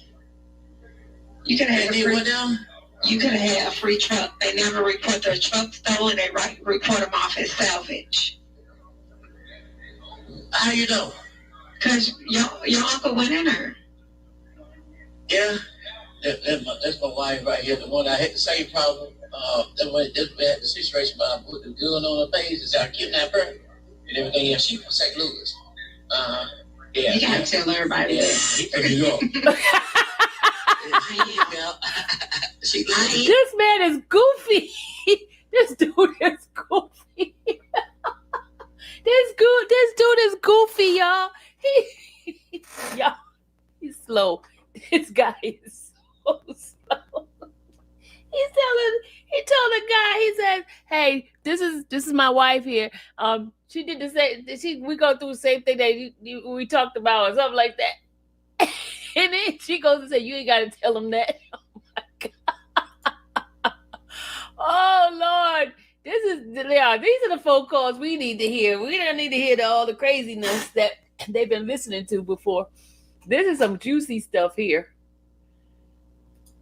You could have had a free truck. They never report their truck stolen. They report them off as salvage. How you know? Because your uncle went in there. Yeah. That's my wife right here. The one I had the same problem. That's the situation, but I put the gun on her face and said I kidnapped her and everything else. She from St. Louis. Yeah. You gotta tell everybody that. He from New York. This man is goofy. This dude is goofy. This dude is goofy, y'all. Y'all, he's slow. This guy is so slow. He told the guy, he says, "Hey, this is my wife here. She did the same. We go through the same thing that we talked about or something like that." And then she goes and says, "You ain't got to tell him that." Oh my God. Oh Lord, these are the phone calls we need to hear. We don't need to hear all the craziness that they've been listening to before. This is some juicy stuff here.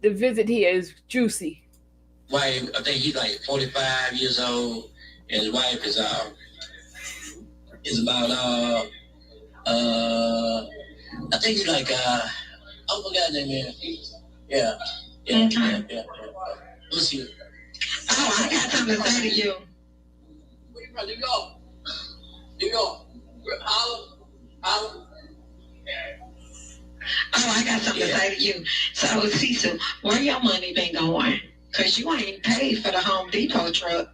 The visit here is juicy. Wife, I think he's like 45 years old, and his wife is about I think he's like I forgot that man. Yeah. Let's see. Oh, I got something to say to you. Where you from? New York. Holla. Oh, I got something to say to you. So, CECIL, where your money been going? Because you ain't paid for the Home Depot truck.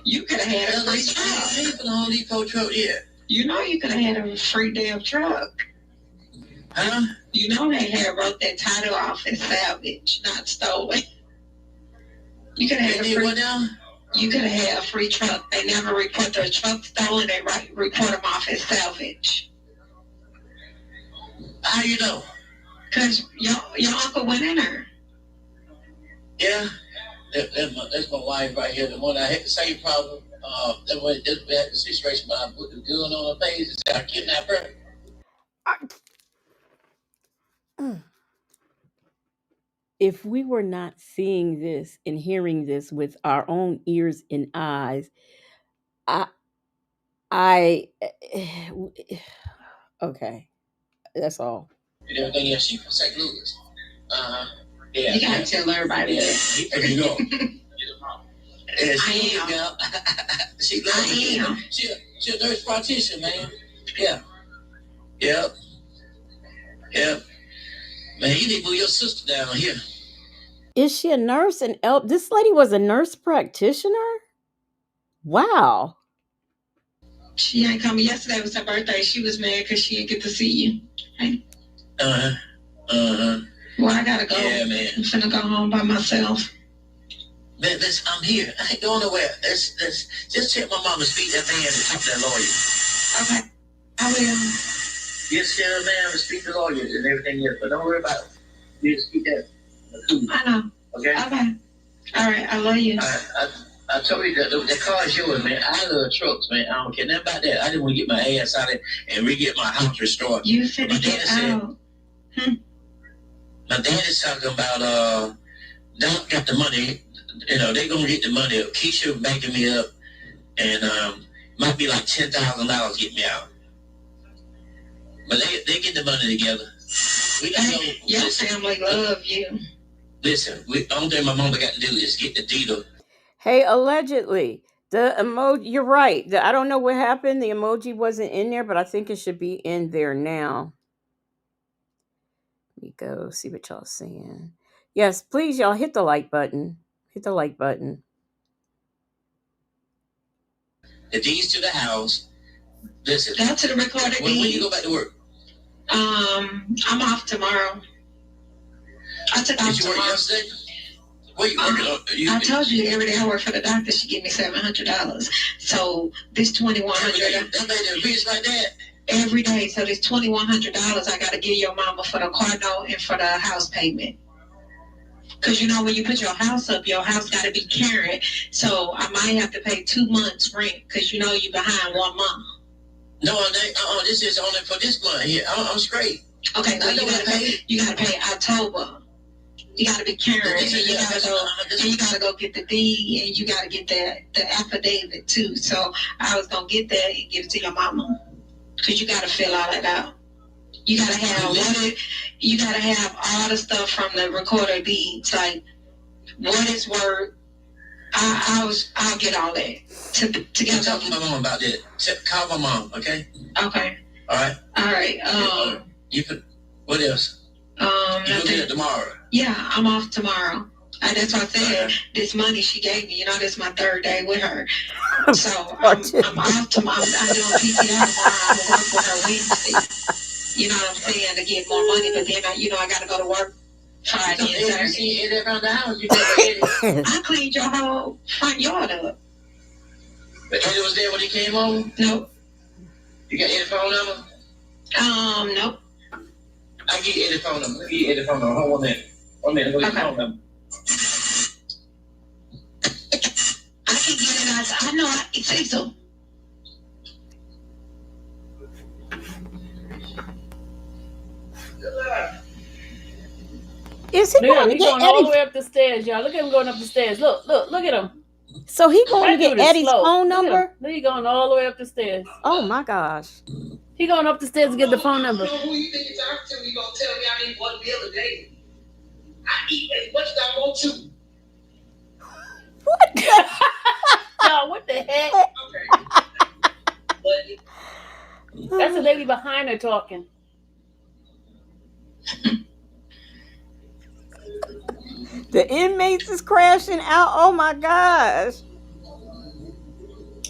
You could have had a free truck. I paid for the Home Depot truck, yeah. You know you could have had a free damn truck. Huh? You know they had wrote that title off as salvage, not stolen. You could have had a free truck. You could have had a free truck. They never report their truck stolen. They report them off as salvage. How you know? Because your uncle went in there. Yeah. That's my wife right here. The one I had the same problem. That was the situation when I put the gun on her face and said I kidnapped her. If we were not seeing this and hearing this with our own ears and eyes, okay, that's all. And everything else, she from St. Louis. Yeah. You gotta tell everybody that. There you go. Yeah, she I am. She loves I am. She a nurse practitioner, man. Yeah. Yep. Man, you need to move your sister down here. Is she a nurse? And this lady was a nurse practitioner? Wow. She ain't coming. Yesterday was her birthday. She was mad because she didn't get to see you. Hey. Well, I gotta go. Yeah, man. I'm finna go home by myself. Man, I'm here. I ain't going nowhere. Let's just check my mama, speak that man and talk to that lawyer. Okay. I will. Just tell the man to speak to lawyers and everything else, but don't worry about it. You just keep that. I know. Okay? Okay. All right. I love you. I told you that the car is yours, man. I love trucks, man. I don't care nothing about that. I just want to get my ass out of it and re-get my house restored. You finna get out. My dad is talking about Doc got the money. You know, they gonna get the money. Keisha backing me up, and might be like $10,000 get me out. But they get the money together. We don't know. Your family love you. Listen, the only thing my mama got to do is get the deed. Hey, allegedly, the emoji, you're right. I don't know what happened. The emoji wasn't in there, but I think it should be in there now. Let me go see what y'all saying. Yes, please, y'all hit the like button. Hit the like button. The deeds to the house. Listen. Down to the recorded deed. When you go back to work? I'm off tomorrow. I took off tomorrow. Did you work yesterday? What you working on? I told you every day I work for the doctor, she give me $700. So this $2,100. That made a bitch like that. Every day. So this $2,100 I gotta give your mama for the car note and for the house payment. Cause you know when you put your house up, your house gotta be carried. So I might have to pay 2 months rent because you know you behind 1 month. No, this is only for this month here. I'm straight. Okay, so you gotta pay October. You gotta be carried, and you gotta go get the deed, and you gotta get the affidavit too. So I was gonna get that and give it to your mama, cause you gotta fill all that out. You gotta have all the stuff from the recorder deeds, like what is worth. I'll get all that together. Talk to my mom about that. Call my mom, okay? Okay. All right. You could. What else? You can get it tomorrow. Yeah, I'm off tomorrow. That's what I said. This money she gave me, this my third day with her. So I'm off tomorrow. I'm doing PTO tomorrow. I'm going to work with her Wednesday. You know what I'm saying? To get more money. But then, I got to go to work Friday and Saturday. I cleaned your whole front yard up. But Eddie was there when he came home? Nope. You got Eddie's phone number? Nope. I get Eddie's phone number. Hold on a minute. 1 minute. Go get your phone number. I can get it. I know it's CECIL. Is he going to get going all the way up the stairs, y'all? Look at him going up the stairs. Look at him. So he going to get Eddie's phone number? Look, he going all the way up the stairs. Oh my gosh. He going up the stairs to get the phone number. Who you think you're talking to? You gonna tell me I eat 1 meal a day? I eat as much as I want to. What? No, what the heck? Okay. That's the lady behind her talking. The inmates is crashing out. Oh my gosh.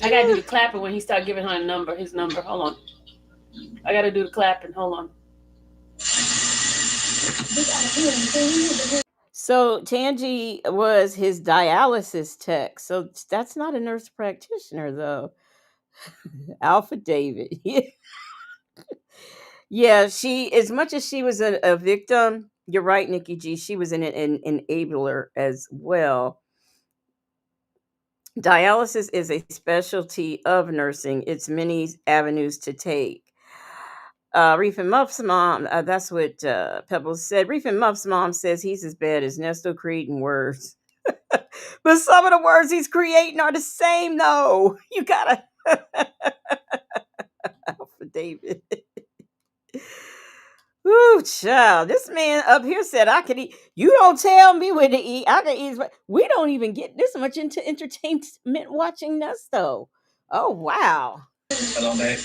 I gotta do the clapping when he start giving her his number. Hold on. I gotta do the clapping. Hold on. So Tangi was his dialysis tech. So that's not a nurse practitioner though. Alpha David. Yeah, she, as much as she was a victim, you're right, Nikki G, she was an enabler as well. Dialysis is a specialty of nursing. It's many avenues to take. Reef and Muff's mom, that's what Pebbles said. Reef and Muff's mom says he's as bad as Nesto creating words. But some of the words he's creating are the same, though. You gotta... Alpha David. Ooh, child. This man up here said I could eat. You don't tell me when to eat. I can eat. We don't even get this much into entertainment watching Nesto. Oh, wow. Hello, babe.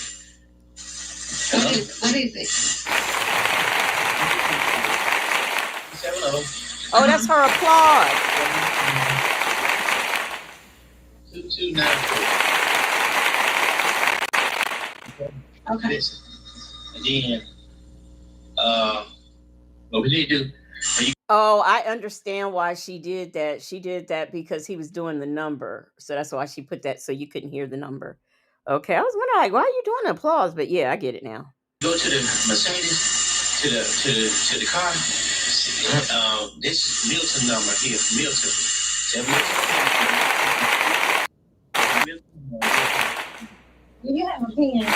What is it? Hello. Oh, that's her applause. 2294. Okay. And then, what we need to do. Oh, I understand why she did that. She did that because he was doing the number. So that's why she put that so you couldn't hear the number. Okay. I was wondering, like, why are you doing the applause? But yeah, I get it now. Go to the Mercedes, to the car. This is Milton number here. Milton. You have a pen.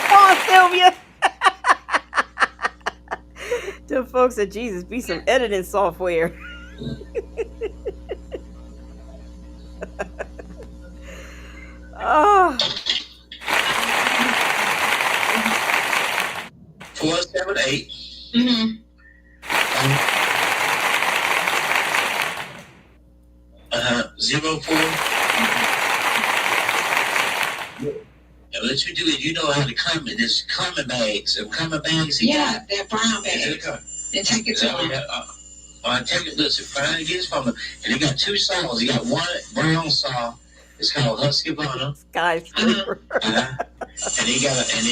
Come on, Sylvia. The folks at Jesus be some editing software. Oh. 478. 04. And what you do is, you know how to comment. There's comment bags. Yeah, they're brown bags. Then take it to them. Take it. Listen, find and get his phone. And they got 2 saws. They got one brown saw. It's called Husqvarna. Skyscraper. And they got and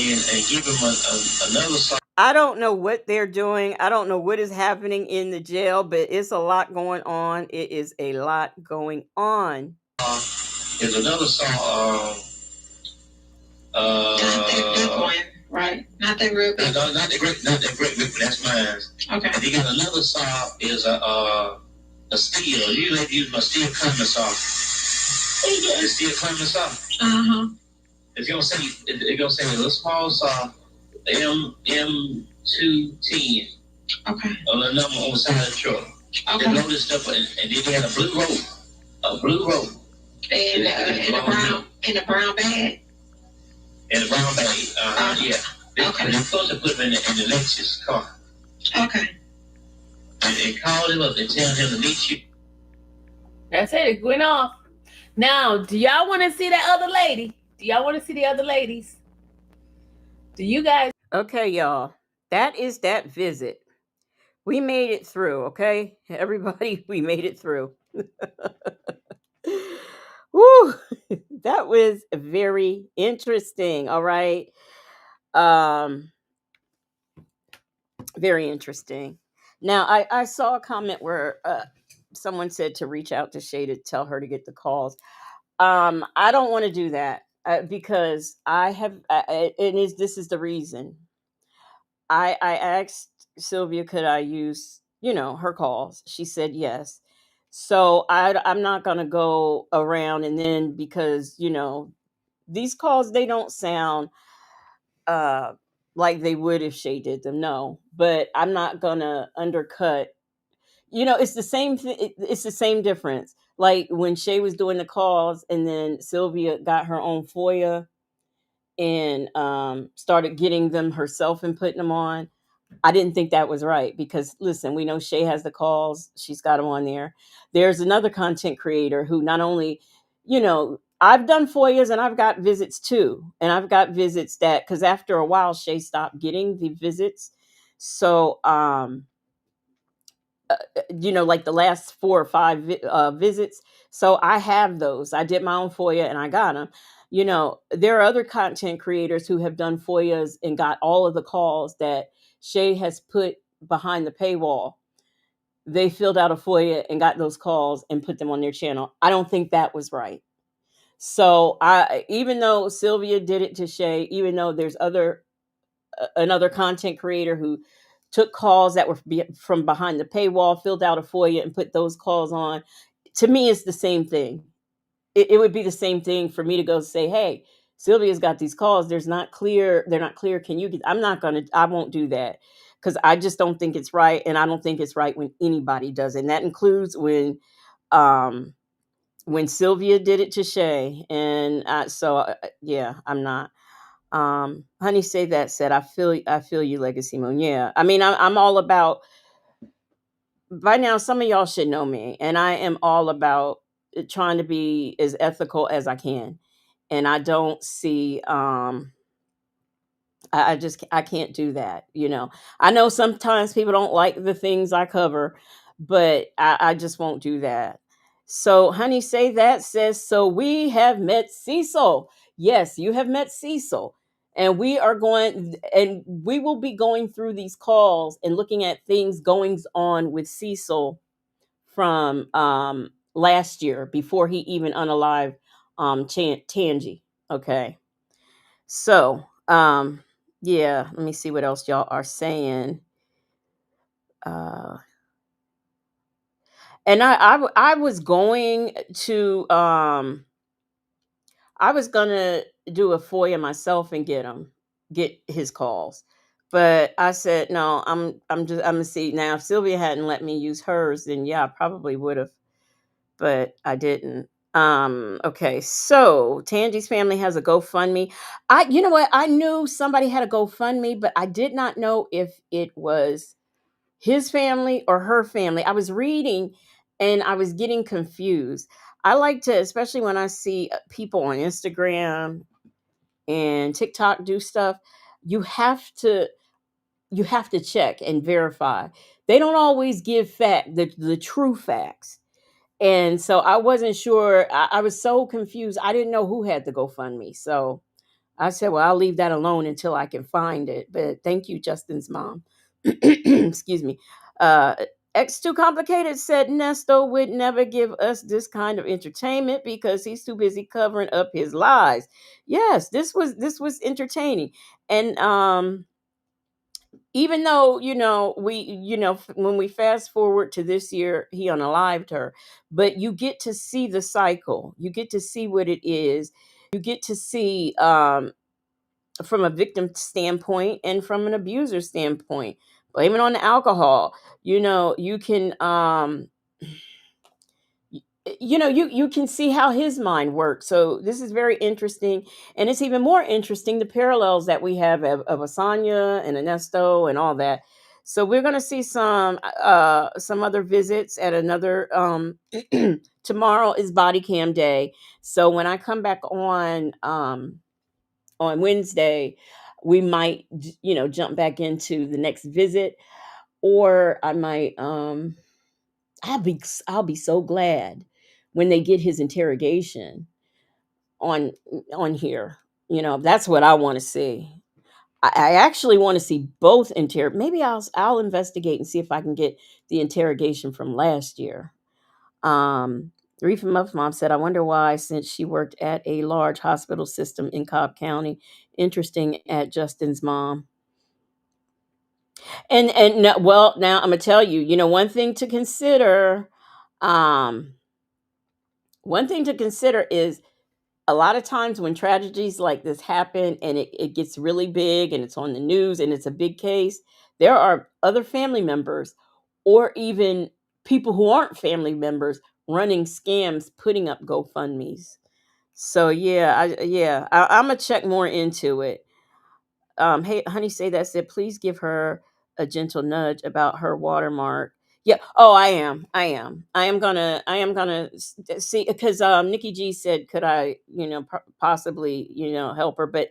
give him another saw. I don't know what they're doing. I don't know what is happening in the jail, but it's a lot going on. It is a lot going on. There's another saw. Not that one, right? Not that real big. Not that great, but that's mine. Okay. And they got another saw is a steel. You have to use my steel climbing saw. The steel climbing saw. It's gonna say a little small saw, M210. Okay. On the number on the side of the truck. Okay. They loaded stuff and then they had a blue rope. In a brown bag. In a brown bag. Yeah. Okay. They're supposed to put them in the Lexus car. Okay. And they called him up and tell him to meet you. That's it. It went off. Now, do y'all want to see that other lady? Do y'all want to see the other ladies? Do you guys? Okay, y'all. That is that visit. We made it through, okay? Everybody, we made it through. Woo! That was very interesting, all right? Um, very interesting. Now, I saw a comment where someone said to reach out to Shay to tell her to get the calls. I don't want to do that because I have, it is this is the reason. I asked Sylvia, could I use, her calls? She said yes. So I'm not gonna go around and then because these calls they don't sound uh like they would if Shay did them. No, but I'm not gonna undercut. It's the same thing. It's the same difference. Like when Shay was doing the calls, and then Sylvia got her own FOIA and started getting them herself and putting them on. I didn't think that was right because listen, we know Shay has the calls. She's got them on there. There's another content creator who not only, I've done FOIAs and I've got visits too. And I've got visits that, because after a while, Shay stopped getting the visits. So, like the last 4 or 5 visits. So I have those. I did my own FOIA and I got them. There are other content creators who have done FOIAs and got all of the calls that Shay has put behind the paywall. They filled out a FOIA and got those calls and put them on their channel. I don't think that was right. So even though Sylvia did it to Shay, even though there's another content creator who took calls that were from behind the paywall, filled out a FOIA and put those calls on. To me, it's the same thing. It would be the same thing for me to go say, hey, Sylvia's got these calls. They're not clear. Can you get, I won't do that because I just don't think it's right. And I don't think it's right when anybody does it. And that includes when Sylvia did it to Shay. And yeah, I'm not. Honey, say that said, I feel you, Legacy Moon. Yeah. I mean, I'm all about, by now, some of y'all should know me, and I am all about trying to be as ethical as I can. And I don't see, I can't do that. I know sometimes people don't like the things I cover, but I just won't do that. So, honey, say that says, so we have met Cecil. Yes, you have met Cecil. And we will be going through these calls and looking at things goings on with Cecil from last year before he even unalived Tangi. Okay. So, yeah, let me see what else y'all are saying. And I was going to I was gonna do a FOIA myself and get his calls, but I said no. I'm gonna see now. If Sylvia hadn't let me use hers, then yeah, I probably would have, but I didn't. Okay, so Tangi's family has a GoFundMe. You know what? I knew somebody had a GoFundMe, but I did not know if it was his family or her family. I was reading and I was getting confused. I like to, especially when I see people on Instagram and TikTok do stuff, you have to check and verify. They don't always give the true facts. And so I wasn't sure. I was so confused. I didn't know who had the GoFundMe. So I said, well, I'll leave that alone until I can find it. But thank you, Justin's mom. Excuse me. Uh, X Too Complicated said Nesto would never give us this kind of entertainment because he's too busy covering up his lies. Yes, this was entertaining. And even though when we fast forward to this year, he unalived her, but you get to see the cycle. You get to see what it is. You get to see from a victim standpoint and from an abuser standpoint. Blame it on the alcohol. You can you can see how his mind works. So this is very interesting, and it's even more interesting the parallels that we have of Asanya and Ernesto and all that. So we're gonna see some other visits at another tomorrow is body cam day. So when I come back on Wednesday, we might jump back into the next visit, or I might I'll be so glad when they get his interrogation on here. That's what I want to see. I actually want to see both maybe I'll investigate and see if I can get the interrogation from last year. Reefa Muff's mom said, I wonder why, since she worked at a large hospital system in Cobb County. Interesting at Justin's mom. And no, well, now I'm gonna tell you, one thing to consider. Um, one thing to consider is a lot of times when tragedies like this happen and it gets really big and it's on the news and it's a big case, there are other family members or even people who aren't family members running scams, putting up GoFundMe's. So I'm gonna check more into it. Hey, honey, say that said, please give her a gentle nudge about her watermark. Yeah. Oh, I am gonna see, because Nikki G said, could I, possibly, help her, but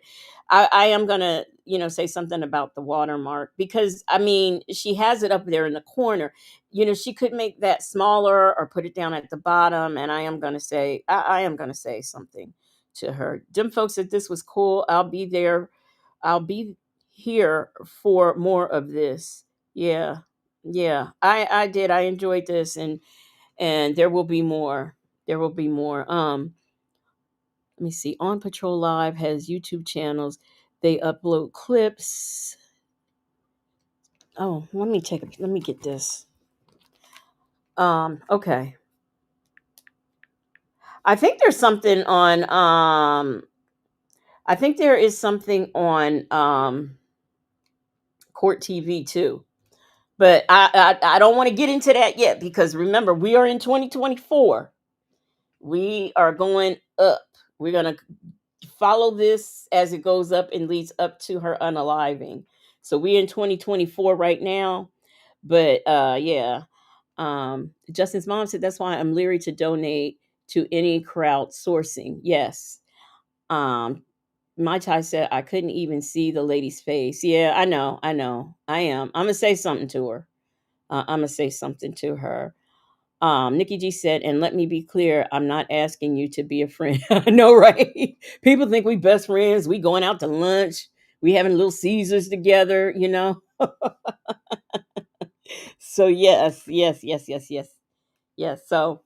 I am gonna, say something about the watermark, because I mean, she has it up there in the corner. She could make that smaller or put it down at the bottom. And I am gonna say something to her. Them folks said this was cool. I'll be here for more of this. Yeah. Yeah. I did. I enjoyed this, and there will be more. There will be more. Let me see. On Patrol Live has YouTube channels. They upload clips. Oh, let me get this. Okay. I think there's something on I think there is something on Court TV too. But I don't want to get into that yet, because remember, we are in 2024. We are going up. We're going to follow this as it goes up and leads up to her unaliving. So we're in 2024 right now. But yeah. Justin's mom said that's why I'm leery to donate to any crowdsourcing. Yes. My Ty said I couldn't even see the lady's face. Yeah, I know. I am. I'm gonna say something to her. I'm gonna say something to her. Nikki G said, and let me be clear, I'm not asking you to be a friend. I know, right? People think we best friends. We going out to lunch. We having little Caesars together, So yes. So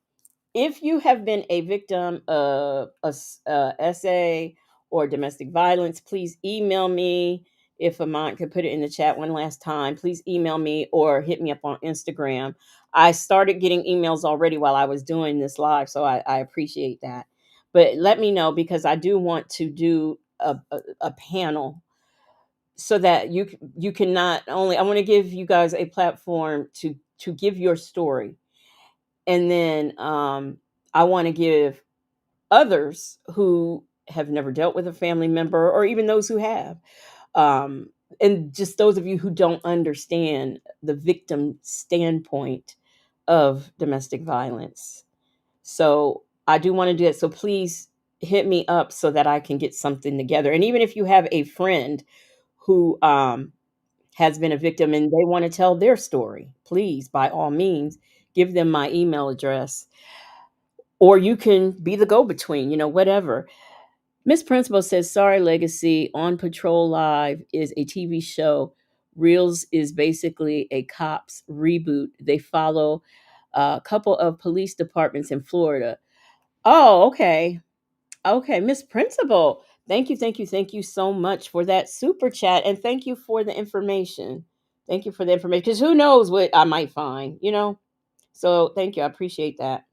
if you have been a victim of SA or domestic violence, please email me. If Amant could put it in the chat one last time, please email me or hit me up on Instagram. I started getting emails already while I was doing this live, so I appreciate that. But let me know, because I do want to do a panel, so that you can not only, I want to give you guys a platform to give your story, and then I want to give others who have never dealt with a family member, or even those who have, um, and just those of you who don't understand the victim standpoint of domestic violence. So I do want to do it. So please hit me up so that I can get something together. And even if you have a friend who has been a victim and they want to tell their story, please, by all means, give them my email address, or you can be the go-between, whatever. Miss Principal says, sorry, Legacy, On Patrol Live is a TV show. Reels is basically a cops reboot. They follow a couple of police departments in Florida. Oh, okay. Okay, Miss Principal. Thank you so much for that super chat. And thank you for the information. Thank you for the information. Because who knows what I might find. So thank you. I appreciate that.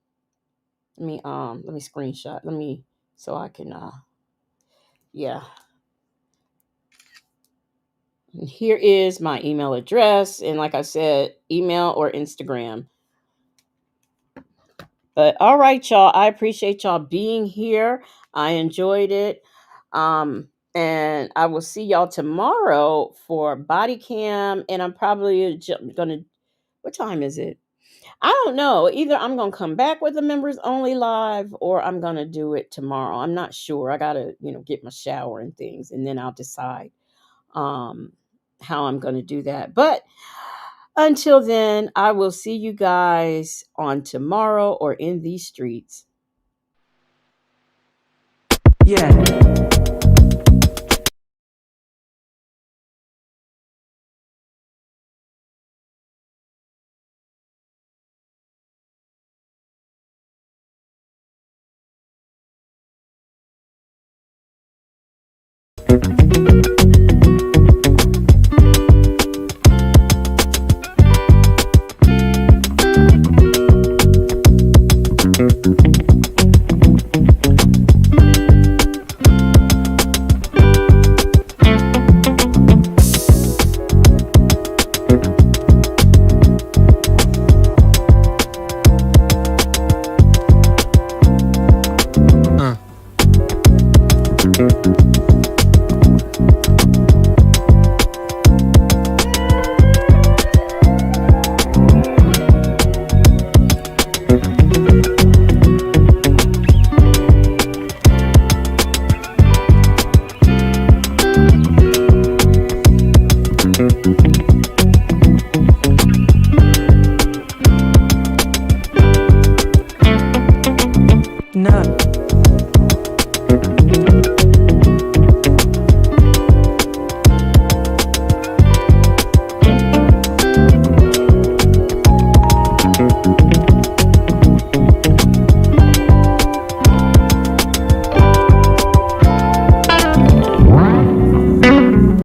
Let me screenshot. So I can yeah. And here is my email address. And like I said, email or Instagram. But all right, y'all. I appreciate y'all being here. I enjoyed it. And I will see y'all tomorrow for body cam. And I'm probably gonna, what time is it? I don't know. Either I'm gonna come back with the members only live, or I'm gonna do it tomorrow. I'm not sure. I gotta, get my shower and things, and then I'll decide um how I'm gonna do that. But until then, I will see you guys on tomorrow or in these streets. Yeah.